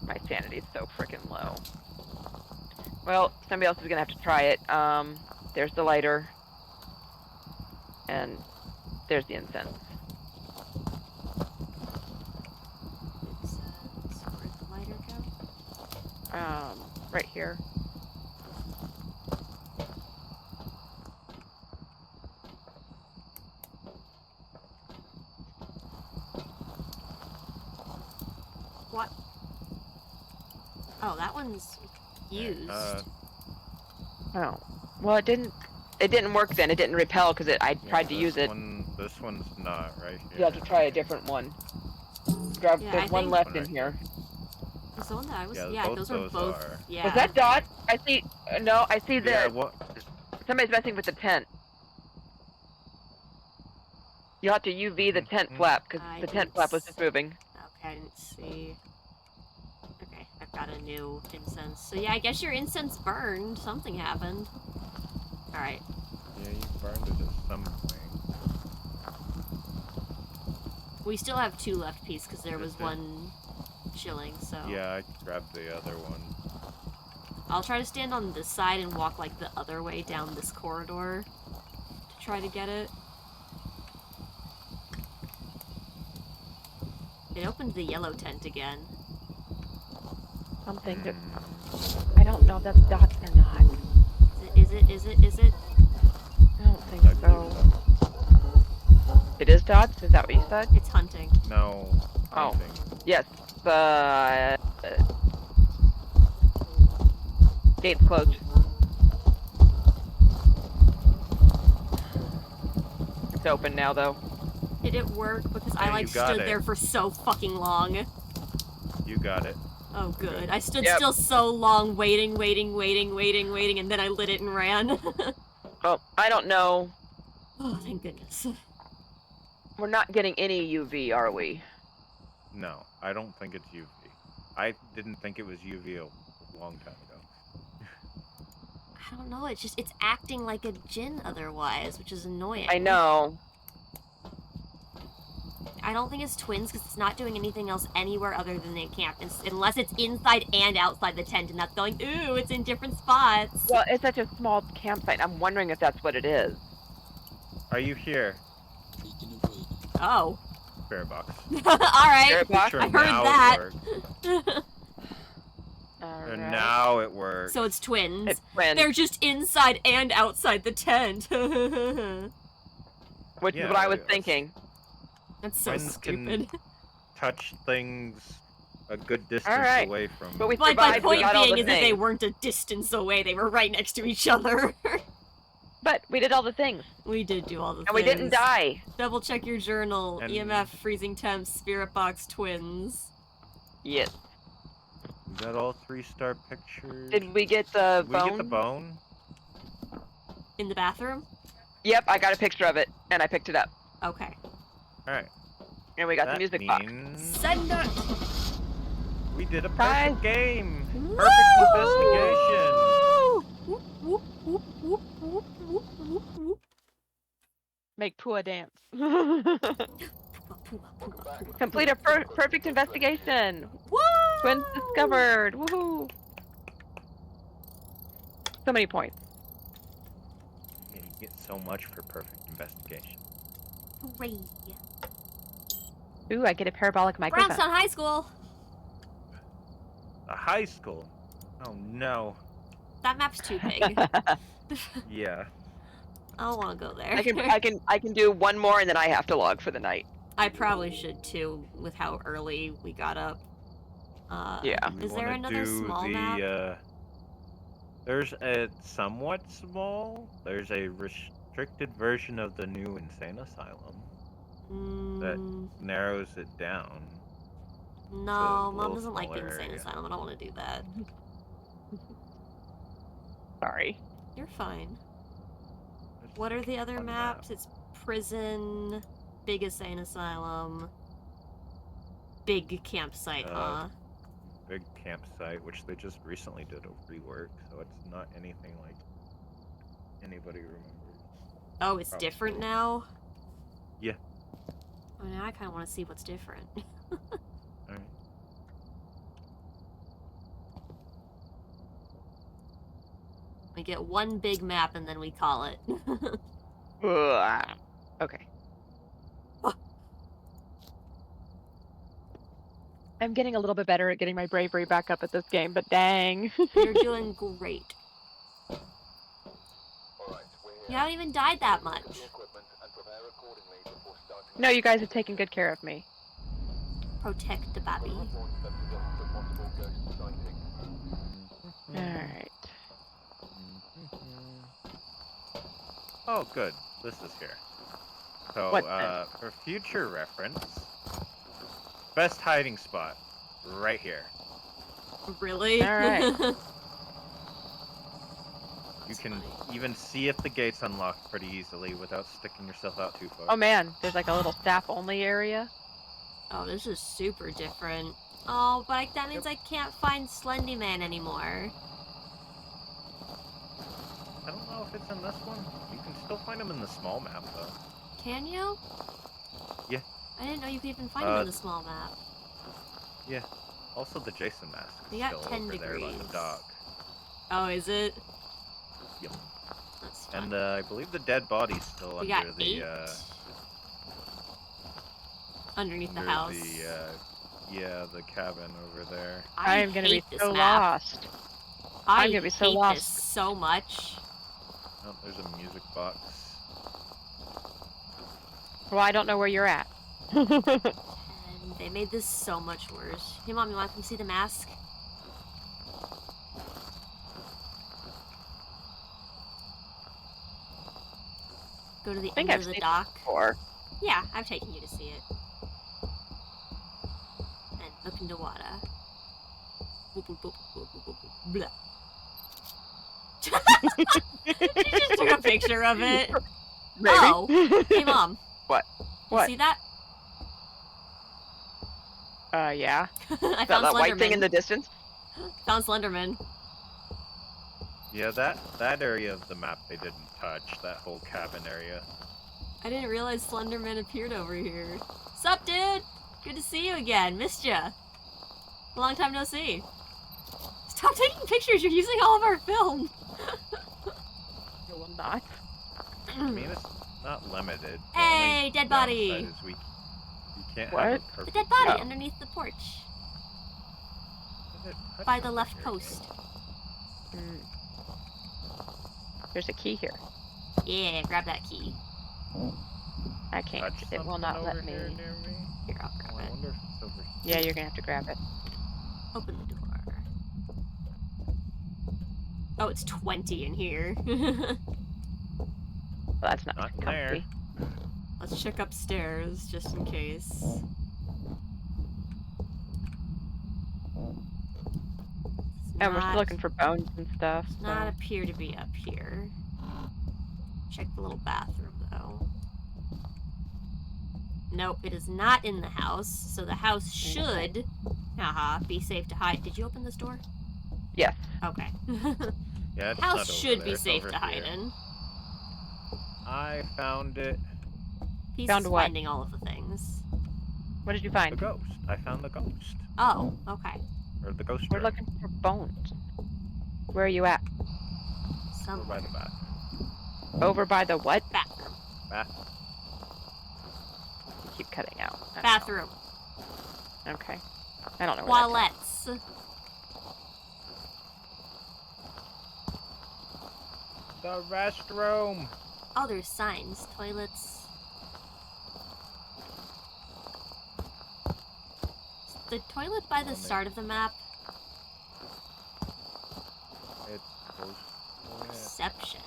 My sanity's so freaking low. Well, somebody else is gonna have to try it. There's the lighter. And there's the incense. Incense. Where'd the lighter go? Right here. What? Oh, that one's used. Oh. Well, it didn't work then. It didn't repel because I Yeah, tried to use it. This one's not right here. You have to try a different one. Grab, Yeah, there's I one think- left One in right here. Was the one that I was? Yeah, Yeah, both those were those both. are. Yeah. Was that Dot? I see. No, I see Yeah, the. what? Somebody's messing with the tent. You'll have to UV the tent Mhm. flap because I the tent didn't flap was s- just moving. Okay, I didn't see. Okay, I've got a new incense. So yeah, I guess your incense burned. Something happened. All right. Yeah, you burned it at some point. We still have 2 left piece because there was Just it. one chilling. So Yeah, I grabbed the other one. I'll try to stand on this side and walk like the other way down this corridor to try to get it. It opened the yellow tent again. Something that Mm, I don't know if that's Dots or not. Is it? I don't think I so. It is Dots? Is that what you said? It's hunting. no. Oh. Hunting. Yes. Gate's closed. It's open now, though. Did it work? Because I Yeah, like you got stood it. there for so fucking long. You got it. Oh, good. I stood Yep. still so long, waiting, and then I lit it and ran. Oh, I don't know. Oh, thank goodness. We're not getting any UV, are we? No, I don't think it's UV. I didn't think it was UV a long time ago. I don't know, it's acting like a djinn otherwise, which is annoying. I know. I don't think it's twins because it's not doing anything else anywhere other than the camp, unless it's inside and outside the tent, and that's going, ooh, it's in different spots. Well, it's such a small campsite. I'm wondering if that's what it is. Are you here, Oh. Spirit Box? Alright. Spirit Box? Sure, I heard now that. It works. Or now it works. So it's twins. It's twins. They're just inside and outside the tent. Which Yeah, is what I was it's- thinking. That's so Twins stupid. can touch things a good distance Alright. away from. But we Like, my survived, we point got all being the is that they things. weren't a distance away. They were right next to each other. But we did all the things. We did do all the And things. we didn't die. Double check your journal. And- EMF, freezing temps, spirit box, twins. Yes. We got all 3-star pictures. Did we get the Did we bone? get the bone? In the bathroom? Yep, I got a picture of it, and I picked it up. Okay. Alright. And we got the That music box. means Send it! we did a Guys. perfect game! Woo! Perfect investigation! Whoop, whoop, whoop, whoop, whoop, whoop, whoop, whoop. Make Pua dance. Pua, pua, Welcome pua, back. pua. Complete a perfect investigation. Woo! Twins discovered. Woohoo! So many points. Yeah, you get so much for perfect investigation. Hooray. Ooh, I get a parabolic microphone. Brownstown High School! A high school? Oh no. That map's too big. Yeah. I don't want to go there. I can do one more and then I have to log for the night. I probably should too, with how early we got up. Yeah. We Is there wanna another do small map? There's a somewhat small. There's a restricted version of the new insane asylum. Mm, Narrows it down. no, a Mom little doesn't like the smaller insane area. asylum. I don't want to do that. Sorry. You're fine. It's What are the other fun maps? It's prison, big insane asylum, big campsite, huh? Big campsite, which they just recently did a rework, so it's not anything like anybody remembers. Oh, it's probably. different now? Yeah. Oh, now I kind of want to see what's different. Alright. We get one big map and then we call it. Ugh. Okay. I'm getting a little bit better at getting my bravery back up at this game, but dang. You're doing great. Alright, we're You here. haven't even died that much. Take your equipment and prepare accordingly before starting. No, you guys have taken good care of me. Protect the baby. Reports that suggest a possible ghost sighting. Alright. Oh, good. This is here. So, What for future reference, best hiding spot, right here. Really? Alright. You can even see if the gate's unlocked pretty easily without sticking yourself out too far. Oh man, there's like a little staff only area. Oh, this is super different. Oh, but that means I can't find Slendy Man anymore. I don't know if it's in this one. You can still find them in the small map, though. Can you? Yeah. I didn't know you could even find him in the small map. Yeah. Also, the Jason mask is We got still 10 over there by the degrees. dock. Oh, is it? Yep. That's fun. And I believe the dead body's still We under got the 8 underneath the under house. yeah, the cabin over there. I am gonna be hate this so map. lost. I I'm gonna be so hate lost. this so much. Oh, there's a music box. Well, I don't know where you're at. And they made this so much worse. Hey, Mom, you want to come see the mask? Go to the think end I've of the seen it dock. Or Yeah, I've taken you to see it. And look into water. Boop, boop, boop, boop, boop, boop, boop. Blah. She just took a picture of it. maybe. Oh. Hey, Mom. What? You What? see that? Yeah. I That, found that white thing Slenderman. in the distance. Found Slenderman. Yeah, that area of the map they didn't touch. That whole cabin area. I didn't realize Slenderman appeared over here. Sup, dude? Good to see you again. Missed ya. Long time no see. Stop taking pictures. You're using all of our film. No, I'm not. I mean, it's not limited. The Hey, only dead body. downside is you can't What? have a The perfect dead body Oh. underneath the porch. Is it touched By the over left here, post. Mm. There's a key here. Yeah, grab that key. I can't. touch It will something not over let here me. near me? Here, I'll Oh, I grab it. wonder if it's over Yeah, here. you're gonna have to grab it. Open the door. Oh, it's 20 in here. Well, that's nice Not and in there. comfy. Let's check upstairs, just in case. And we're still looking for bones and stuff. Does So. not appear to be up here. Check the little bathroom, though. Nope, it is not in the house, so the house should, haha, be safe to hide. Did you open this door? Yes. Okay. Yeah, it's House not over should there. be It's safe over to hide here. in. I found it. He's Found what? finding all of the things. What did you The find? ghost. I found the ghost. Oh, okay. Or the ghost We're room. looking for bones. Where are you at? Over by Somewhere. the bathroom. Over by the what? Bathroom. Bathroom. You keep cutting out. I don't Bathroom. know. Okay. I don't know where that's Toilets. The restroom. Oh, there's signs. Toilets. Is the toilet by the On there. start of the map? It's close. Perception.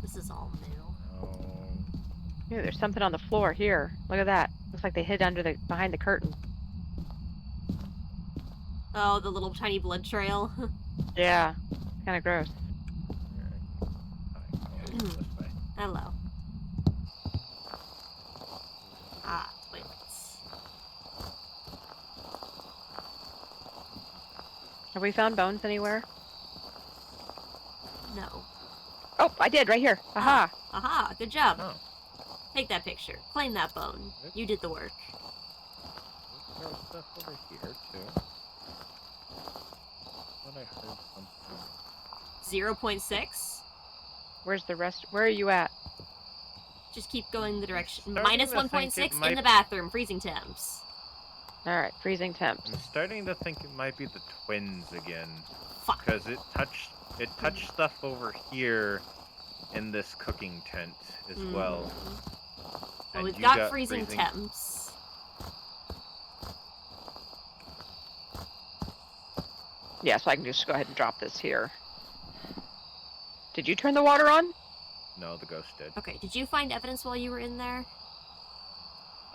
This is all new. Oh. Ooh, there's something on the floor here. Look at that. Looks like they hid behind the curtain. Oh, the little tiny blood trail. Yeah. Kind of gross. This way. Hello. Ah, toilets. Have we found bones anywhere? No. Oh, I did, right here. Aha. Aha, good job. Oh. Take that picture. Claim that bone. Yep. You did the work. There's stuff over here too. Thought I heard something. 0.6? Where's the rest? Where are you at? Just keep going the direction. Starting Minus to think 1.6 it in might- the bathroom. Freezing temps. Alright, freezing temps. I'm starting to think it might be the twins again. Fuck. Because it touched stuff over here in this cooking tent as well. Well, And we've you got freezing freezing temps. Yeah, so I can just go ahead and drop this here. Did you turn the water on? No, the ghost did. Okay, did you find evidence while you were in there?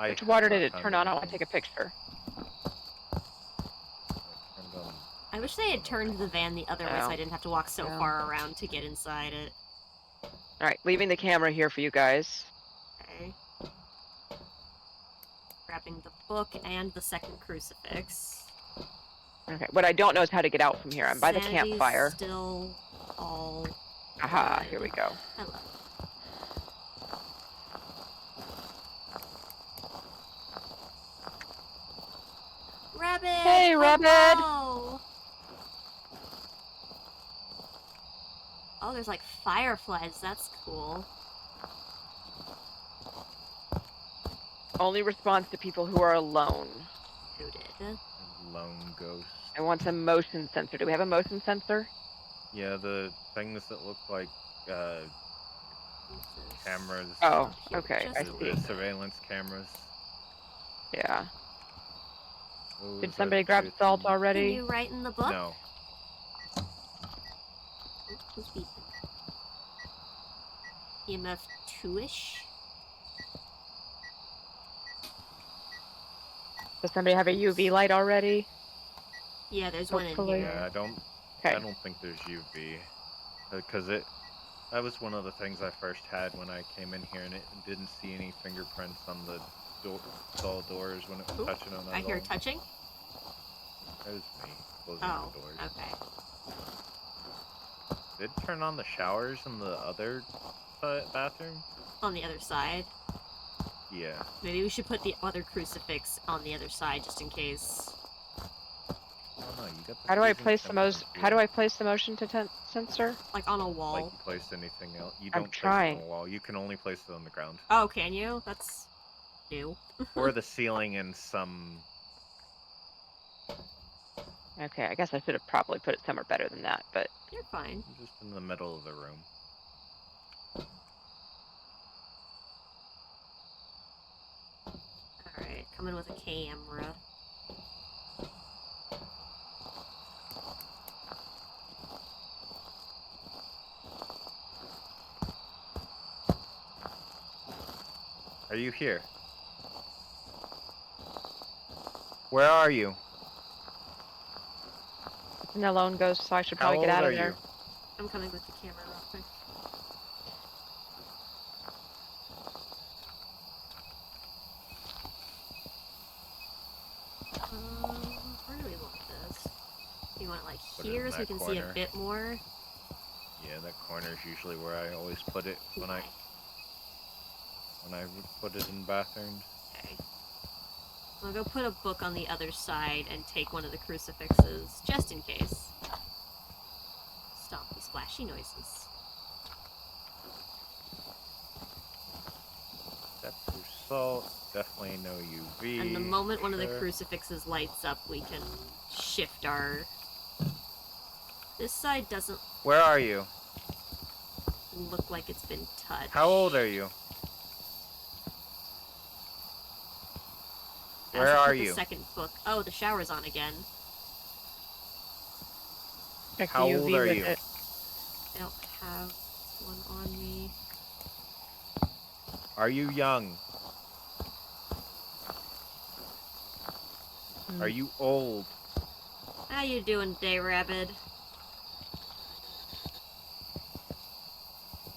Which water did it found turn on? I want to anything. take a picture. It turned on. I wish they had turned the van the other way so No. I didn't have to walk so No. far around to get inside it. Alright, leaving the camera here for you guys. Okay. Grabbing the book and the second crucifix. Okay, what I don't know is how to get out from here. I'm by the Sanity's campfire. Still all Aha, good. here we go. Hello. Rabbit! Hey, Rabbit! Hello! Oh, there's like fireflies. That's cool. Only responds to people who are alone. Noted. Lone ghost. I want a motion sensor. Do we have a motion sensor? Yeah, the things that look like cameras. Oh, Here, okay, I just see. The surveillance cameras. Yeah. Those Did are somebody the grab two salt things. Can already? you write in the book? No. Ooh, who's beeping? EMF 2-ish? Does somebody have a UV light already? Yeah, there's one in Hopefully. here. Yeah, I Okay. don't think there's UV. Because that was one of the things I first had when I came in here, and it didn't see any fingerprints on the stall doors when it was Ooh, touching them. I hear touching? It was me closing Oh, the doors. okay. Did it turn on the showers in the other bathroom? On the other side. Yeah. Maybe we should put the other crucifix on the other side just in case. Oh no, you got the How do I freezing place the temp most? in How do here. I place the motion sensor? Like on a wall. Like you place anything else? You I'm don't place it trying. on the wall. You can only place it on the ground. Oh, can you? That's new. Or the ceiling in some... Okay, I guess I should have probably put it somewhere better than that, but You're fine. just in the middle of the room. Coming with a camera. Are you here? Where are you? It's an alone ghost, so I should How probably get old out are of there. you? I'm coming with the camera real quick. Where do we want this? You want it like Put it here in so we that can see a corner. bit more? Yeah, that corner is usually where I always put it when I put it in bathrooms. Okay. I'll go put a book on the other side and take one of the crucifixes, just in case. Stop these flashy noises. That's through salt. Definitely no UV. And the moment one of the Sure. crucifixes lights up, we can shift our... This side doesn't Where are you? look like it's been touched. How old are you? Where As I are put you? the second book. Oh, the shower's on again. Check How the UV old are with you? it. I don't have one on me. Are you young? Are you old? How you doing today, Rabbit?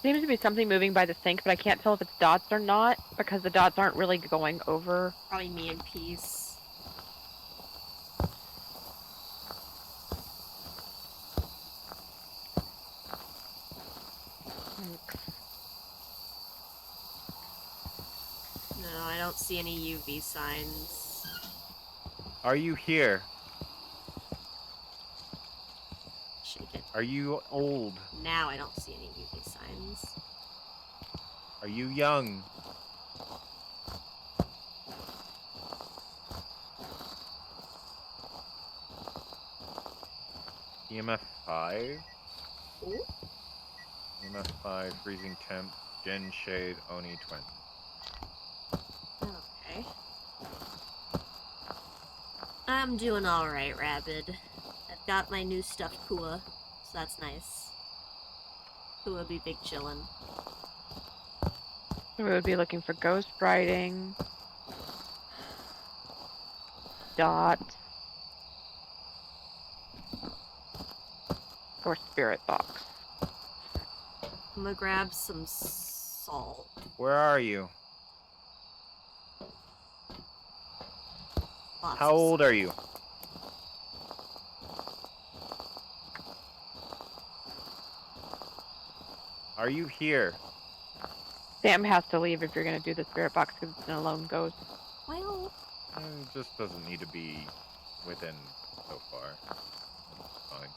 Seems to be something moving by the sink, but I can't tell if it's dots or not, because the dots aren't really going over. Probably me and Peace. No, I don't see any UV signs. Are you here? Shake it. Are you old? Now I don't see any UV signs. Are you young? EMF 5? Ooh. EMF 5, freezing temp, Gen Shade, Oni 20. Okay. I'm doing alright, Rabbit. I've got my new stuffed Kua, so that's nice. Kua be big chillin'. We would be looking for ghost writing, dots, or spirit box. I'm gonna grab some salt. Where are you? Lots How of old are you? Are you here? Sam has to leave if you're going to do the spirit box because it's an alone ghost. Well, It just doesn't need to be within so far. It's fine.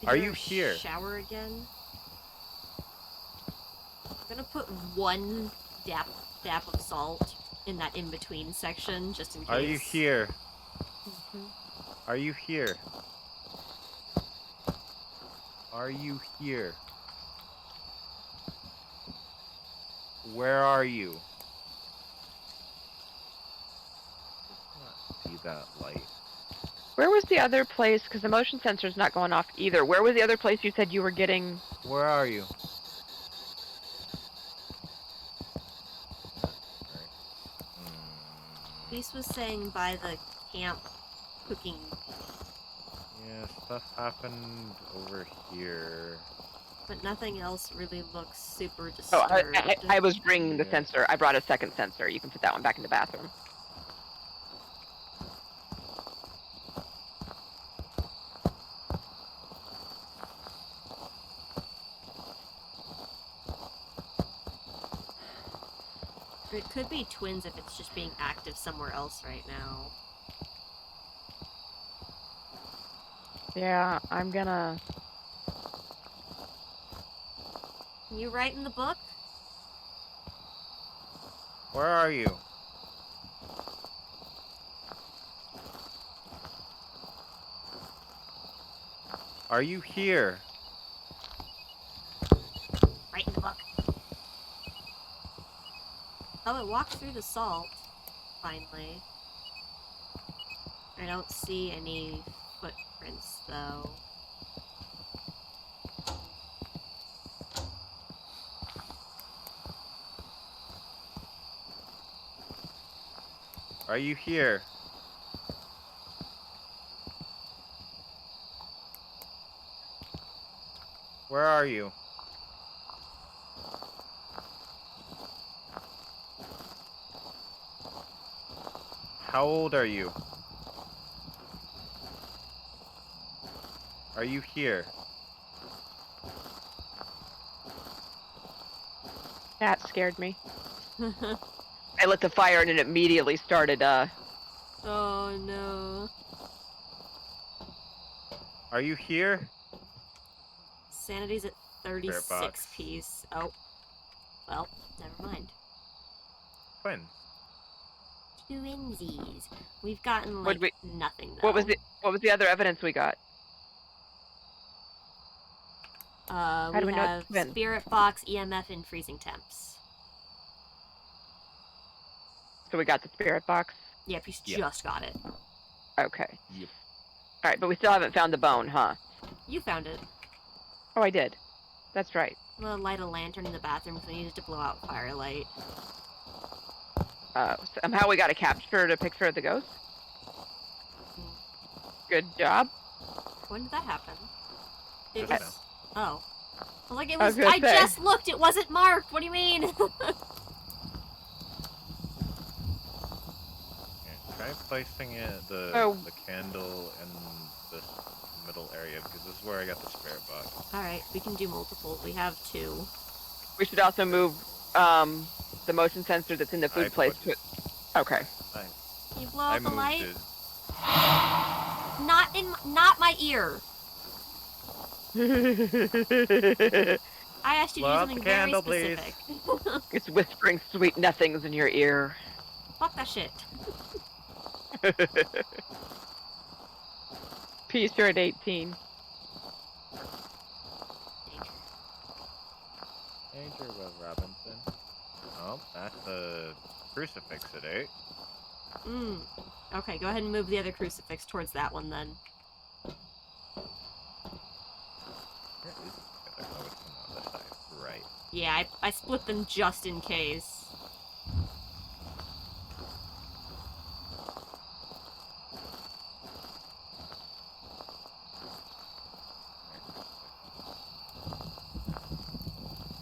Are you here? Shower again. I'm gonna put one dap of salt in that in-between section, just in case. Are you here? Are you here? Are you here? Where are you? See that light. Where was the other place? Because the motion sensor's not going off either. Where was the other place you said you were getting? Where are you? Lise was saying by the camp cooking. Yeah, stuff happened over here. But nothing else really looks super Oh, disturbed. I was bringing the Yeah. sensor. I brought a second sensor. You can put that one back in the bathroom. It could be twins if it's just being active somewhere else right now. Yeah, I'm gonna... Can you write in the book? Where are you? Are you here? Write in the book. Oh, it walked through the salt. Finally. I don't see any footprints, though. Are you here? Where are you? How old are you? Are you here? That scared me. I lit the fire and it immediately started, Oh no. Are you here? Sanity's at Spirit 36 box. piece. Oh. Well, never mind. Twins. Twinsies. We've gotten, What'd like, nothing, though. what was the other evidence we got? We do we know it's have twins? spirit box, EMF, and freezing temps. So we got the spirit box. Yep, you Yep. just got it. Okay. Yep. Alright, but we still haven't found the bone, huh? You found it. Oh, I did. That's right. I'm gonna light a lantern in the bathroom because I needed to blow out firelight. Somehow we got a picture of the ghost. Good job. When did that happen? It Just was... Oh. Well, like, it I was... was gonna I say. just looked! It wasn't marked! What do you mean? Okay, try placing the candle in this middle area because this is where I got the spirit box. Alright, we can do multiple. We have 2. We should also move the motion sensor that's in the food place to... Okay. Can you blow I out the moved light? it. Not my ear. I asked you to Blow do out something the very candle, please. specific. It's whispering sweet nothings in your ear. Fuck that shit. Peace, you're at 18. Danger, Will Robinson. Oh, that's a crucifix at 8. Okay, go ahead and move the other crucifix towards that one then. Where is the other? Oh, it's on the other side. Right. Yeah, I split them just in case.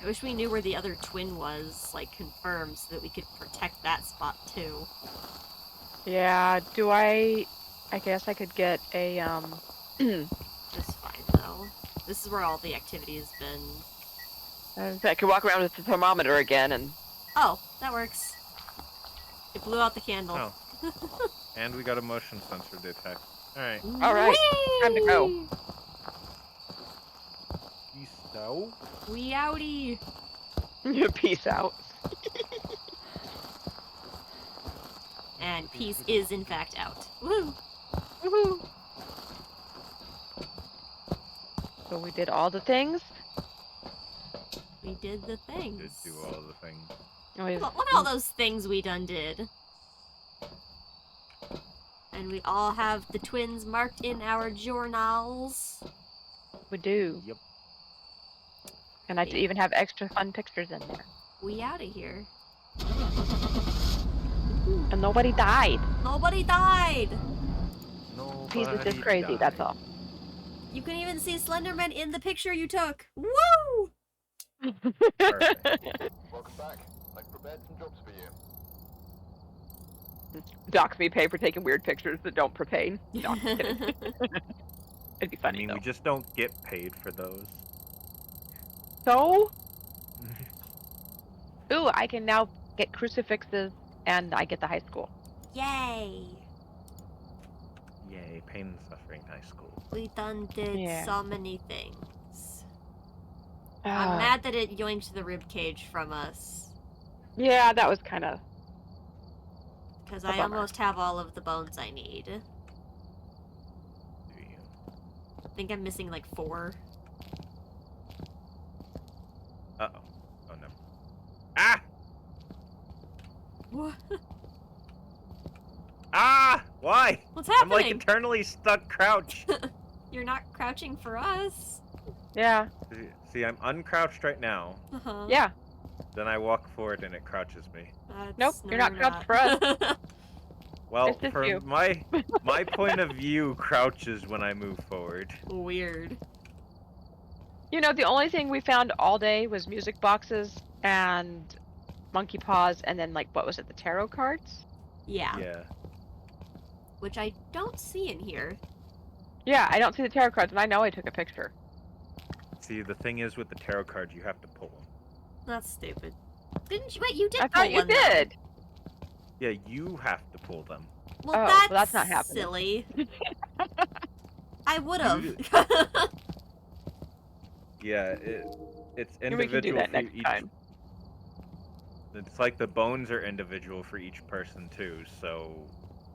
I wish we knew where the other twin was, like, confirmed, so that we could protect that spot, too. Yeah, I guess I could get a, Just fine, though. This is where all the activity has been. I could walk around with the thermometer again and... Oh, that works. It blew out the candle. Oh. And we got a motion sensor detect. Alright. Alright, time to go. Peace out. We outie! Peace out. And peace is, in fact, out. Woo! Woohoo! So we did all the things? We did the things. Did do all the things. Look at all those things we done did. And we all have the twins marked in our journals. We do. Yep. And I even have extra fun pictures in there. We out of here. And nobody died. Nobody died! Peace is just Nobody crazy, died. that's all. You can even see Slenderman in the picture you took. Woo! Perfect. Welcome back. I've prepared some jobs for you. Docs me pay for taking weird pictures that don't pertain. No, I'm just kidding. It'd be I funny mean, though. we just don't get paid for those. So? Ooh, I can now get crucifixes, and I get the high school. Yay! Yay, pain and suffering high school. We done did Yeah. so many things. I'm mad that it yoinked the rib cage from us. Yeah, that was kind of. Because A I bummer. almost have all of the bones I need. Do you? I think I'm missing like 4. Uh-oh. Oh, no. Ah! What? Ah! Why? What's I'm like happening? eternally stuck crouched. You're not crouching for us. Yeah. See, I'm uncrouched right now. Uh-huh. Yeah. Then I walk forward and it crouches me. No, you're not crouched for us. Well, It's just for you. my point of view, crouches when I move forward. Weird. You know, the only thing we found all day was music boxes and monkey paws, and then like what was it, the tarot cards? Yeah. Yeah. Which I don't see in here. Yeah, I don't see the tarot cards, and I know I took a picture. See, the thing is with the tarot cards, you have to pull them. That's stupid. Didn't you? Wait, you did I pull thought you one, though. did. Yeah, you have to pull them. Well, Oh, that's, well, that's not happening. silly. I would have. Yeah, it's Maybe we can do individual that for next each. time. It's like the bones are individual for each person too. So,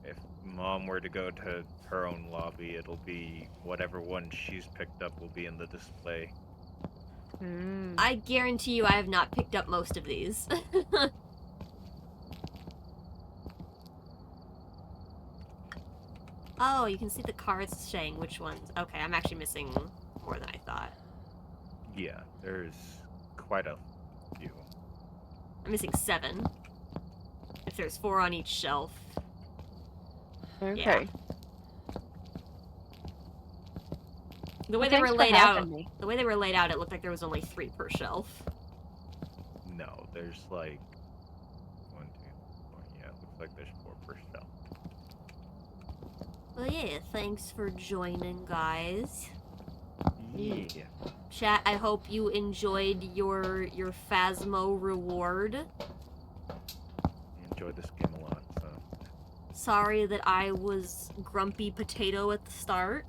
if Mom were to go to her own lobby, it'll be whatever one she's picked up will be in the display. Mm. I guarantee you I have not picked up most of these. Oh, you can see the cards saying which ones. Okay, I'm actually missing more than I thought. Yeah, there's quite a few. I'm missing 7. If there's 4 on each shelf. Okay. The way Well, they were thanks for laid having out, me. the way they were laid out, it looked like there was only 3 per shelf. No, there's like 1, 2, 4. Yeah, it looks like there's 4 per shelf. Well, yeah, thanks for joining, guys. Yeah. Chat, I hope you enjoyed your Phasmo reward. I enjoyed this game a lot, so. Sorry that I was grumpy potato at the start.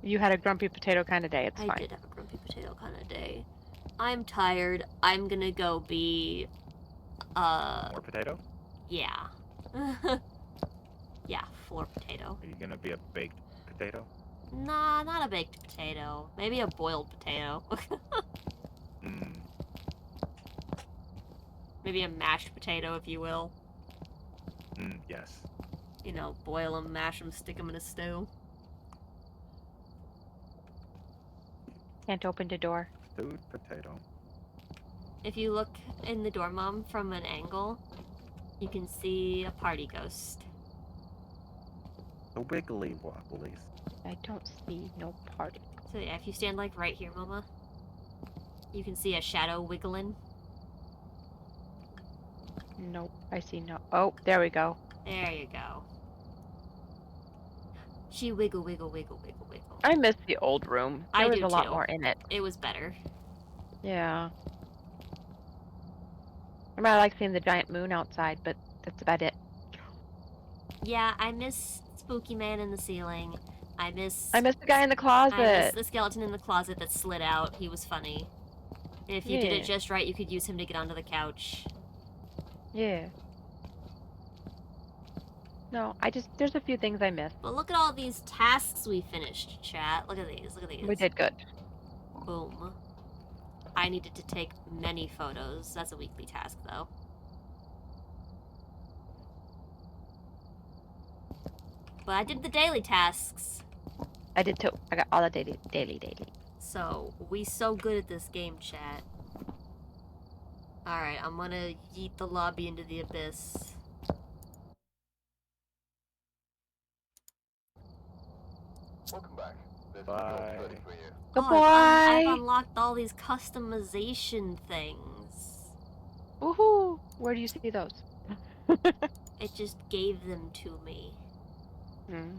You had a grumpy potato kind of day. It's I fine. did have a grumpy potato kind of day. I'm tired. I'm gonna go be, More potato? yeah. Yeah, floor potato. Are you gonna be a baked potato? Nah, not a baked potato. Maybe a boiled potato. Hmm. Maybe a mashed potato, if you will. Yes. You know, boil them, mash them, stick them in a stew. Can't open the door. Stewed potato. If you look in the door, Mom, from an angle, you can see a party ghost. The wiggly wobblies. I don't see no party. So yeah, if you stand like right here, Mama, you can see a shadow wiggling. Nope, I see no. Oh, there we go. There you go. She wiggle, wiggle, wiggle, wiggle, wiggle. I miss the old room. There I was do a lot too. more in it. It was better. Yeah. I mean, I like seeing the giant moon outside, but that's about it. Yeah, I miss Spooky Man in the ceiling. I miss I miss the guy in the I miss closet. the skeleton in the closet that slid out. He was funny. If you did Yeah. it just right, you could use him to get onto the couch. Yeah. No, there's a few things I missed. But look at all these tasks we finished, chat. Look at these. Look at these. We did good. Boom. I needed to take many photos. That's a weekly task, though. But I did the daily tasks. I did too. I got all the daily. So, we so good at this game, chat. Alright, I'm gonna yeet the lobby into the abyss. Welcome back. There's Bye. jobs ready for you. Goodbye. I've unlocked all these customization things. Woohoo! Where do you see those? It just gave them to me. Hmm.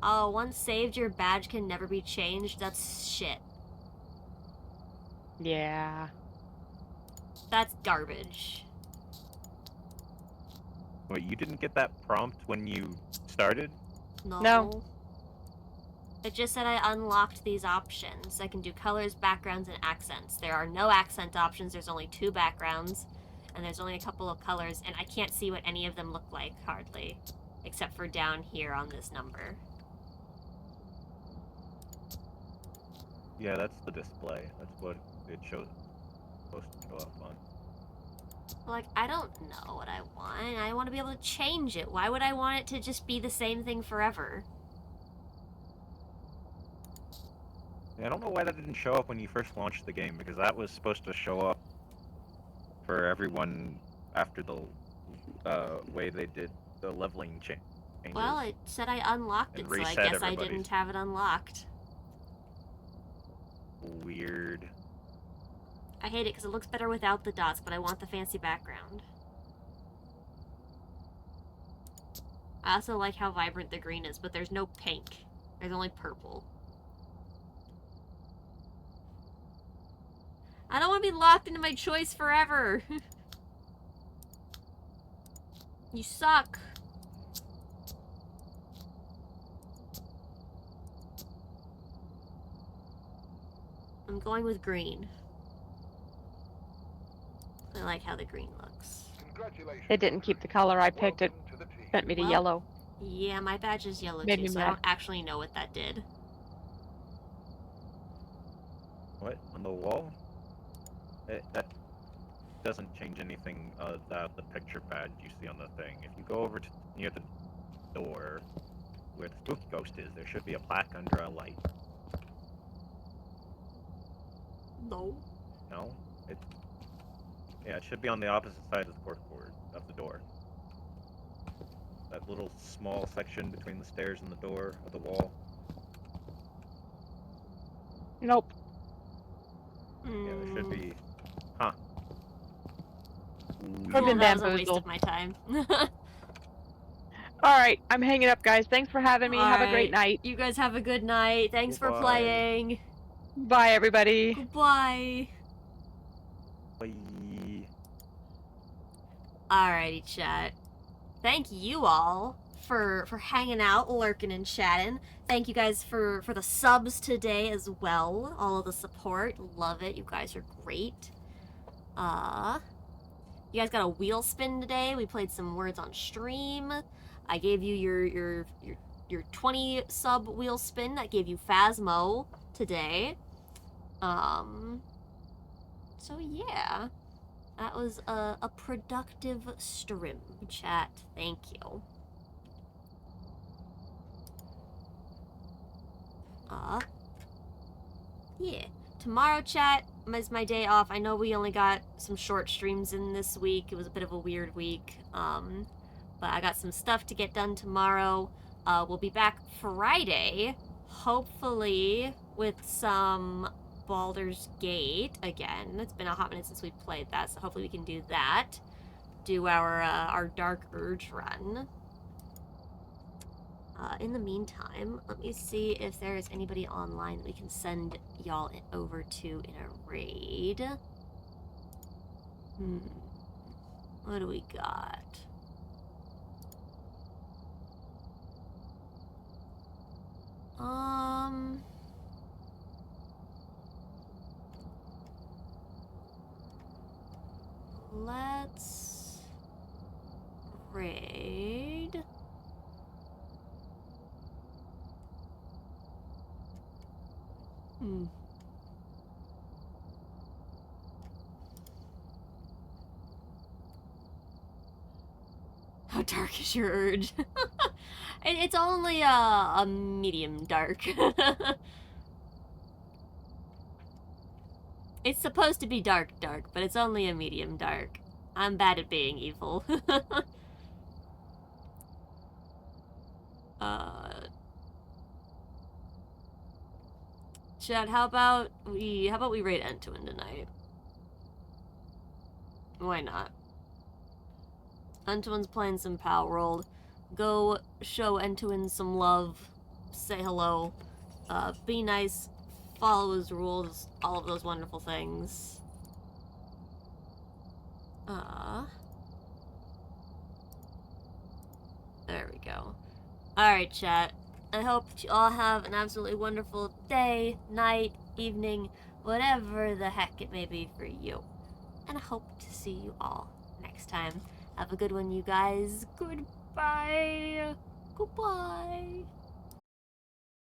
Oh, once saved, your badge can never be changed. That's shit. Yeah. That's garbage. Wait, you didn't get that prompt when you started? No. It just said I unlocked these options. I can do colors, backgrounds, and accents. There are no accent options. There's only 2 backgrounds, and there's only a couple of colors, and I can't see what any of them look like, hardly. Except for down here on this number. Yeah, that's the display. That's what it shows. Supposed to show up on. Like, I don't know what I want. I want to be able to change it. Why would I want it to just be the same thing forever? Yeah, I don't know why that didn't show up when you first launched the game, because that was supposed to show up for everyone after the way they did the leveling changes. Well, it said I unlocked And it, so I reset guess I everybody's. didn't have it unlocked. Weird. I hate it because it looks better without the dots, but I want the fancy background. I also like how vibrant the green is, but there's no pink. There's only purple. I don't want to be locked into my choice forever. You suck. I'm going with green. I like how the green looks. Congratulations. It didn't keep the color I picked. It Welcome to the team. sent me to Well, yellow. Yeah, my badge is yellow Made too, me so I mad. don't actually know what that did. What? On the wall? That doesn't change anything about the picture badge you see on the thing. If you go over to near the door where the spooky ghost is, there should be a plaque under a light. No. No? Yeah, it should be on the opposite side of the corkboard of the door. That little small section between the stairs and the door of the wall. Nope. Yeah, there should be. Huh. I've Cool, been that was a waste bamboozled. of my time. Alright, I'm hanging up, guys. Thanks for having me. Have a great Alright. night. You guys have a good night. Thanks for Goodbye. playing. Bye, everybody. Goodbye. Bye. Alrighty, chat. Thank you all for hanging out, lurking, and chatting. Thank you guys for the subs today as well. All of the support. Love it. You guys are great. You guys got a wheel spin today. We played some words on stream. I gave you your 20 sub wheel spin. That gave you Phasmo today. So yeah. That was a productive stream, chat. Thank you. Yeah. Tomorrow, chat, is my day off. I know we only got some short streams in this week. It was a bit of a weird week. But I got some stuff to get done tomorrow. We'll be back Friday, hopefully with some Baldur's Gate again. It's been a hot minute since we played that, so hopefully we can do that. Do our Dark Urge run. In the meantime, let me see if there's anybody online that we can send y'all over to in a raid. What do we got? Let's raid. How dark is your urge? It's only a medium dark. It's supposed to be dark, but it's only a medium dark. I'm bad at being evil. Chad, how about we raid Entuin tonight? Why not? Entuin's playing some Pal World. Go show Entuin some love. say hello, be nice, follow his rules, all of those wonderful things. There we go. Alright, chat. I hope you all have an absolutely wonderful day, night, evening, whatever the heck it may be for you. And I hope to see you all next time. Have a good one, you guys. Goodbye. Goodbye.